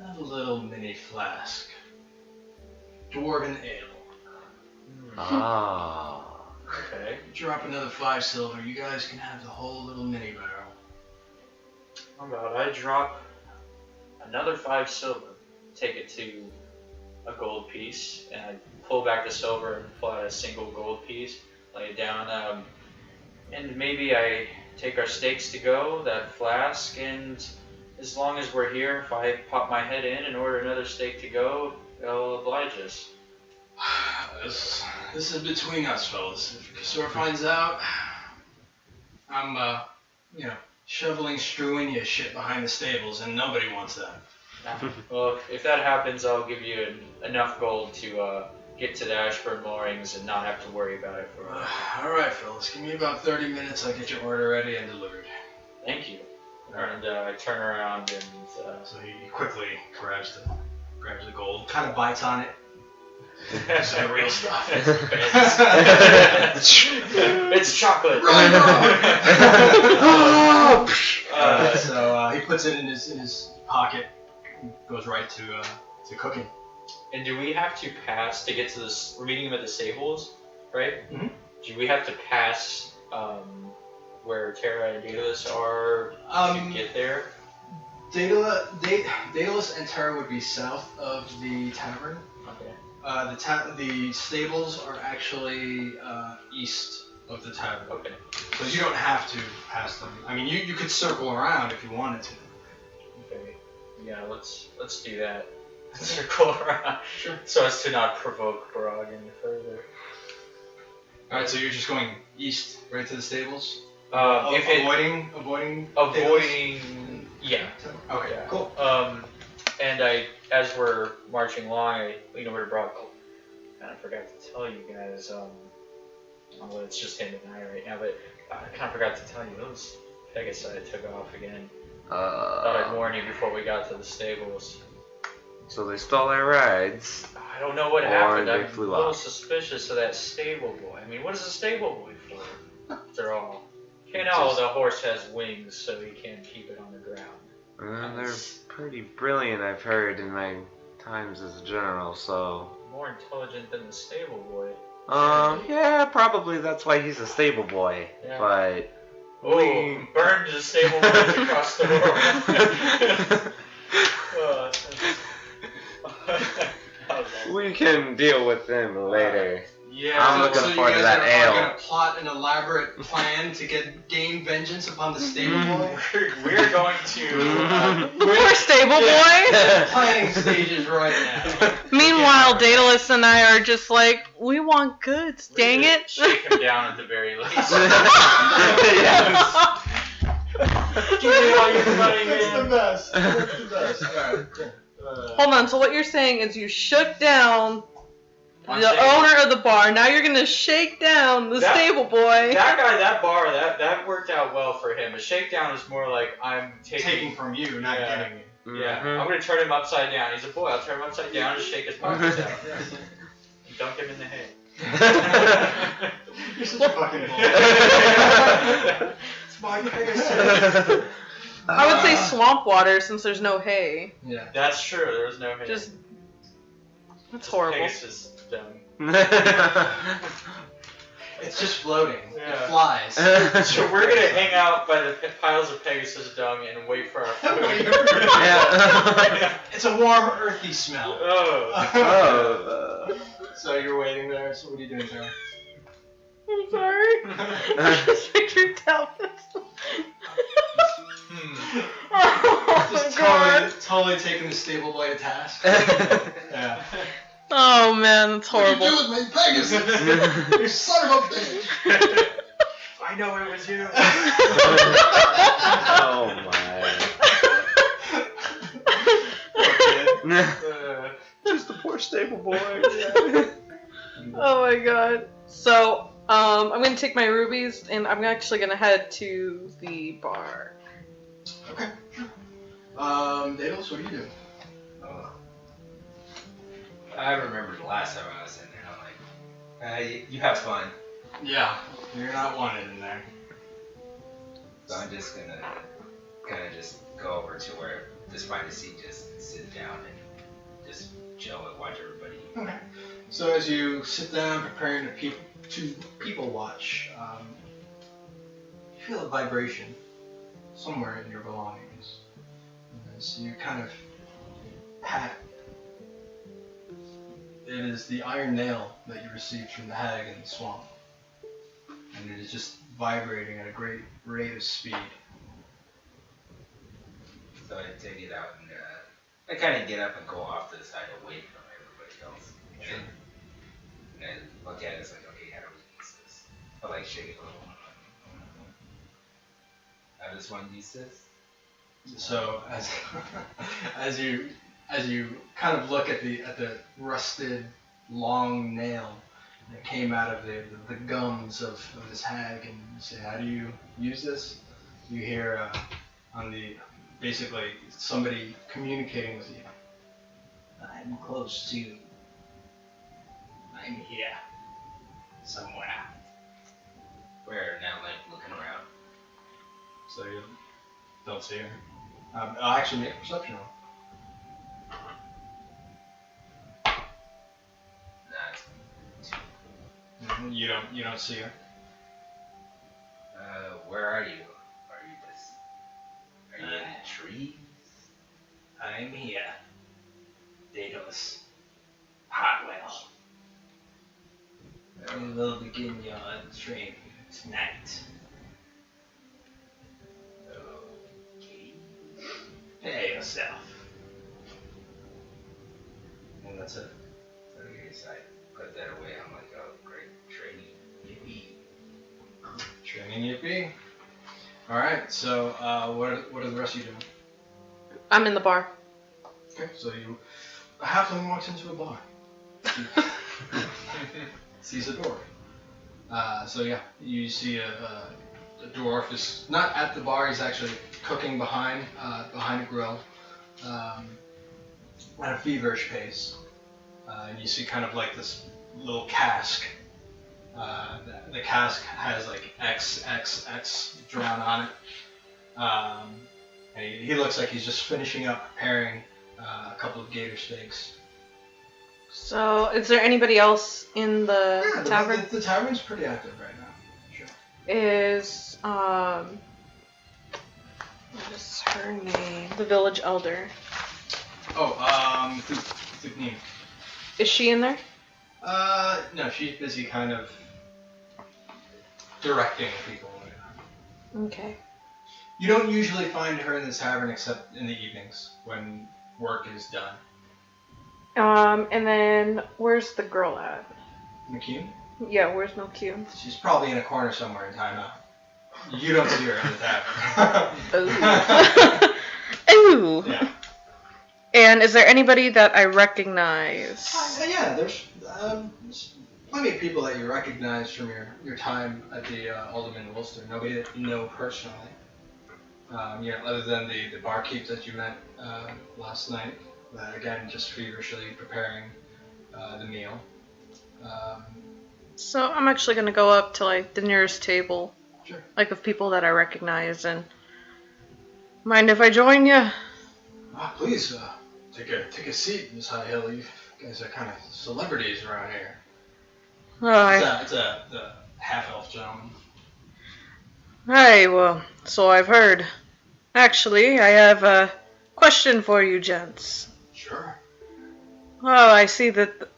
I have a little mini flask. Dwarven ale. Ah. Okay. Drop another 5 silver, you guys can have the whole little mini barrel. How about I drop another 5 silver, take it to a gold piece, and I pull back the silver and pull out a single gold piece, lay it down, and maybe I take our stakes to go, that flask, and as long as we're here, if I pop my head in and order another steak to go, they'll oblige us. This is between us, fellas. If Kasur finds out, I'm, shoveling, strewing your shit behind the stables, and nobody wants that. Well, if that happens, I'll give you enough gold to get to the Ashburn Moorings and not have to worry about it for a while. Alright, fellas. Give me about 30 minutes. I'll get your order ready and delivered. Thank you. Alright. And I turn around and So he quickly grabs the gold, kind of bites on it. It's the real stuff. it's chocolate. So he puts it in his pocket, goes right to cooking. And do we have to pass to get to this? We're meeting him at the stables, right? Mhm. Do we have to pass where Terra and Daedalus are to get there? Daedalus and Terra would be south of the tavern. Okay. The stables are actually east of the tavern. Okay. So you don't have to pass them. I mean, you could circle around if you wanted to. Okay. Yeah, let's do that. Circle around. Sure. So as to not provoke Barag any further. Alright, so you're just going east, right to the stables? If it avoiding avoiding, yeah. Daedalus? Okay, Yeah. cool. And as we're marching along, I lean over to Brock. Oh, I forgot to tell you guys. Well, it's just him and I right now, but I kind of forgot to tell you those Pegasi took off again. Thought I'd warn you before we got to the stables. So they stole our rides. I don't know what Or happened. they I'm a flew little off. suspicious of that stable boy. I mean, what is a stable boy for? After all, you know the horse has wings, so he can't keep it on the ground. They're pretty brilliant, I've heard, in my times as a general, so... More intelligent than the stable boy. Yeah, probably that's why he's a stable boy, Yeah. but... Oh, burned the stable boys across the world. We can deal with them later. Yeah, I'm looking so forward you to guys that are ale. going to plot an elaborate plan to gain vengeance upon the stable boy? We're going to. Poor stable boy. Planning stages right now. Meanwhile, Daedalus and I are just like, we want goods. Dang it. Shake him down at the very least. Yes. Give me all your money, man. That's the best. That's the best. Alright, cool. Hold on. So what you're saying is you shook down I'm the saying- owner of the bar. Now you're gonna shake down the stable boy. That guy, that bar, that worked out well for him. A shakedown is more like I'm Taking from you, not Yeah. giving you. Yeah, I'm gonna turn him upside down. He's a boy. I'll turn him upside down and shake his pockets out. And dunk him in the hay. You're such a fucking bull. It's my Pegasus. I would say swamp water since there's no hay. Yeah. That's true. There was no hay. Just that's horrible. Pegasus dung. It's just floating. Yeah. It flies. So we're gonna hang out by the piles of Pegasus dung and wait for our food. Yeah. It's a warm, earthy smell. Oh. So you're waiting there. So what are you doing, Terra? I'm sorry. I just pictured Talvis. Oh my Just god. totally taking the stable boy to task. Yeah. Oh man, that's horrible. What are you doing, my Pegasus? You son of a bitch. I know it was you. Oh my. Just the poor stable boy. Oh my god. So, I'm gonna take my rubies and I'm actually gonna head to the bar. Okay. Daedalus, what are you doing? I remember the last time I was in there. I'm like, you have fun. Yeah. You're not wanted in there. So I'm just gonna kind of just go over to where, just find a seat, just sit down and just chill and watch everybody. Okay. So as you sit down preparing to people watch, you feel a vibration somewhere in your belongings. As you kind of pat. It is the iron nail that you received from the hag in the swamp. And it is just vibrating at a great rate of speed. So I take it out and I kind of get up and go off to the side away from everybody else. Sure. And I look at it, it's like, okay, how do we use this? I like shake it a little. How does one use this? So as you kind of look at the rusted long nail that came out of the gums of this hag and you say, how do you use this? You hear basically somebody communicating with you. I'm close to. I'm here. Somewhere. Where now, like looking around. So you don't see her. I'll actually make a perception roll. You don't see her. Where are you? Are you in a tree? I'm here. Daedalus. Hartwell. We will begin your training tonight. Okay. Prepare yourself. And that's it. So I guess I put that away. I'm like, oh, great training. Yippee. Training yippee. Alright, so what are the rest of you doing? I'm in the bar. Okay, so a halfling walks into a bar. Sees a dwarf. So yeah, you see a dwarf is not at the bar. He's actually cooking behind a grill, at a feverish pace. And you see kind of like this little cask. The cask has like XXX drawn on it. And he looks like he's just finishing up preparing a couple of gator steaks. So, is there anybody else in the tavern? The tavern's pretty active right now. Sure. Is what is her name? The village elder. Oh, Thukneem. Is she in there? No, she's busy kind of directing people right now. Okay. You don't usually find her in the tavern except in the evenings when work is done. And then where's the girl at? McKean? Yeah, where's Milky? She's probably in a corner somewhere in timeout. You don't see her in the tavern. Ooh. Yeah. And is there anybody that I recognize? Yeah, there's plenty of people that you recognize from your time at the Alderman Wilster. Nobody that you know personally. Other than the barkeep that you met last night. Again, just feverishly preparing the meal. So I'm actually gonna go up to like the nearest table, Sure. like of people that I recognize, and mind if I join you? Please, take a seat, Miss Highhill. You guys are kind of celebrities around here. It's the half-elf gentleman. Hey, well, so I've heard. Actually, I have a question for you, gents. Sure. Well, I see that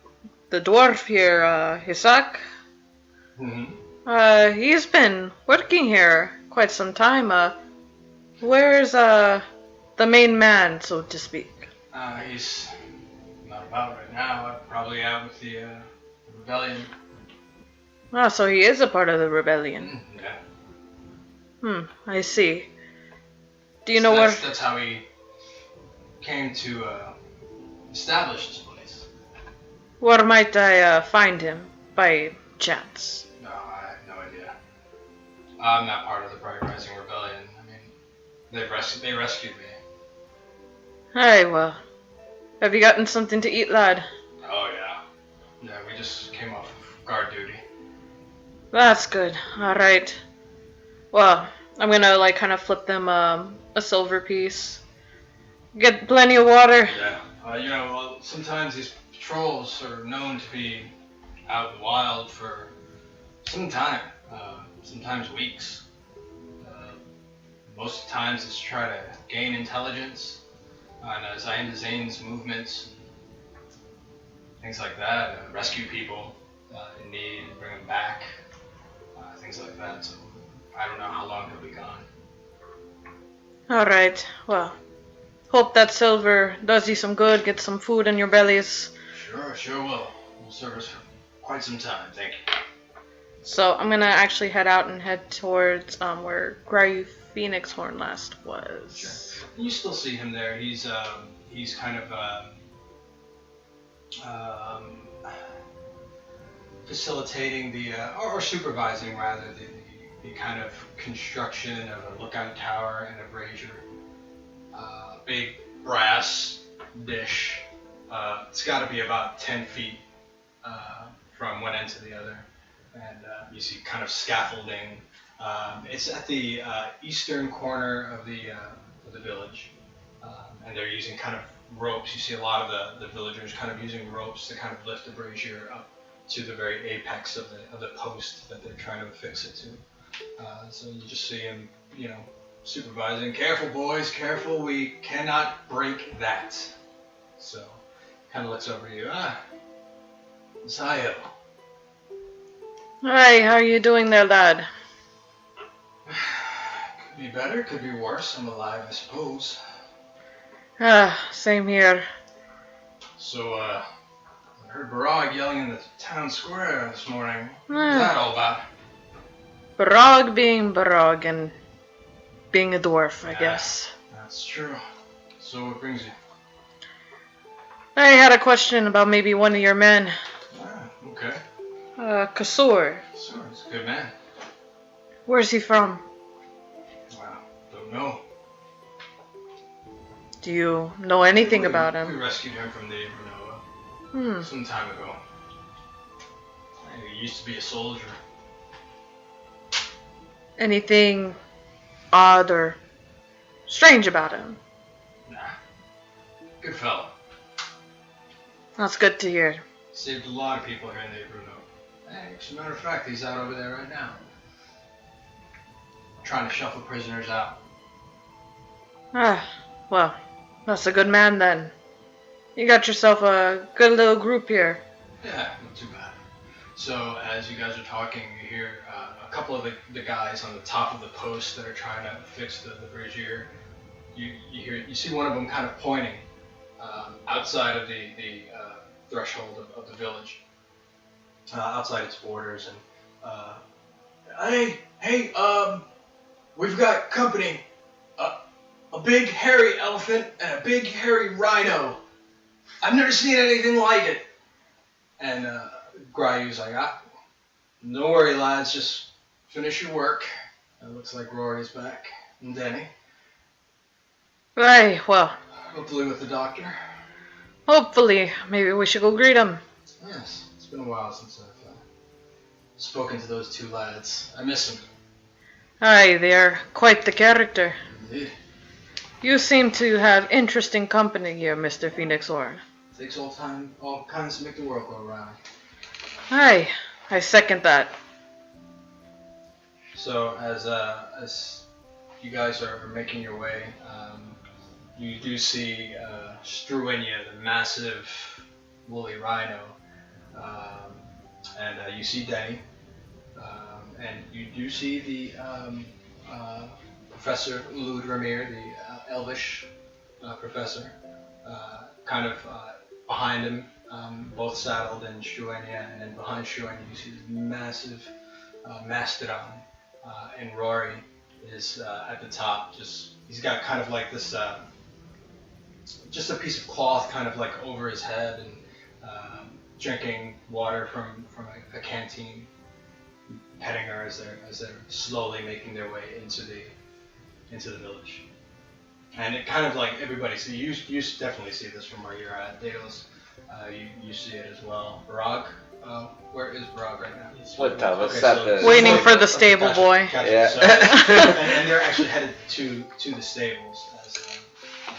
the dwarf here, Hisak, Mm-hmm. he's been working here quite some time. Where's the main man, so to speak? He's not about right now. Probably out with the rebellion. So he is a part of the rebellion. Yeah. I see. Do you know where? That's how he came to establish this place. Where might I find him, by chance? No, I have no idea. I'm not part of the Bright Rising Rebellion. I mean, they rescued me. Hey, well, have you gotten something to eat, lad? Oh yeah. Yeah, we just came off of guard duty. That's good. Alright. Well, I'm gonna like kind of flip them a silver piece. Get plenty of water. Yeah. Sometimes these patrols are known to be out in the wild for some time. Sometimes weeks. Most of the times it's to try to gain intelligence on Zane's movements, things like that. Rescue people in need, bring them back, things like that. So I don't know how long he'll be gone. Alright, well, hope that silver does you some good, get some food in your bellies. Sure will. Will serve us for quite some time, thank you. So I'm gonna actually head out and head towards where Gryu Phoenixhorn last was. Sure. You still see him there. He's kind of facilitating or supervising rather the kind of construction of a lookout tower and a brazier. Big brass dish. It's got to be about 10 feet from one end to the other. And you see kind of scaffolding. It's at the eastern corner of the village. And they're using kind of ropes. You see a lot of the villagers kind of using ropes to kind of lift the brazier up to the very apex of the post that they're trying to affix it to. So you just see him, supervising. Careful, boys, careful. We cannot break that. So, kind of looks over to you. Zayo. Hi, how are you doing there, lad? Could be better, could be worse. I'm alive, I suppose. Same here. So, I heard Barag yelling in the town square this morning. What's that all about? Barag being Barag and being a dwarf, I guess. That's true. So what brings you? I had a question about maybe one of your men. Ah, okay. Kasur. Sure, he's a good man. Where's he from? Wow, don't know. Do you know anything about We him? rescued him from the Nova Hmm. some time ago. He used to be a soldier. Anything odd or strange about him? Nah. Good fella. That's good to hear. Saved a lot of people here in the Bruno. Hey, as a matter of fact, he's out over there right now. Trying to shuffle prisoners out. Ah, well, that's a good man then. You got yourself a good little group here. Yeah, not too bad. So, as you guys are talking, you hear a couple of the guys on the top of the post that are trying to fix the bridge here. You see one of them kind of pointing outside of the threshold of the village, outside its borders, and hey, we've got company. A big hairy elephant and a big hairy rhino. I've never seen anything like it. And Gryu's like, don't worry, lads, just finish your work. It looks like Rory's back. And Denny. Right, well, Hopefully with the doctor. hopefully, maybe we should go greet him. Yes, it's been a while since I've spoken to those two lads. I miss them. Aye, they're quite the character. Indeed. You seem to have interesting company here, Mr. Phoenix Horn. Takes all kinds to make the world go round. Aye, I second that. So as you guys are making your way, you do see Struinia, the massive woolly rhino, and you see Denny, and you do see the Professor Ulud Ramir, the Elvish professor, kind of behind him, both saddled, and Struinia, and behind Struinia you see this massive mastodon, and Rory is at the top. He's got kind of like this, just a piece of cloth kind of like over his head, and drinking water from a canteen, petting her as they're slowly making their way into the village. And it kind of like everybody, so you definitely see this from where you're at, Daedalus. You see it as well. Barag, where is Barag right now? What Talvis? Okay, so- Waiting for the stable gotcha, boy. Gotcha. Yeah. So, and they're actually headed to the stables as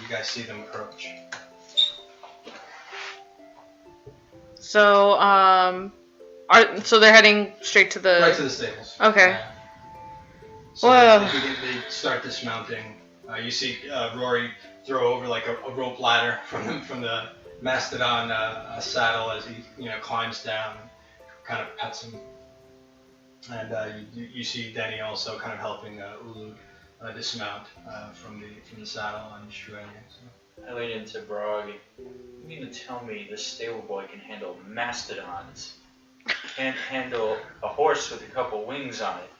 you guys see them approach. So, so they're heading straight to the... Right to the stables. Okay. Yeah. So Well- they start dismounting. You see Rory throw over like a rope ladder from the mastodon saddle as he climbs down, and kind of pets him. And you see Denny also kind of helping Ulud dismount from the saddle on Struinia. So. I lean into Brog. You mean to tell me this stable boy can handle mastodons? Can't handle a horse with a couple wings on it?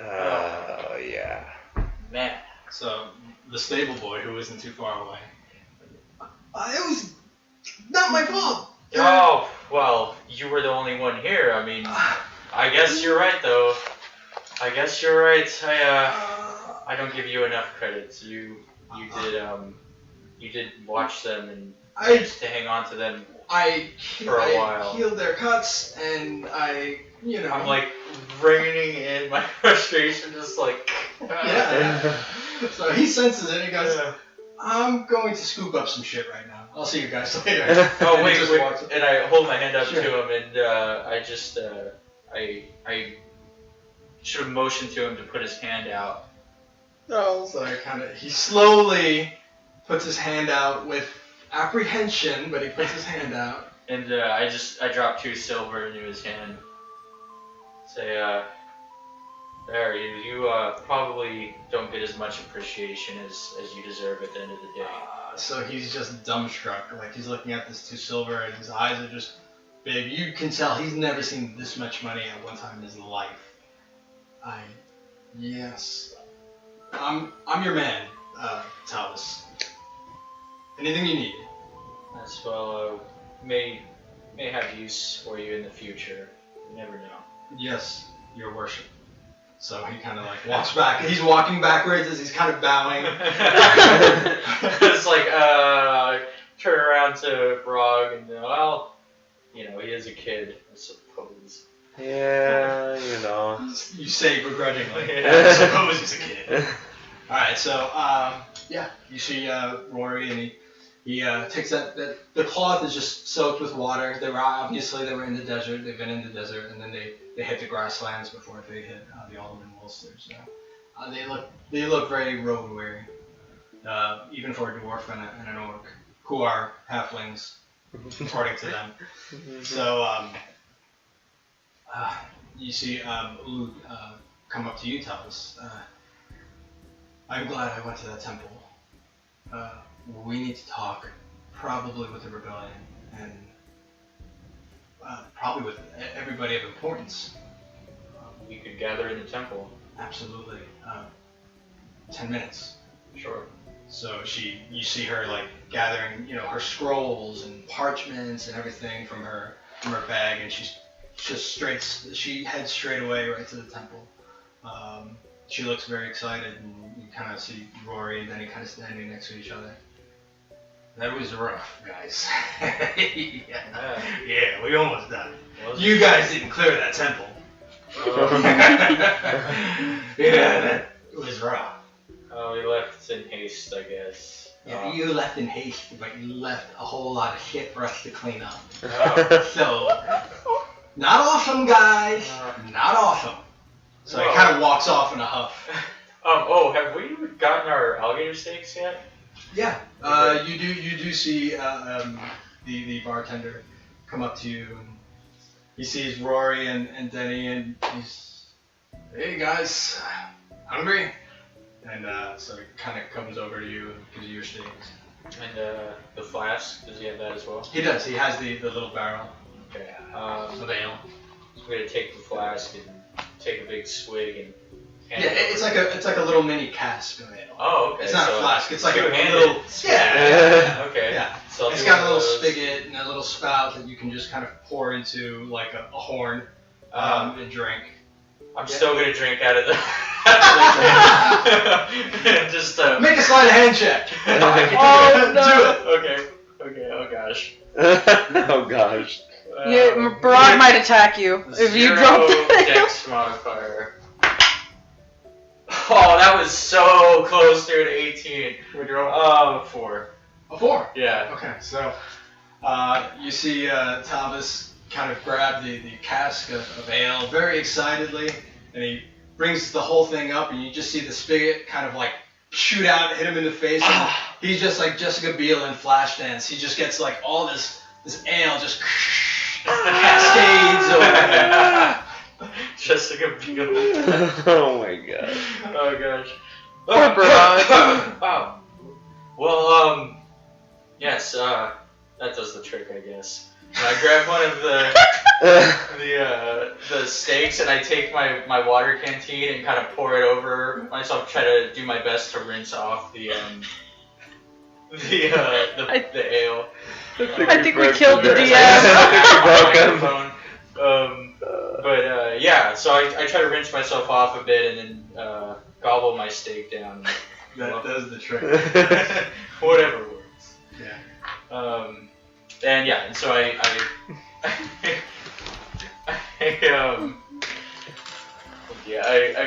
Oh, yeah. Man. So the stable boy, who isn't too far away. It was not my fault. Oh, well, you were the only one here. I mean, I guess you're right, though. I guess you're right. I don't give you enough credit. You did watch them and managed to hang on to them. I For a while. healed their cuts, and I'm like reining in my frustration, just like. Yeah. So he senses it and he goes, Yeah. I'm going to scoop up some shit right now. I'll see you guys later. Oh And he wait, just wait, walks- and I hold my hand up Sure. to him, and I just I should have motioned to him to put his hand out. So he slowly puts his hand out with apprehension, but he puts his hand out. And I drop 2 silver into his hand. Say, there, you probably don't get as much appreciation as you deserve at the end of the day. So he's just dumbstruck, like he's looking at this 2 silver, and his eyes are just big. You can tell he's never seen this much money at one time in his life. Yes, I'm your man, Talvis. Anything you need. As well, may have use for you in the future. You never know. Yes, your worship. So he kind of like walks back. He's walking backwards as he's kind of bowing. It's like, turn around to Barag and, well, you know, he is a kid, I suppose. Yeah, you know. You say begrudgingly. Yeah. I suppose he's a kid. Alright, so, yeah, you see Rory and he takes the cloth is just soaked with water. They were in the desert. They've been in the desert, and then they hit the grasslands before they hit the Alderman Wilster. So they look very road weary, even for a dwarf and an orc, who are halflings, according to them. So you see Ulud come up to you, Talvis. I'm glad I went to that temple. We need to talk, probably with the rebellion, and probably with everybody of importance. We could gather in the temple. Absolutely. 10 minutes. Sure. So you see her like gathering, her scrolls and parchments and everything from her bag, and she heads straight away right to the temple. She looks very excited, and you kind of see Rory and Denny kind of standing next to each other. That was rough, guys. Yeah, we almost died. You guys didn't clear that temple. Yeah, that was rough. Oh, we left in haste, I guess. Yeah, you left in haste, but you left a whole lot of shit for us to clean up. Oh. So, not awesome, guys. Not awesome. So he kind of walks off in a huff. Have we gotten our alligator steaks yet? Yeah. You do see the bartender come up to you, and he sees Rory and Denny, and he's, hey guys, hungry? And so he kind of comes over to you and gives you your steaks. And the flask, does he have that as well? He does. He has the little barrel. Okay. Of ale. I'm gonna take the flask and take a big swig and. Yeah, it's like a little mini cask of ale. Oh, okay. It's not a flask. It's like a two-handed little. Yeah. Okay. Yeah. So It's got a little spigot and a little spout that you can just kind of pour into like a horn and drink. I'm still gonna drink out of the. Just Make a sleight of hand check. Oh, no. Do it. Okay. Oh gosh. Oh gosh. Barag might attack you if you drop Zero the dex modifier. Oh, that was so close to an 18. What'd you roll? 4. A 4. Yeah. Okay, so you see Talvis kind of grab the cask of ale very excitedly, and he brings the whole thing up, and you just see the spigot kind of like shoot out and hit him in the face. And he's just like Jessica Biel in Flashdance. He just gets like all this ale just cascades over him. Jessica Biel. Oh my god. Oh gosh. Poor Barag. Wow. Well, yes, that does the trick, I guess. And I grab one of the steaks, and I take my water canteen and kind of pour it over myself. Try to do my best to rinse off the ale. I think we killed the DM. Yeah, so I try to rinse myself off a bit and then gobble my steak down. That does the trick. Whatever works. Yeah. And so I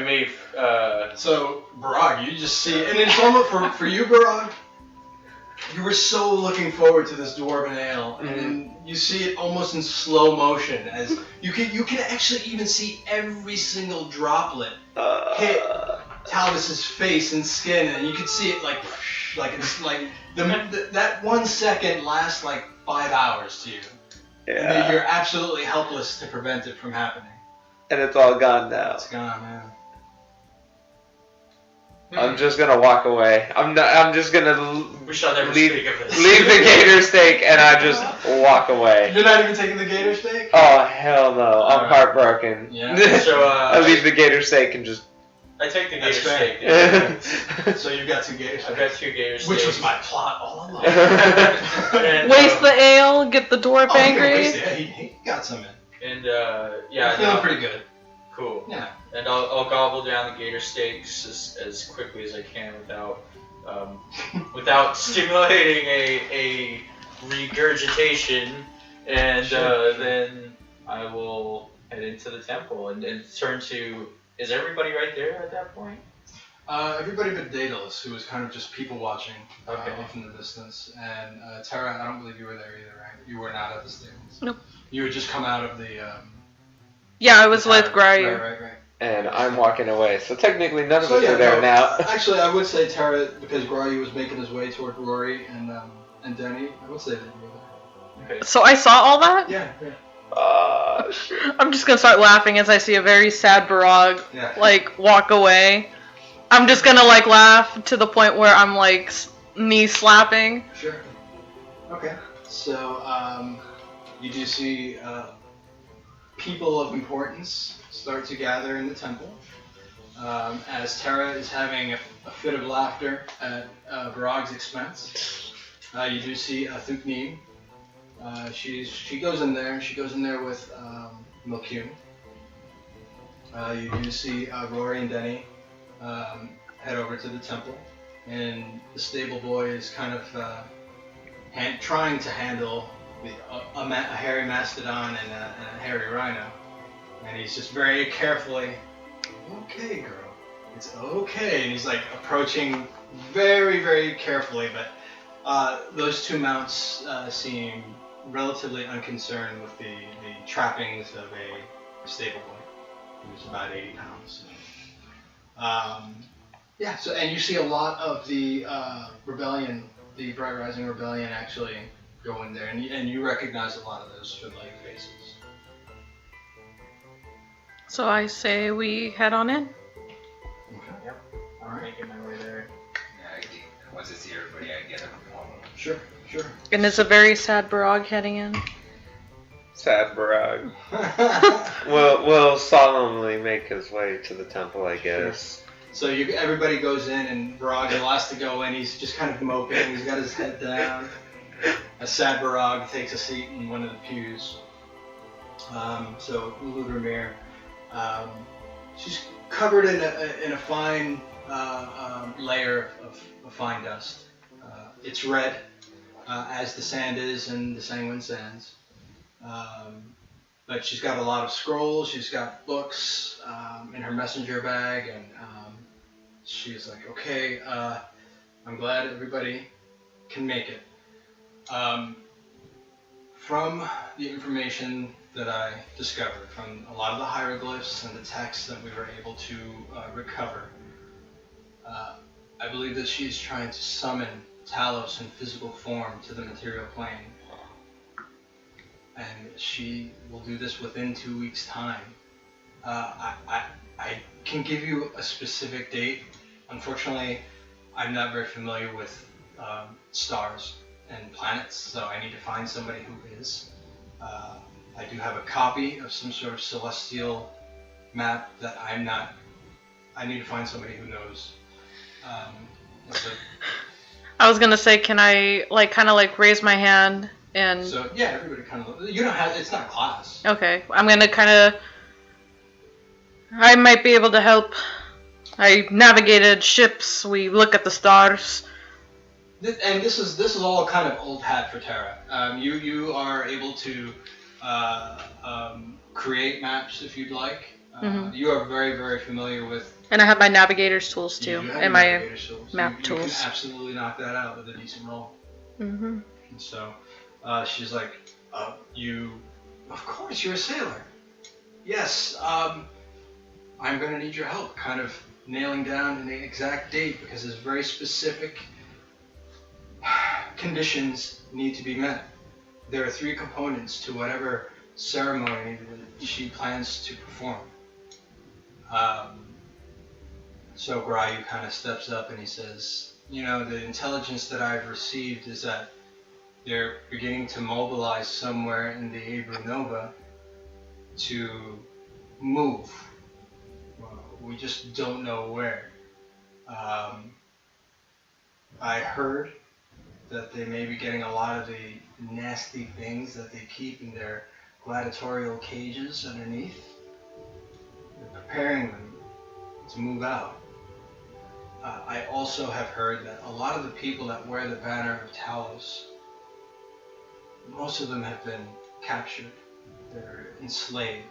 may. So Barag, you just see, and it's almost for you, Barag. You were so looking forward to this dwarven ale, and you see it almost in slow motion as you can actually even see every single droplet hit Talvis's face and skin, and you can see it like it's like that 1 second lasts like 5 hours to you. Yeah. And you're absolutely helpless to prevent it from happening. And it's all gone now. It's gone, man. I'm just gonna walk away. I'm just gonna We shall never leave speak of this. the gator steak, and I just walk away. You're not even taking the gator steak? Oh hell no! I'm heartbroken. Yeah. So I leave the gator steak and just I take the That's gator fair. steak. So you've got 2 gator I've got steaks. 2 gator steaks. Which was my plot all along. And, Waste the ale, get the dwarf Oh, angry. he got some in. And yeah, I'm feeling no, pretty good. cool. Yeah. And I'll gobble down the gator steaks as quickly as I can without stimulating a regurgitation, and then I will head into the temple and turn to. Is everybody right there at that point? Everybody but Daedalus, who was kind of just people watching off in the distance, and Terra. I don't believe you were there either, right? You were not at the stables. Nope. You had just come out of the. Yeah, I was the with tavern. Gryer. Right. And I'm walking away, so technically none of So us yeah, are there no, now. Actually, I would say Terra, because Gryer was making his way toward Rory and Denny. I would say that you were there. Okay. So I saw all that? Yeah. I'm just gonna start laughing as I see a very sad Barag, Yeah. like, walk away. I'm just gonna, like, laugh to the point where I'm, like, knee slapping. Sure. Okay. So, you do see people of importance start to gather in the temple. As Terra is having a fit of laughter at Barag's expense. You do see Thukneem. She goes in there. She goes in there with Milcune. You do see Rory and Denny head over to the temple, and the stable boy is kind of trying to handle a hairy mastodon and a hairy rhino, and he's just very carefully, okay, girl, it's okay, and he's like approaching very, very carefully, but those 2 mounts seem relatively unconcerned with the trappings of a stable boy who's about 80 pounds. Yeah, so, and you see a lot of the rebellion, the Bright Rising Rebellion actually go in there, and you recognize a lot of those familiar faces. So I say we head on in. Okay. Yep. I'm Alright. making my way there. Once I see everybody, I get them home. Sure. And it's a very sad Barag heading in. Sad Barag. Will solemnly make his way to the temple, I guess. So everybody goes in, and Barag, the last to go in, he's just kind of moping. He's got his head down. A sad Barag takes a seat in one of the pews. So Ulud, she's covered in a fine layer of fine dust. It's red, as the sand is in the Sanguine Sands. But she's got a lot of scrolls. She's got books in her messenger bag, and she's like, okay, I'm glad everybody can make it. From the information that I discovered, from a lot of the hieroglyphs and the texts that we were able to recover, I believe that she's trying to summon Talos in physical form to the material plane. And she will do this within 2 weeks' time. I can give you a specific date. Unfortunately, I'm not very familiar with stars and planets, so I need to find somebody who is. I do have a copy of some sort of celestial map that I'm not. I need to find somebody who knows. I was gonna say, can I kind of raise my hand and? So yeah, everybody kind of. You don't have. It's not a class. Okay, I'm gonna kind of. I might be able to help. I navigated ships. We look at the stars. And this is all kind of old hat for Terra. You are able to create maps if you'd like. You are very, very familiar with. And I have my navigator's tools too, and my map you tools. can absolutely knock that out with a decent roll. Mm-hmm. And so she's like, "You, of course, you're a sailor. Yes, I'm going to need your help, kind of nailing down the exact date because there's very specific conditions need to be met. There are 3 components to whatever ceremony that she plans to perform." So Gryu kind of steps up and he says, the intelligence that I've received is that they're beginning to mobilize somewhere in the Abra Nova to move We just don't know where. I heard that they may be getting a lot of the nasty things that they keep in their gladiatorial cages underneath. They're preparing them to move out. I also have heard that a lot of the people that wear the banner of Talos, most of them have been captured. They're enslaved.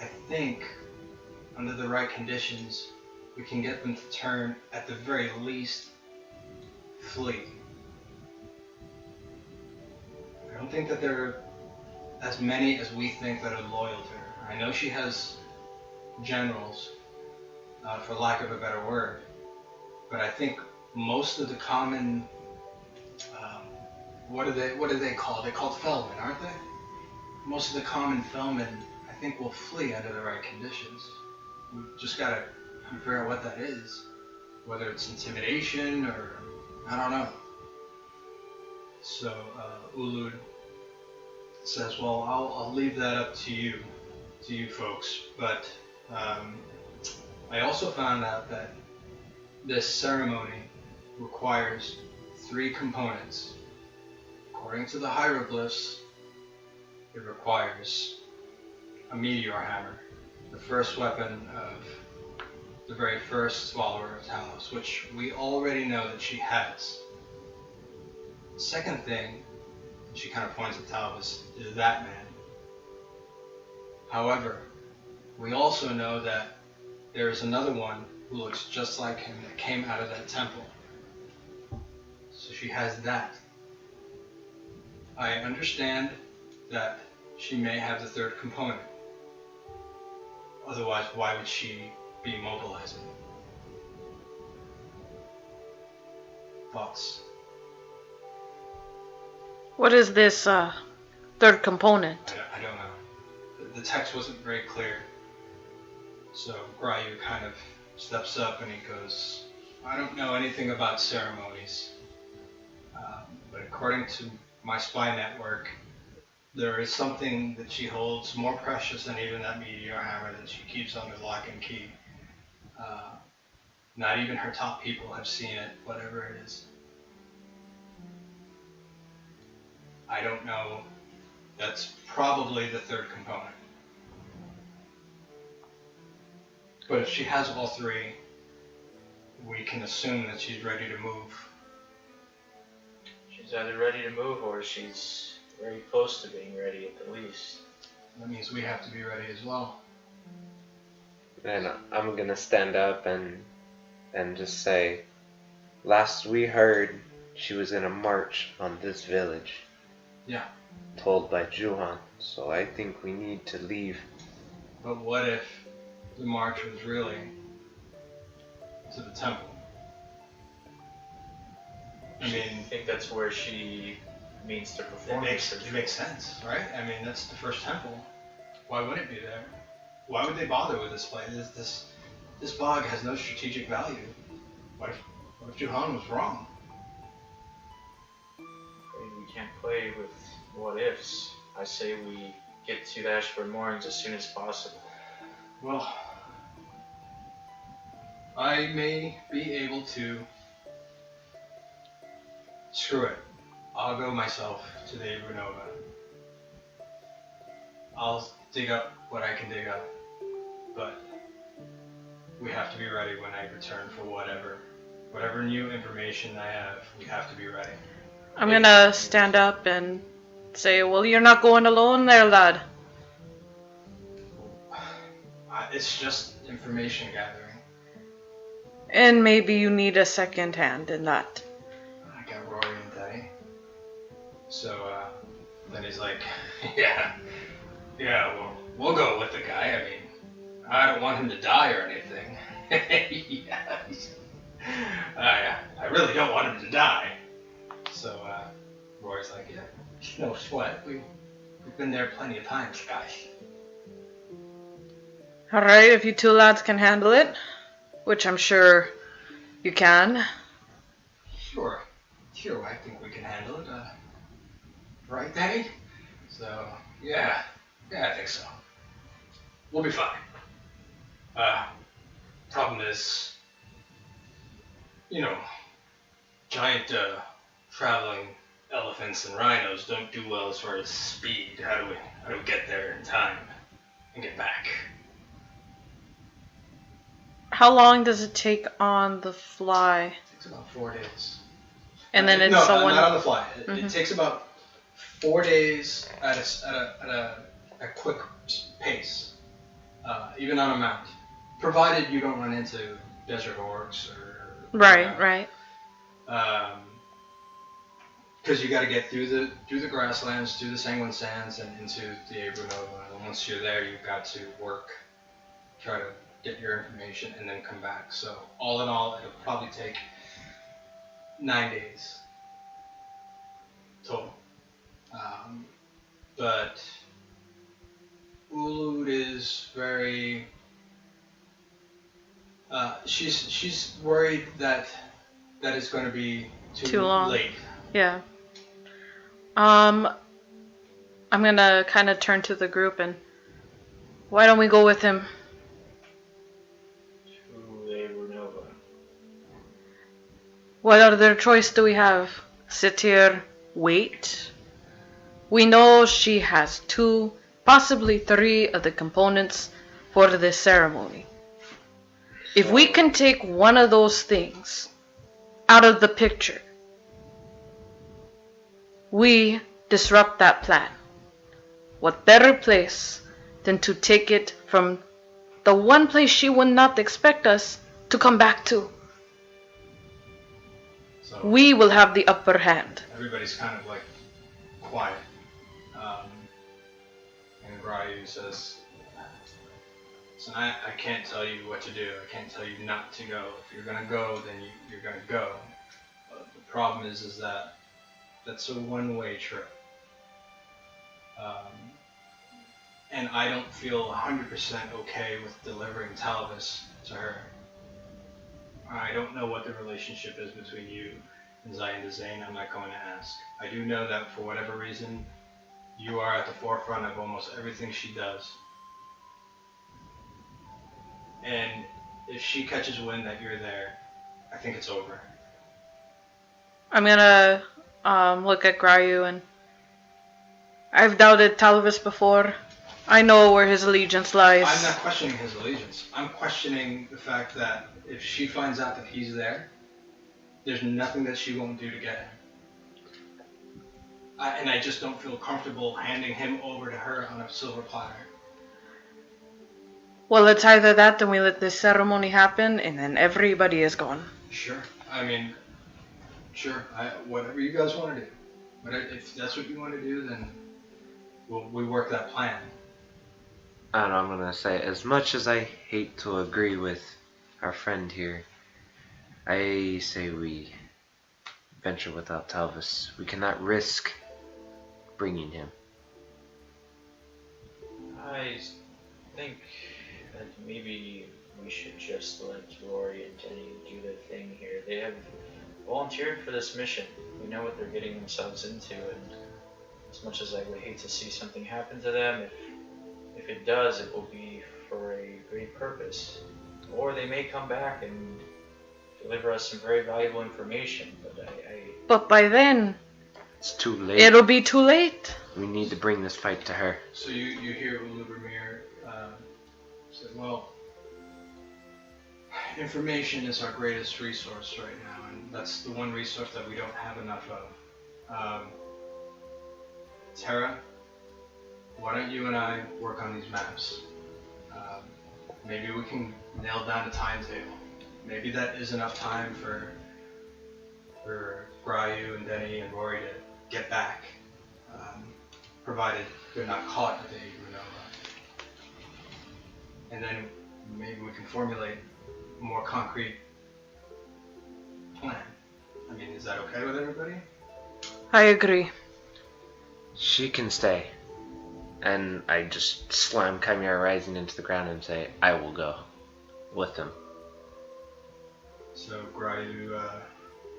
I think, under the right conditions, we can get them to turn, at the very least, flee. I don't think that there are as many as we think that are loyal to her. I know she has generals, for lack of a better word, but I think most of the common, what are they called? They're called Fellmen, aren't they? Most of the common Fellmen, I think, will flee under the right conditions. We've just got to figure out what that is. Whether it's intimidation or, I don't know. So, Ulud says, well, I'll leave that up to you folks. But I also found out that this ceremony requires 3 components. According to the hieroglyphs, it requires a meteor hammer, the first weapon of the very first swallower of Talos, which we already know that she has. The second thing, she kind of points at Talvis, is that man. However, we also know that there is another one who looks just like him that came out of that temple. So she has that. I understand that she may have the third component. Otherwise, why would she be mobilizing? Thoughts? What is this third component? I don't know. The text wasn't very clear. So Gryu kind of steps up and he goes, I don't know anything about ceremonies. But according to my spy network, there is something that she holds more precious than even that meteor hammer that she keeps under lock and key. Not even her top people have seen it, whatever it is. I don't know. That's probably the third component. But if she has all 3, we can assume that she's ready to move. She's either ready to move or she's very close to being ready at the least. That means we have to be ready as well. And I'm gonna stand up and just say, last we heard, she was in a march on this village. Yeah. Told by Juhan, so I think we need to leave. But what if the march was really to the temple? I mean, I think that's where she means to perform. It makes sense, right? I mean, that's the first temple. Why would it be there? Why would they bother with this place? This bog has no strategic value. What if Juhan was wrong? We can't play with what ifs. I say we get to the Ashford Moorings as soon as possible. Well, I may be able to. Screw it. I'll go myself to the Runova. I'll dig up what I can dig up. But we have to be ready when I return for whatever new information I have. We have to be ready. I'm gonna stand up and say, well, you're not going alone there, lad. It's just information gathering. And maybe you need a second hand in that. I got Rory and Daddy. So, then he's like, yeah, well, we'll go with the guy. I mean, I don't want him to die or anything. Yeah. I really don't want him to die. So, Rory's like, yeah, no sweat. We've been there plenty of times, guys. Alright, if you 2 lads can handle it, which I'm sure you can. Sure, I think we can handle it. Right, Daddy? So, yeah, I think so. We'll be fine. Problem is, giant traveling elephants and rhinos don't do well as far as speed. How do we get there in time and get back? How long does it take on the fly? It takes about 4 days. And then it's no, someone. not on the fly. It Mhm. takes about 4 days at a quick pace, even on a mount, provided you don't run into desert orcs or. Right. Because you got to get through the grasslands, through the Sanguine Sands, and into the Abrunova. And once you're there, you've got to work, try to get your information, and then come back. So all in all, it'll probably take 9 days total. But Ulud is very. She's worried that it's going to be too long. late. Yeah. I'm gonna kind of turn to the group and. Why don't we go with him? To Abrunova. What other choice do we have? Sit here, wait? We know she has 2, possibly 3 of the components for this ceremony. If we can take one of those things out of the picture, we disrupt that plan. What better place than to take it from the one place she would not expect us to come back to? So We will have the upper hand. everybody's kind of like quiet. And Ryu says, "So I can't tell you what to do. I can't tell you not to go. If you're gonna go, then you're gonna go. But the problem is that that's a one-way trip. And I don't feel 100% okay with delivering Talvis to her. I don't know what the relationship is between you and Zion Zane. I'm not going to ask. I do know that for whatever reason, you are at the forefront of almost everything she does. And if she catches wind that you're there, I think it's over." I'm gonna look at Grayu and I've doubted Talvis before. I know where his allegiance lies. I'm not questioning his allegiance. I'm questioning the fact that if she finds out that he's there, there's nothing that she won't do to get him. And I just don't feel comfortable handing him over to her on a silver platter. Well, it's either that, then we let this ceremony happen, and then everybody is gone. Sure. I mean, sure. Whatever you guys want to do. But if that's what you want to do, then we work that plan. I don't know, I'm gonna say, as much as I hate to agree with our friend here, I say we venture without Talvis. We cannot risk bringing him. I think that maybe we should just let Rory and Denny do their thing here. They have volunteered for this mission. We know what they're getting themselves into, and as much as I would hate to see something happen to them, if it does, it will be for a great purpose. Or they may come back and deliver us some very valuable information, But by then, It's too late. it'll be too late. We need to bring this fight to her. So you hear Ulud say, well, information is our greatest resource right now, and that's the one resource that we don't have enough of. Terra, why don't you and I work on these maps? Maybe we can nail down a timetable. Maybe that is enough time for Grayu and Denny and Rory to get back, provided they're not caught at the Abrunova. And then maybe we can formulate a more concrete plan. I mean, is that okay with everybody? I agree. She can stay. And I just slam Chimera Rising into the ground and say, I will go with them. So Grayu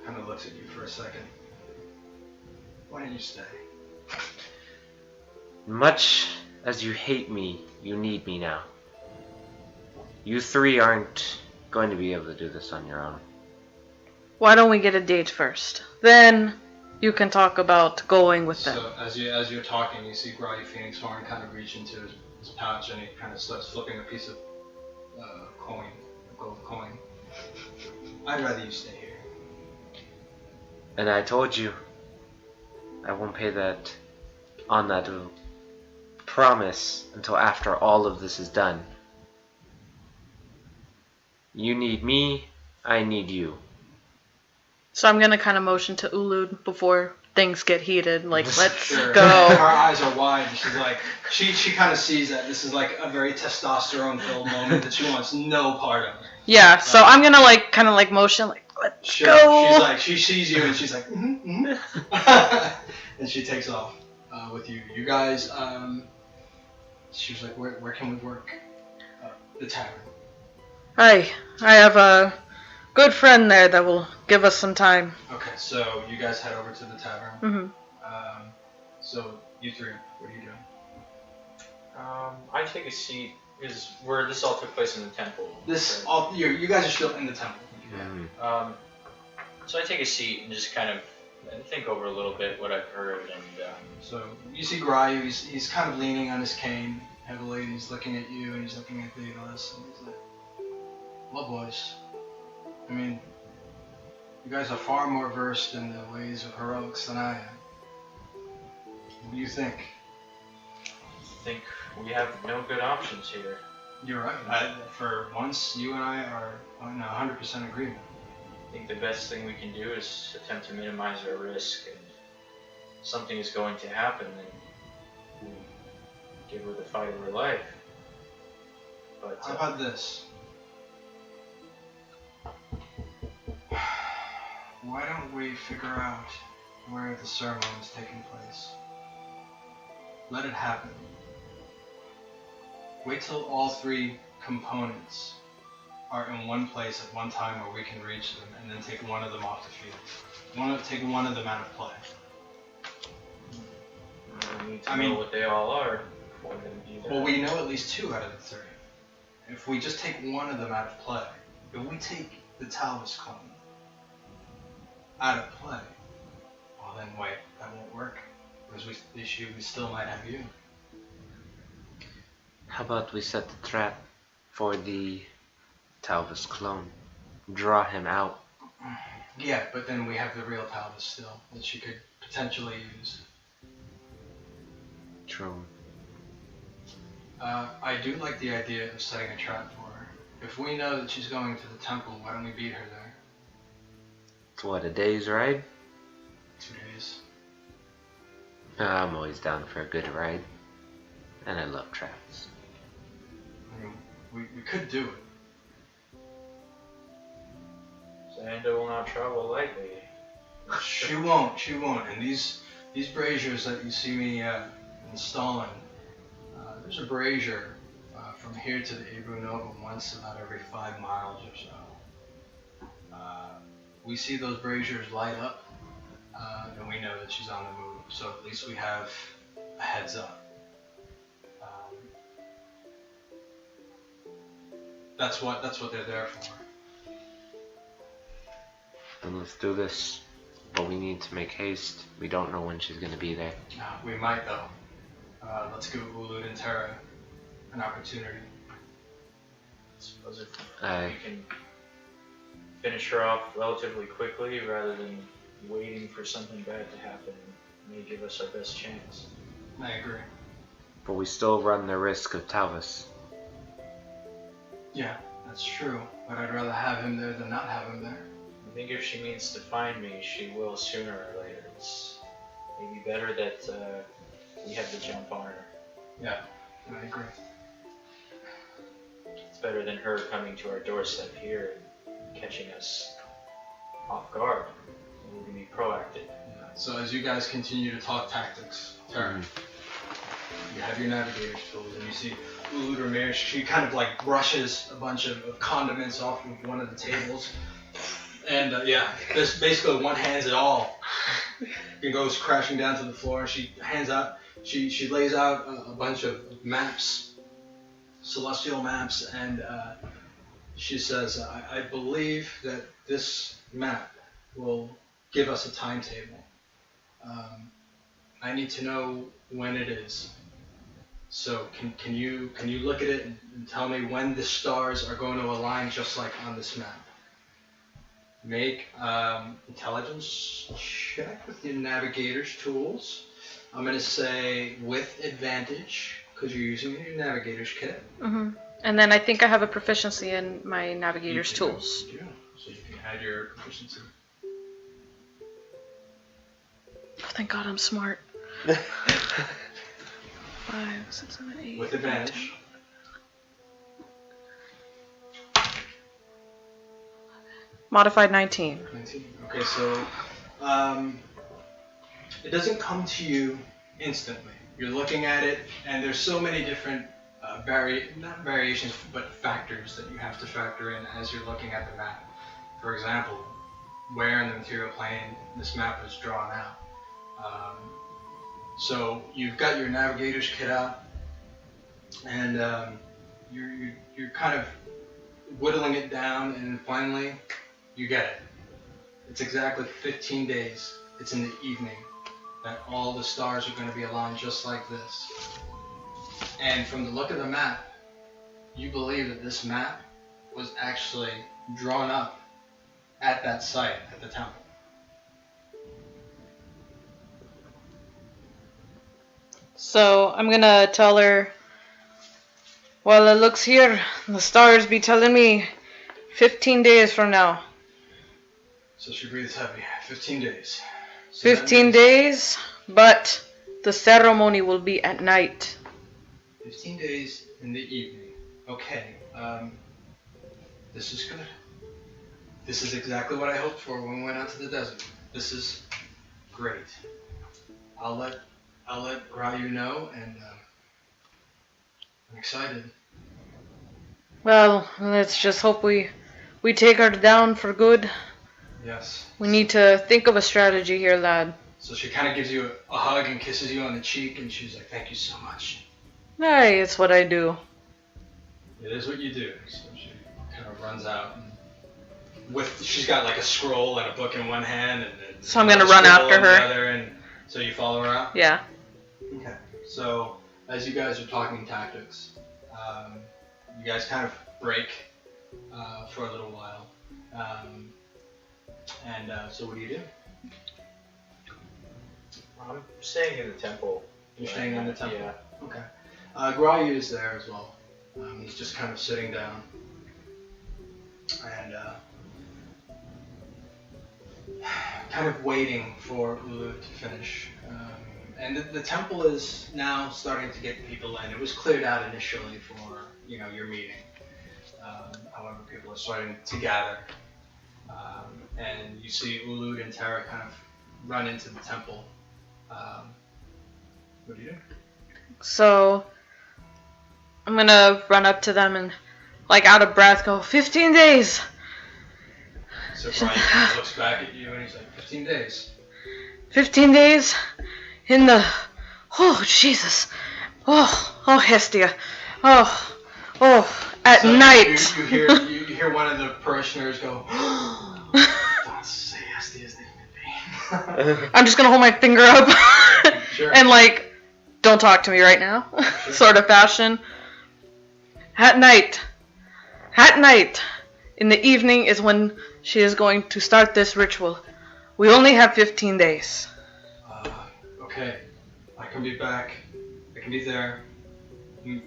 kind of looks at you for a second. Why don't you stay? Much as you hate me, you need me now. You three aren't going to be able to do this on your own. Why don't we get a date first? Then you can talk about going with them. So as you're talking, you see Grotty Phoenix Horn kind of reach into his pouch and he kind of starts flipping a piece of coin, a gold coin. I'd rather you stay here. And I told you, I won't pay that on that promise until after all of this is done. You need me, I need you. So I'm gonna kind of motion to Ulud before things get heated. Like, let's Sure. go. Her eyes are wide. She's like, she kind of sees that this is like a very testosterone-filled moment that she wants no part of. Yeah. So I'm gonna kind of motion, like, let's Sure. go. She's like, she sees you and she's like, and she takes off with you. You guys, she was like, where can we work? The tavern. I have a good friend there that will give us some time. Okay, so you guys head over to the tavern. Mm-hmm. So you three, what are you doing? I take a seat because this all took place in the temple. You guys are still in the temple. So I take a seat and just kind of think over a little bit what I've heard, and So you see Grotty, he's kind of leaning on his cane heavily, and he's looking at you, and he's looking at Daedalus, and he's like, well, boys, I mean, you guys are far more versed in the ways of heroics than I am. What do you think? I think we have no good options here. You're right. For once, you and I are in 100% agreement. I think the best thing we can do is attempt to minimize our risk, and if something is going to happen, then we give her the fight of her life. But How about this? Why don't we figure out where the ceremony is taking place? Let it happen. Wait till all three components are in one place at one time where we can reach them, and then take one of them off the field. Take one of them out of play. we need to know what they all are before they do that. Well, we know at least 2 out of the 3. If we just take one of them out of play, if we take the Talvis clone out of play, well then wait, that won't work. Because we still might have you. How about we set the trap for the Talvis clone? Draw him out. Yeah, but then we have the real Talvis still, that she could potentially use. True. I do like the idea of setting a trap for her. If we know that she's going to the temple, why don't we beat her there? It's what, a day's ride? 2 days. I'm always down for a good ride. And I love traps. I mean, we could do it. Xander will not travel lightly. She won't. And these braziers that you see me installing, there's a brazier from here to the Ebru Nova once about every 5 miles or so. We see those braziers light up, and we know that she's on the move. So at least we have a heads up. That's what they're there for. Then let's do this. But we need to make haste. We don't know when she's gonna be there. We might though. Let's give Ulud and Terra an opportunity. I suppose if Aye. we can finish her off relatively quickly rather than waiting for something bad to happen, it may give us our best chance. I agree. But we still run the risk of Talvis. Yeah, that's true. But I'd rather have him there than not have him there. I think if she means to find me, she will sooner or later. It's maybe better that we have the jump on her. Yeah, I agree. It's better than her coming to our doorstep here and catching us off guard. We can be proactive. Yeah. So as you guys continue to talk tactics, Terra, you have your navigator's tools, and you see Ulud Ramirez. She kind of like brushes a bunch of condiments off of one of the tables. And this basically one hands it all. It goes crashing down to the floor. She hands out. She lays out a bunch of maps, celestial maps, and She says, I believe that this map will give us a timetable. I need to know when it is. So can you look at it and tell me when the stars are going to align just like on this map? Make intelligence check with your navigator's tools. I'm going to say with advantage because you're using your navigator's kit. Mm-hmm. And then I think I have a proficiency in my navigator's tools. You do. So you can add your proficiency. Oh, thank God I'm smart. 5, 6, 7, 8. With advantage. 10. Modified 19. 19. Okay, so it doesn't come to you instantly. You're looking at it, and there's so many different not variations, but factors that you have to factor in as you're looking at the map. For example, where in the material plane this map is drawn out. So you've got your navigator's kit out, and you're kind of whittling it down, and finally you get it. It's exactly 15 days. It's in the evening that all the stars are going to be aligned just like this. And from the look of the map, you believe that this map was actually drawn up at that site, at the temple. So I'm gonna tell her, well, it looks here, the stars be telling me 15 days from now. So she breathes heavy. 15 days. So 15 days, but the ceremony will be at night. 15 days in the evening. Okay. This is good. This is exactly what I hoped for when we went out to the desert. This is great. I'll let Ryu know, and I'm excited. Well, let's just hope we take her down for good. Yes. We need to think of a strategy here, lad. So she kind of gives you a hug and kisses you on the cheek, and she's like, "Thank you so much." Hey, it's what I do. It is what you do. So she kind of runs out. And she's got like a scroll and a book in one hand, and so I'm gonna run after her. Other, and so you follow her out. Yeah. Okay. So as you guys are talking tactics, you guys kind of break for a little while. So what do you do? I'm staying in the temple. You're staying in the temple? Yeah. Okay. Grayu is there as well. He's just kind of sitting down. And kind of waiting for Ulud to finish. And the temple is now starting to get people in. It was cleared out initially for your meeting. However, people are starting to gather. And you see Ulud and Terra kind of run into the temple. What do you do? So I'm gonna run up to them and, like, out of breath, go, 15 days! So Brian kind of looks back at you and he's like, 15 days. 15 days in the... Oh, Jesus. Oh, Hestia. Oh, at so night. You hear one of the parishioners go, don't say Hestia's name. I'm just gonna hold my finger up Sure. and, like, don't talk to me right now, Sure. sort of fashion. At night, in the evening is when she is going to start this ritual. We only have 15 days. Okay, I can be back. I can be there in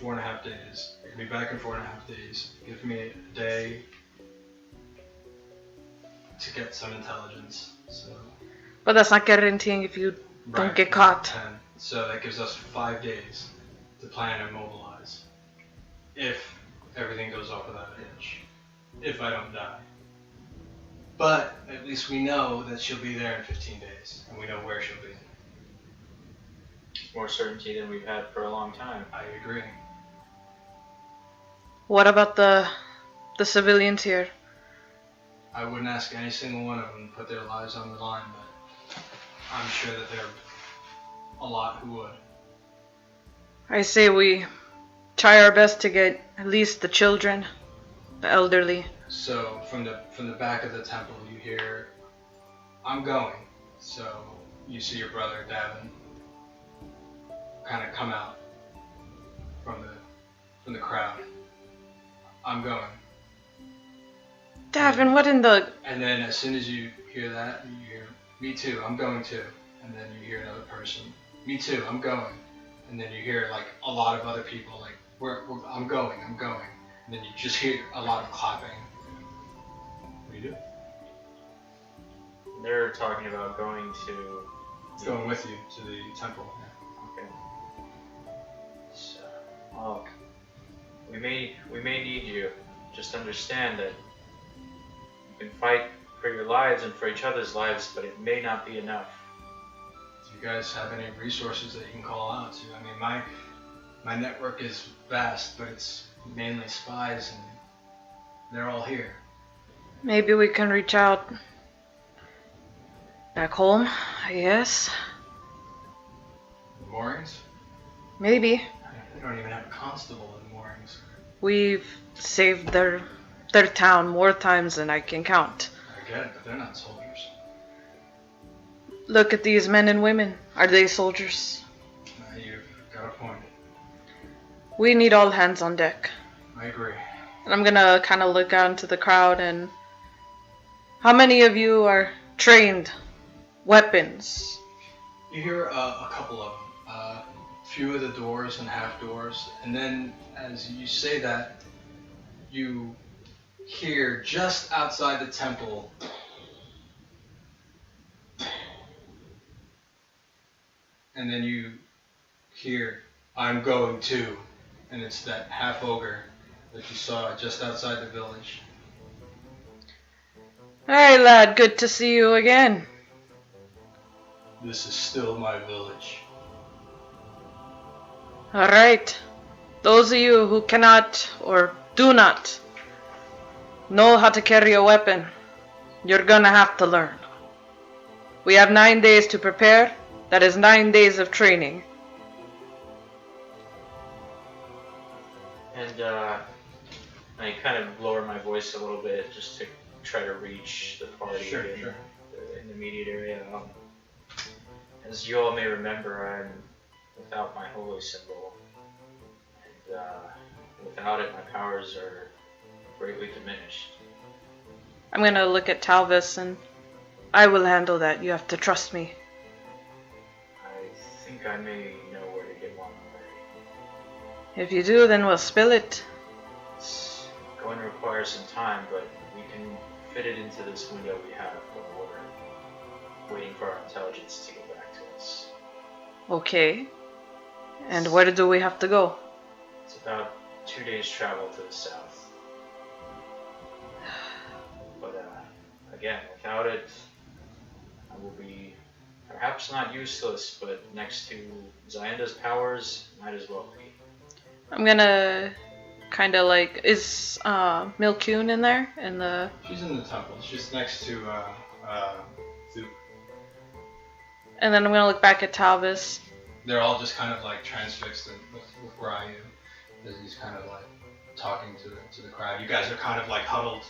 4.5 days. I can be back in 4.5 days. Give me a day to get some intelligence. So. But that's not guaranteeing if you don't get caught. 10. So that gives us 5 days to plan and mobilize. If everything goes off without a hitch. If I don't die. But at least we know that she'll be there in 15 days. And we know where she'll be. More certainty than we've had for a long time. I agree. What about the civilians here? I wouldn't ask any single one of them to put their lives on the line, but I'm sure that there are a lot who would. I say we try our best to get at least the children. the elderly. So from the back of the temple, you hear, "I'm going." So you see your brother Davin kind of come out from the crowd. "I'm going." Davin, what in the... And then as soon as you hear that, you hear, "Me too, I'm going too." And then you hear another person, "Me too, I'm going." And then you hear like a lot of other people like, I'm going. And then you just hear a lot of clapping. What do you do? They're talking about going to... Going with you to the temple. Okay. So, well, we may need you. Just understand that you can fight for your lives and for each other's lives, but it may not be enough. Do you guys have any resources that you can call out to? I mean, my network is vast, but it's mainly spies, and they're all here. Maybe we can reach out back home, I guess. The moorings? Maybe. They don't even have a constable in the moorings. We've saved their town more times than I can count. I get it, but they're not soldiers. Look at these men and women. Are they soldiers? You've got a point. We need all hands on deck. I agree. And I'm gonna kind of look out into the crowd and... How many of you are trained weapons? You hear a couple of them. Few of the doors and half doors. And then as you say that, you hear just outside the temple and then you hear, "I'm going too." And it's that half ogre that you saw just outside the village. Alright, lad, good to see you again. "This is still my village." Alright. Those of you who cannot or do not know how to carry a weapon, you're gonna have to learn. We have 9 days to prepare. That is 9 days of training. And I kind of lower my voice a little bit just to try to reach the party Sure. in the immediate area. As you all may remember, I'm without my holy symbol, and without it, my powers are greatly diminished. I'm gonna look at Talvis and I will handle that. You have to trust me. I think I may know where to get one already. If you do, then we'll spill it. It's going to require some time, but we can fit it into this window we have while we're waiting for our intelligence to get back to us. Okay. And where do we have to go? It's about 2 days travel to the south. But again, without it, I will be perhaps not useless, but next to Zyanda's powers, might as well be. I'm gonna kind of like... Is Milkune in there? She's in the temple. She's next to Zoop. And then I'm gonna look back at Talvis. They're all just kind of like transfixed with Ryu as he's kind of like talking to the crowd. You guys are kind of like huddled,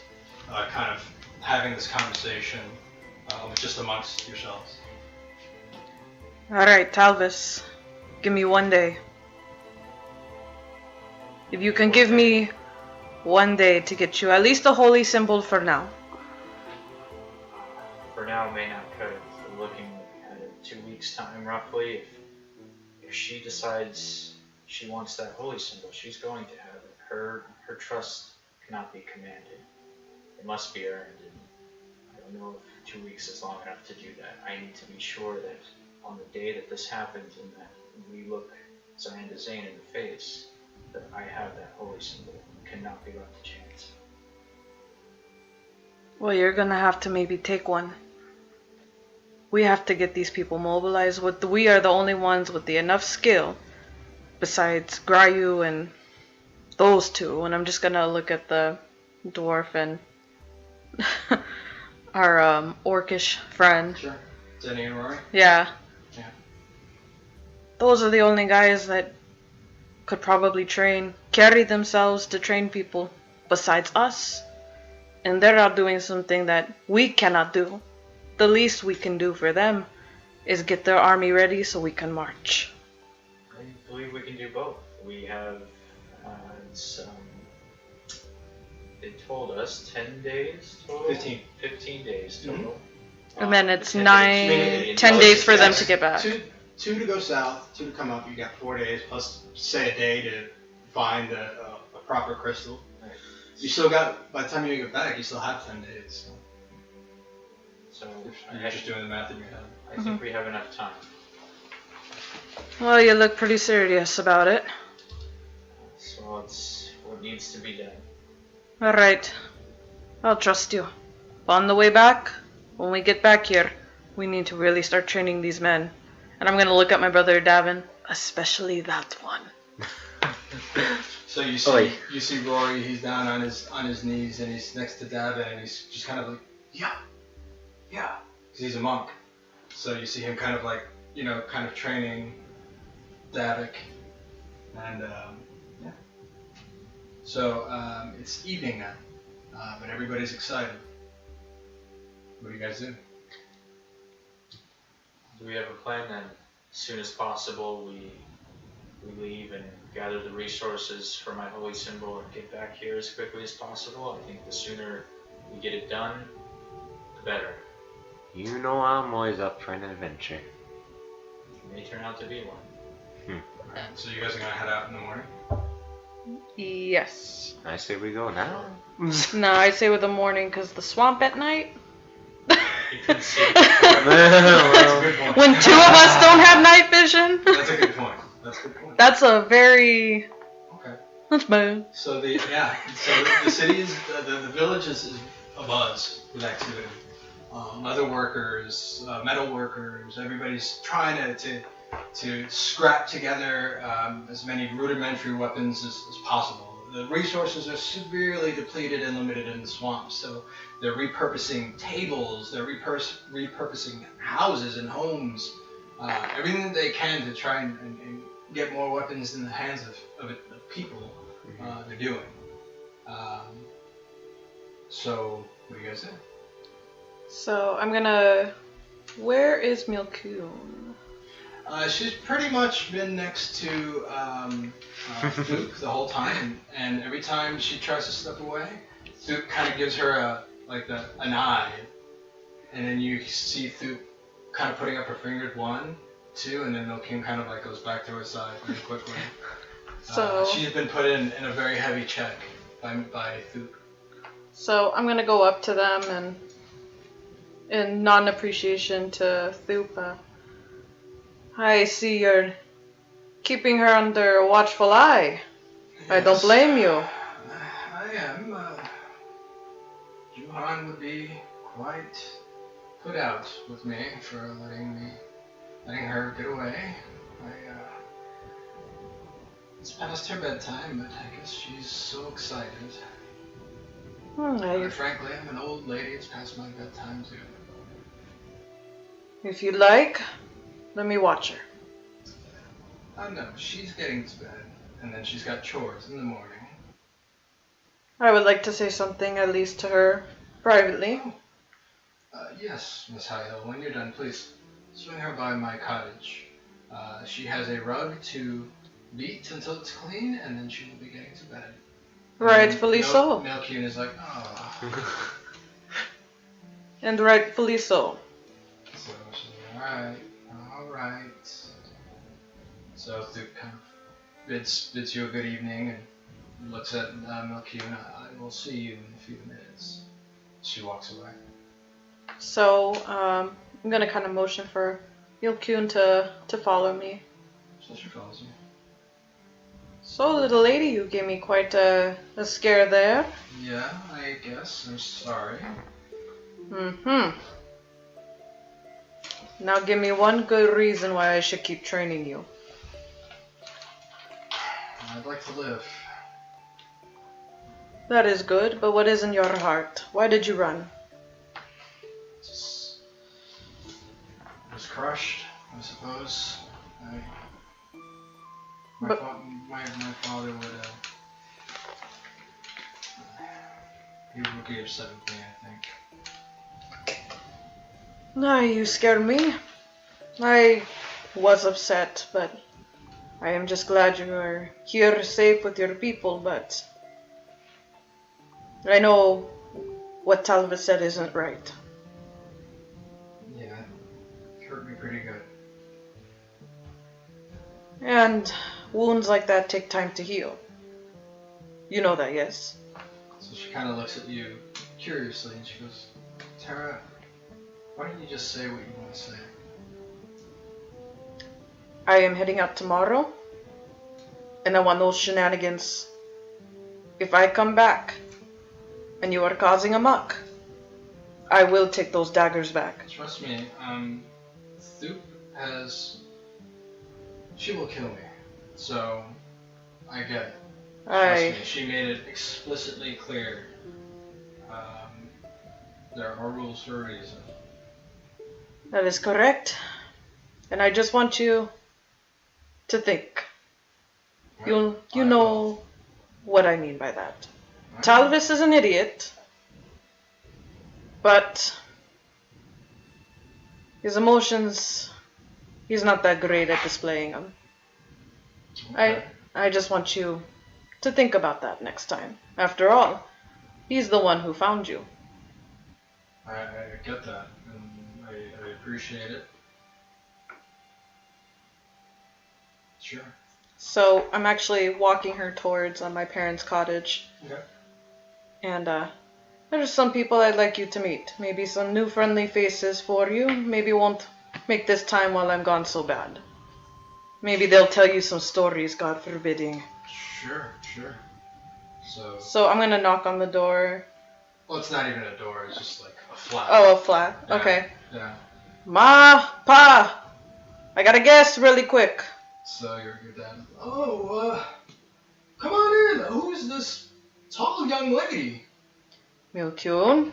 kind of having this conversation just amongst yourselves. Alright, Talvis. Give me 1 day. If you can give me 1 day to get you at least a holy symbol for now. For now, may not cut it. We're looking at 2 weeks' time, roughly. If she decides she wants that holy symbol, she's going to have it. Her trust cannot be commanded. It must be earned. And I don't know if 2 weeks is long enough to do that. I need to be sure that on the day that this happens and that we look Zyanda Zane in the face, that I have that holy symbol. It cannot be left to chance. Well, you're gonna have to maybe take one. We have to get these people mobilized. We are the only ones with the enough skill, besides Gryu and those two. And I'm just gonna look at the dwarf and our orcish friend. Sure. Denny and Rory? Yeah. Yeah. Those are the only guys that could probably carry themselves to train people. besides us. And they're out doing something that we cannot do. The least we can do for them is get their army ready so we can march. I believe we can do both. We have some. They told us 10 days total. 15. 15 days total. And then it's 10 10 days for them to get back. Two to go south, 2 to come up. You got 4 days plus, say, a day to find a proper crystal. Right. You still got, by the time you get back, you still have 10 days. So You're just doing the math in your head. I think we have enough time. Well, you look pretty serious about it. So it's what needs to be done. Alright. I'll trust you. On the way back, when we get back here, we need to really start training these men. And I'm gonna look at my brother Davin, especially that one. So you see Rory, he's down on his knees and he's next to Davin and he's just kind of like, yeah, because he's a monk. So you see him kind of like, kind of training Davik, and yeah. So it's evening now, but everybody's excited. What do you guys do? Do we have a plan then? As soon as possible, we leave and gather the resources for my holy symbol and get back here as quickly as possible. I think the sooner we get it done, the better. You know I'm always up for an adventure. It may turn out to be one. Alright, so you guys are gonna head out in the morning? Yes. I say we go now. No, I say with the morning, because the swamp at night. You can see. That's a good point. When 2 of us don't have night vision. That's a good point. That's a very. Okay. That's bad. So the city is the village is abuzz with activity. Leather workers, metal workers, everybody's trying to scrap together as many rudimentary weapons as possible. The resources are severely depleted and limited in the swamp, so they're repurposing tables, they're repurposing houses and homes, everything that they can to try and get more weapons in the hands of people. They're doing. So, what do you guys do? So I'm gonna. Where is Milkun? She's pretty much been next to Duke the whole time, and every time she tries to step away, Duke kind of gives her an eye, and then you see Duke kind of putting up her fingers 1, 2, and then Milkun kind of like goes back to her side very quickly. So she's been put in a very heavy check by Duke. So I'm gonna go up to them and, in non-appreciation to Thupa, I see you're keeping her under a watchful eye. Yes. I don't blame you. I am. Juhan would be quite put out with me for letting her get away. It's past her bedtime, but I guess she's so excited. Frankly, I'm an old lady. It's past my bedtime too. If you like, let me watch her. No, she's getting to bed, and then she's got chores in the morning. I would like to say something at least to her privately. Yes, Miss Highhill. When you're done, please swing her by my cottage. She has a rug to beat until it's clean, and then she will be getting to bed. Rightfully so. Milkun is like, oh. And rightfully so. So she's like, alright. So Duke kind of bids you a good evening and looks at Milkun. I will see you in a few minutes. She walks away. So I'm gonna kind of motion for Milkun to follow me. So she follows you. So, little lady, you gave me quite a scare there. Yeah, I guess. I'm sorry. Mm-hmm. Now give me one good reason why I should keep training you. I'd like to live. That is good, but what is in your heart? Why did you run? Just was crushed, I suppose. My father would he would be upset with me, I think. No, you scared me. I was upset, but I am just glad you are here safe with your people, but I know what Talvis said isn't right. Yeah, it hurt me pretty good. And wounds like that take time to heal. You know that, yes? So she kind of looks at you curiously and she goes, Terra, why don't you just say what you want to say? I am heading out tomorrow, and I want those shenanigans. If I come back, and you are causing a muck, I will take those daggers back. Trust me, Thup she will kill me. So, I get it. Trust me, she made it explicitly clear. There are rules for a reason. That is correct. And I just want you to think. You know what I mean by that. Talvis is an idiot, but his emotions, he's not that great at displaying them. Okay. I just want you to think about that next time. After all, he's the one who found you. I get that, and I appreciate it. Sure. So I'm actually walking her towards my parents' cottage. Okay. And there's some people I'd like you to meet. Maybe some new friendly faces for you. Maybe won't make this time while I'm gone so bad. Maybe they'll tell you some stories, God forbidding. Sure. So I'm gonna knock on the door. Well, it's not even a door, it's just like a flat. Oh, a flat. Yeah. Okay. Yeah. Ma, Pa, I got a guest really quick. So your dad, come on in. Who's this tall young lady? Milkyun,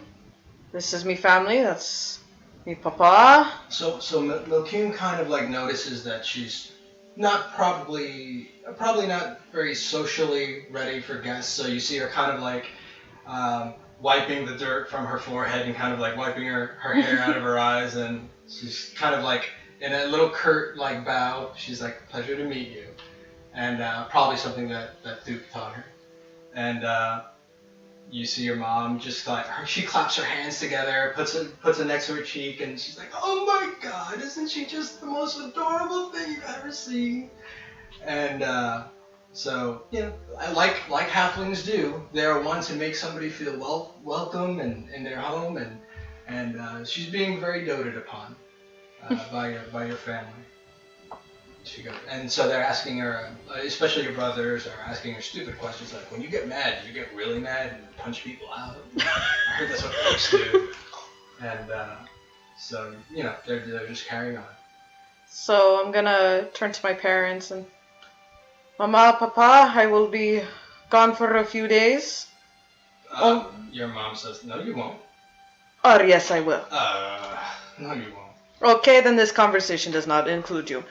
this is me family. That's me papa. So Milkyun kind of like notices that she's probably not very socially ready for guests. So you see her kind of like wiping the dirt from her forehead and kind of like wiping her hair out of her eyes, and she's kind of like in a little curt like bow. She's like, pleasure to meet you, and probably something that Thup taught her. And you see your mom just like she claps her hands together, puts it next to her cheek, and she's like, oh my God, isn't she just the most adorable thing you've ever seen? And so like halflings do, they're ones who make somebody feel welcome and in their home, and she's being very doted upon by your family. And so they're asking her, especially your brothers, are asking her stupid questions like, when you get mad, do you get really mad and punch people out? I heard that's what folks do. And so they're just carrying on. So I'm gonna turn to my parents and, Mama, Papa, I will be gone for a few days. Your mom says, no, you won't. Or yes, I will. No, you won't. Okay, then this conversation does not include you.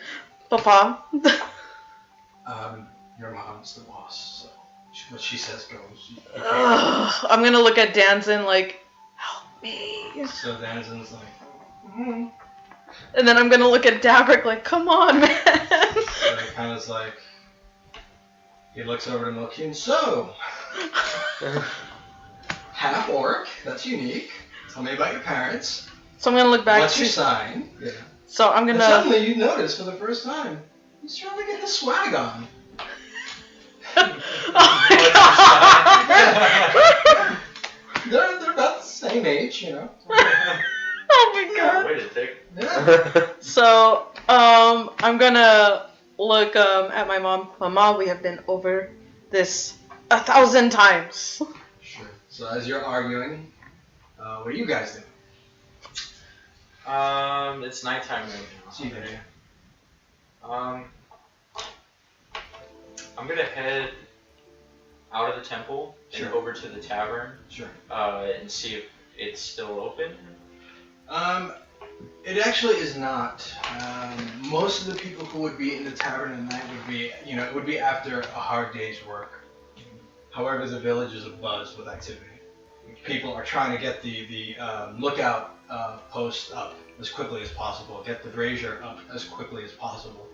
Papa. Your mom's the boss, so what she says goes. I'm gonna look at Danzin like, help me. So Danzin's like, And then I'm gonna look at Davrick like, come on, man. So he kind of like, he looks over to Milky, so, half orc, that's unique. Tell me about your parents. So I'm gonna look back. What's your sign? Yeah. So I'm gonna. And suddenly you notice for the first time, he's trying to get the swag on. Oh my God. They're about the same age, you know. Oh my God. Wait a tick. Yeah. So I'm gonna look at my mom. Mama, we have been over this 1,000 times. Sure. So as you're arguing, what are you guys doing? It's nighttime right now. See you there. I'm gonna head out of the temple Sure. and over to the tavern. Sure. And see if it's still open. It actually is not. Most of the people who would be in the tavern at night would be after a hard day's work. However, the village is abuzz with activity. people are trying to get the lookout post up as quickly as possible, get the brazier up as quickly as possible.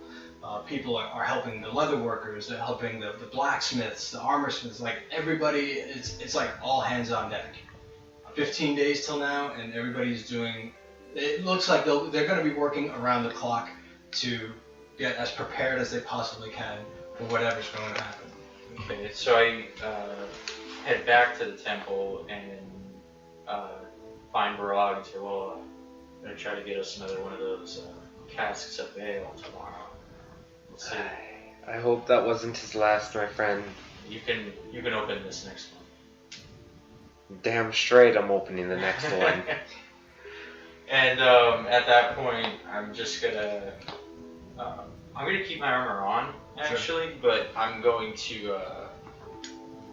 People are helping the leather workers, they're helping the blacksmiths, the armor smiths, like everybody, it's like all hands on deck. 15 days till now, and everybody's doing, it looks like they're going to be working around the clock to get as prepared as they possibly can for whatever's going to happen. Okay, so I head back to the temple and find Barag and say, well, I'm going to try to get us another one of those casks of ale tomorrow. Let's see. I hope that wasn't his last, my friend. You can open this next one. Damn straight I'm opening the next one. And at that point, I'm just gonna keep my armor on actually, but I'm going to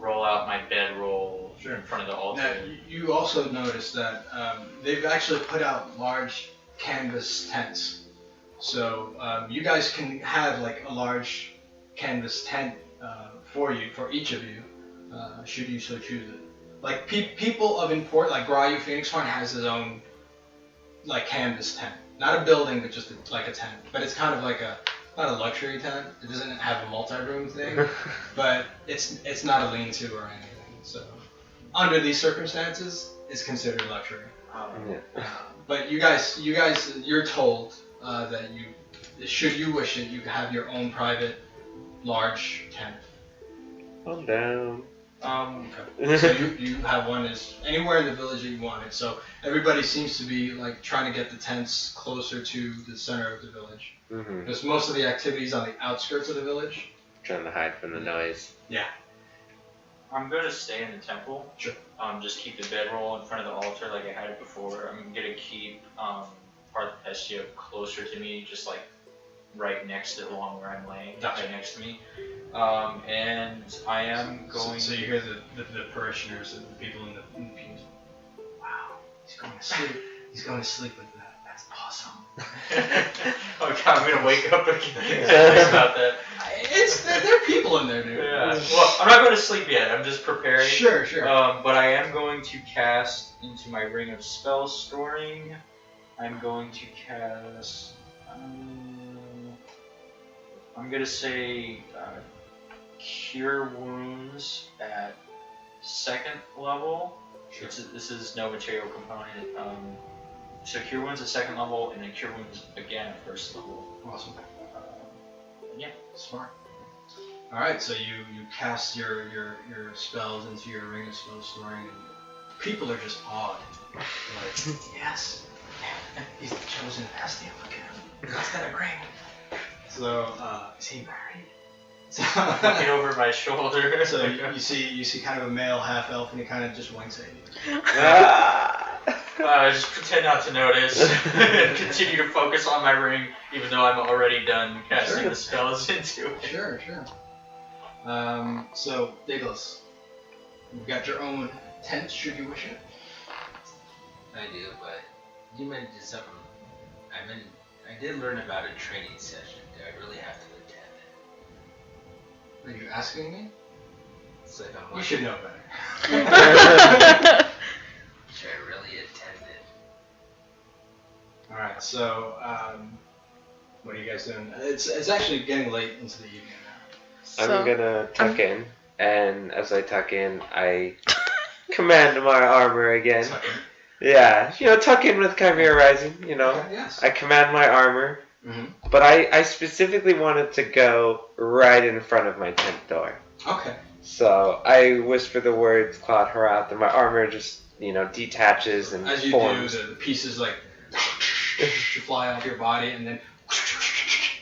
roll out my bedroll in front of the altar. Now, you also notice that they've actually put out large canvas tents. So you guys can have like a large canvas tent for each of you, should you so choose it. Like people of import, like Grayu Phoenixhorn has his own like canvas tent, not a building, but just like a tent. But it's kind of like not a luxury tent. It doesn't have a multi-room thing, but it's not a lean-to or anything. So under these circumstances, it's considered luxury. But you guys, you're told that should you wish it, you can have your own private large tent. I'm down. Okay. So you have one is anywhere in the village that you want it. So everybody seems to be like trying to get the tents closer to the center of the village. Mm-hmm. Because most of the activities on the outskirts of the village. Trying to hide from the noise. Yeah. I'm gonna stay in the temple. Sure. Just keep the bedroll in front of the altar like I had it before. I'm gonna keep Hearth of Hestia closer to me, just like right next to along where I'm laying, Gotcha. right next to me. And I am going. So you hear the parishioners and the people in the pews. Wow, he's going to sleep. He's going to sleep with that. That's awesome. Okay, I'm gonna wake up again. Nice about that. There are people in there, dude. Yeah. Well, I'm not going to sleep yet. I'm just preparing. Sure. But I am going to cast into my ring of spell storing. I'm going to cast. I'm going to say Cure Wounds at 2nd level. Sure. This is no material component. So Cure Wounds at 2nd level, and then Cure Wounds again at 1st level. Awesome. Yeah. Smart. All right, so you cast your spells into your ring of spell storing, and people are just awed. They're like, yes, he's the chosen Hestia. Look at him. He's got a ring. So, is he married? So, Looking over my shoulder. So you see kind of a male half elf, and he kind of just winks at you. Just pretend not to notice. Continue to focus on my ring, even though I'm already done casting the spells into it. Sure. So Daedalus, you've got your own tent, should you wish it. I do, but you mentioned something. I did learn about a training session. Do I really have to attend it? Are you asking me? It's like I'm You should know better. Should I really attend it? Alright, so what are you guys doing? It's actually getting late into the evening now. I'm gonna tuck in, and as I tuck in, I command my armor again. Tuck in. Yeah, tuck in with Chimera Rising, Okay, yes. I command my armor, but I specifically wanted to go right in front of my tent door. Okay. So I whisper the words Claude Harath, and my armor just, detaches and As you forms. do, the pieces like fly off your body and then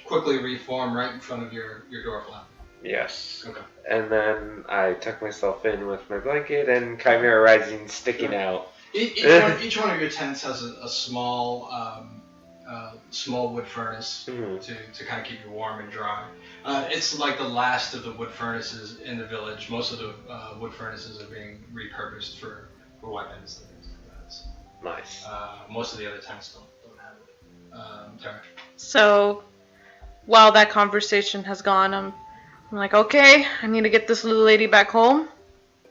quickly reform right in front of your door flap. Yes. Okay. And then I tuck myself in with my blanket and Chimera Rising sticking out. Each one of your tents has a small wood furnace to kind of keep you warm and dry. It's like the last of the wood furnaces in the village. Most of the wood furnaces are being repurposed for weapons and things like that. So, Nice. most of the other tents don't have it. Terra. So, while that conversation has gone, I'm like, okay, I need to get this little lady back home.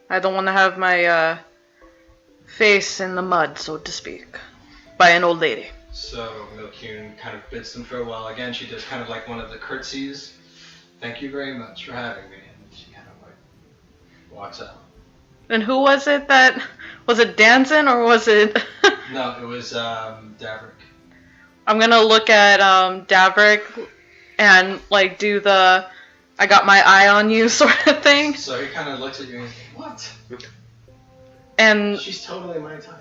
I don't want to have my face in the mud, so to speak, by an old lady. So Milcune kind of bids them farewell. Again, she does kind of like one of the curtsies. Thank you very much for having me. And she kind of like walks out. And who was it that... Was it Danzin or was it... No, it was Davrick. I'm gonna look at Davrick and like do the I got my eye on you sort of thing. So he kind of looks at you and he's like, what? And She's totally my type.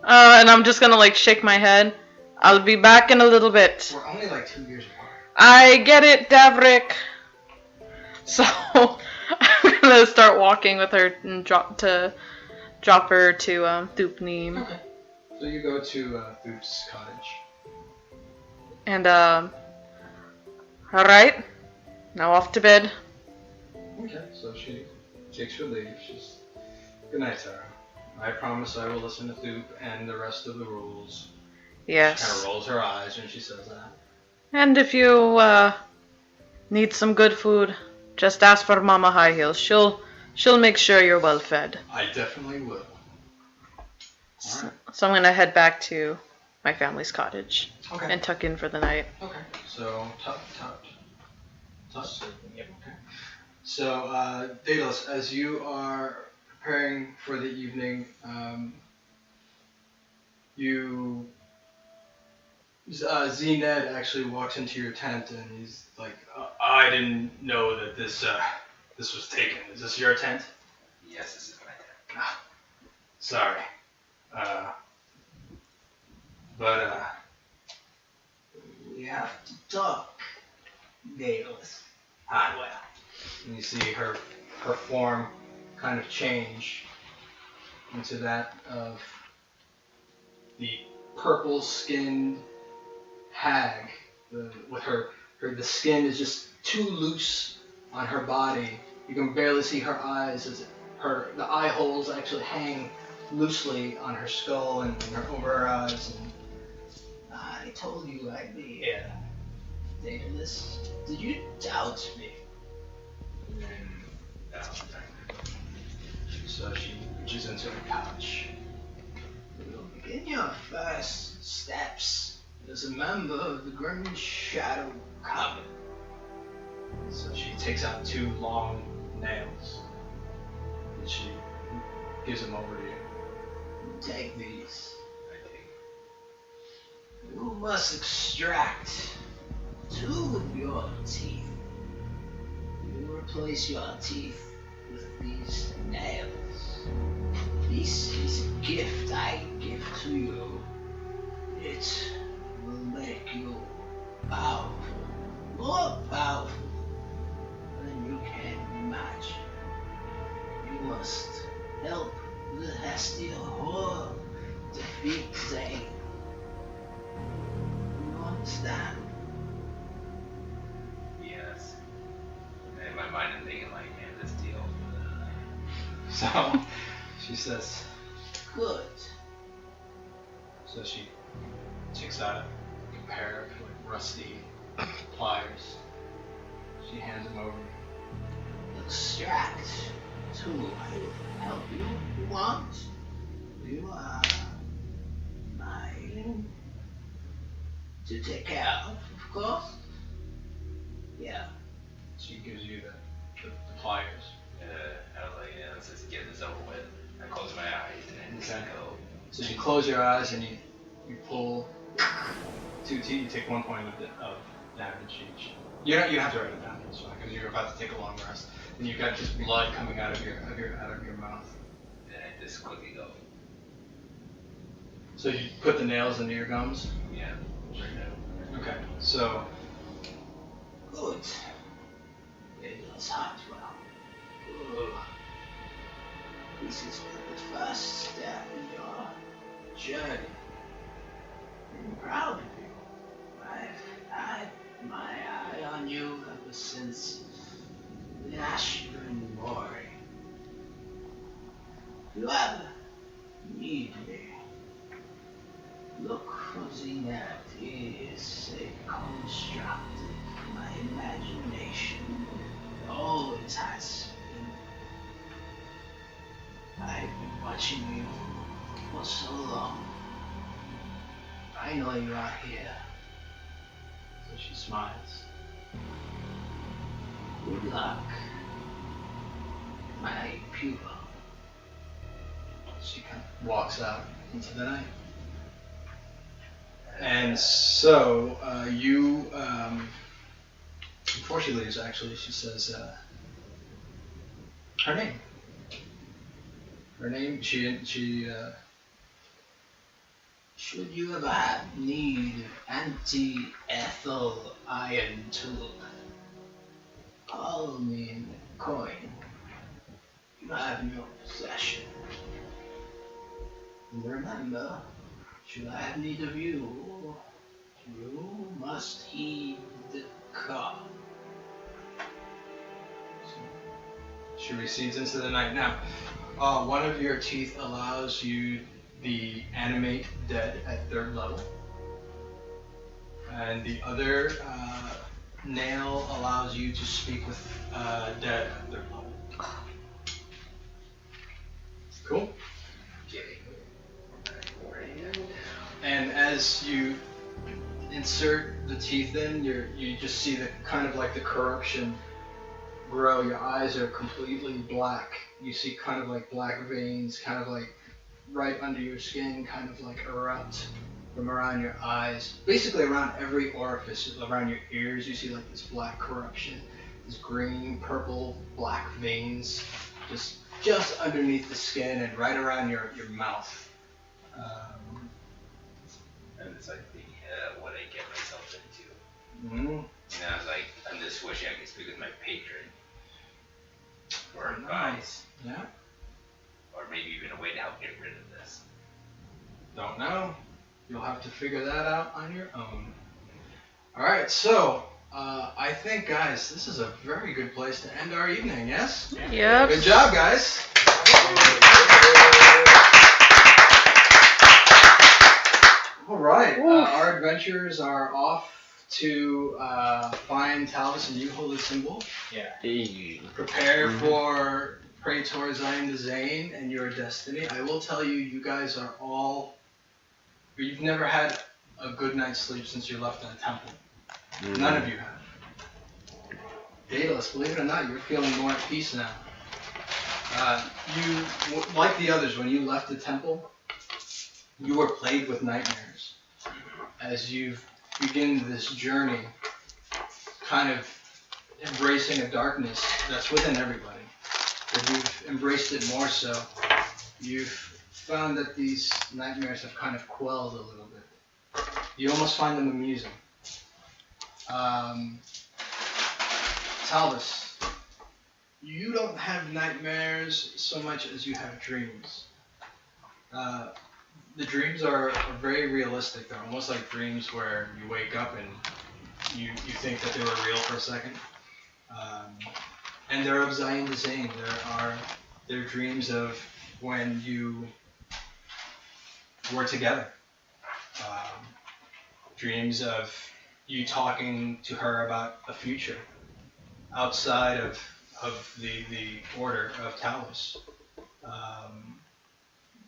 and I'm just gonna like shake my head. I'll be back in a little bit. We're only like 2 years apart. I get it, Davrick. So I'm gonna start walking with her and drop her to Thupneem. Okay. So you go to Thup's cottage. And alright. Now off to bed. Okay. So she takes her leave. She's good night, Terra. I promise I will listen to Thup and the rest of the rules. She kind Yes. of rolls her eyes when she says that. And if you need some good food, just ask for Mama High Heels. She'll make sure you're well fed. I definitely will. Alright. So I'm gonna head back to my family's cottage Okay. and tuck in for the night. Okay. So tut. Yep. Okay. So Daedalus, as you are preparing for the evening, Zee Ned actually walks into your tent and he's like, I didn't know that this was taken. Is this your tent? Yes, this is my tent. Ah, sorry. But we have to talk, Daedalus. Well. And you see her form kind of change into that of the purple-skinned hag. With the skin is just too loose on her body. You can barely see her eyes as the eye holes actually hang loosely on her skull and over her eyes. And I told you I'd be here, Daedalus. Did you doubt me? So she reaches into her pouch. You'll begin your first steps as a member of the Grim Shadow Coven. So she takes out 2 long nails and she gives them over to you. Take these. You must extract 2 of your teeth. You replace your teeth with these nails. This is a gift I give to you. It will make you powerful, more powerful than you can imagine. You must help the Hestia Horde defeat Daedalus. You understand? Yes. In my mind, I'm thinking like, man, this deal. So she says, Good. so she takes out a pair of like rusty pliers. She hands them over. Extract 2. I will help you if you want. You are mine to take care of course. Yeah. She gives you the pliers. I was like, yeah, let's just get this over with. I close my eyes and just Okay. go. So you close your eyes and you pull 2 teeth. You take 1 point of damage each. You don't have to write it down. It's fine because you're about to take a long rest, and you've got just blood coming out of your mouth. Then I just quickly go. So you put the nails into your gums. Yeah. Right now. Okay. So Good. Daedalus Hartwell. Good. This is but the first step in your journey. I'm proud of you. I've had my eye on you ever since the Ashburn Mori. If you ever need me, look for Zee Ned. He is a construct of my imagination. It always has been. I watching you for so long. I know you are here. So she smiles. Good luck, my pupil. She kind of walks out into the night. And so, before she leaves, actually, she says, her name. Her name, should you ever have need anti-ethel iron tool, call me in the coin. You have no possession. And remember, should I have need of you, you must heed the call. So, she recedes into the night. Now, one of your teeth allows you the animate dead at 3rd level, and the other nail allows you to speak with dead at 3rd level. Cool. And as you insert the teeth in, you just see the kind of like the corruption grow. Your eyes are completely black. You see kind of like black veins, kind of like right under your skin, kind of like erupt from around your eyes. Basically around every orifice, around your ears, you see like this black corruption, this green, purple, black veins, just underneath the skin and right around your mouth. And it's like the what I get myself into. Mm-hmm. And I was like, I'm just wishing I could speak with my patron. For advice. Yeah. Or maybe even a way to help get rid of this. Don't know. You'll have to figure that out on your own. Alright, so I think, guys, this is a very good place to end our evening, yes? Yep. Good job, guys. Alright, our adventurers are off to find Talvis and you hold the symbol. Yeah. Prepare for Praetor Zion the Zane and your destiny. I will tell you, you guys are all... You've never had a good night's sleep since you left the temple. None of you have. Daedalus, believe it or not, you're feeling more at peace now. Like the others, when you left the temple, you were plagued with nightmares. As you begin this journey, kind of embracing a darkness that's within everybody, but you've embraced it more so. You've found that these nightmares have kind of quelled a little bit. You almost find them amusing. Talvis, you don't have nightmares so much as you have dreams. The dreams are very realistic. They're almost like dreams where you wake up and you think that they were real for a second. And they're of Zion the Zane. They're dreams of when you were together. Dreams of you talking to her about a future outside of the order of Talvis.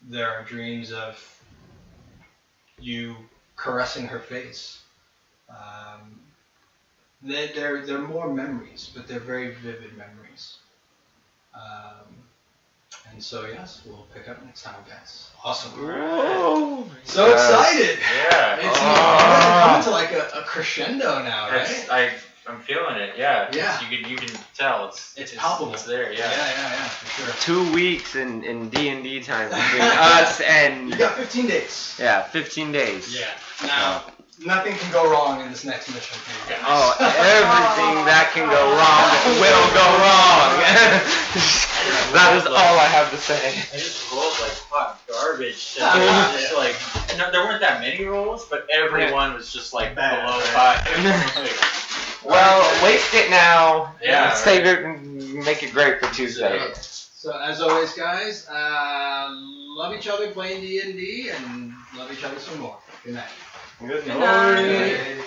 There are dreams of you caressing her face. They're more memories, but they're very vivid memories. And so yes, we'll pick up next time, guys. Awesome. Whoa. So excited! Yeah. It's coming to like a crescendo now, right? I'm feeling it. Yeah. Yeah. You can tell It's palpable. It's there. Yeah. Yeah, for sure. 2 weeks in D&D time between us and... You got 15 days. Yeah, 15 days. Yeah. Now, nothing can go wrong in this next mission for you guys. Oh, everything that can go wrong will go wrong. That is all I have to say. I just rolled like hot garbage. Just like, no, there weren't that many rolls, but everyone was just like Bad, below right? 5. Well, waste it now. Yeah. Save it and make it great for Tuesday. So as always, guys, love each other playing D&D and love each other some more. Good night. Good night. Good night.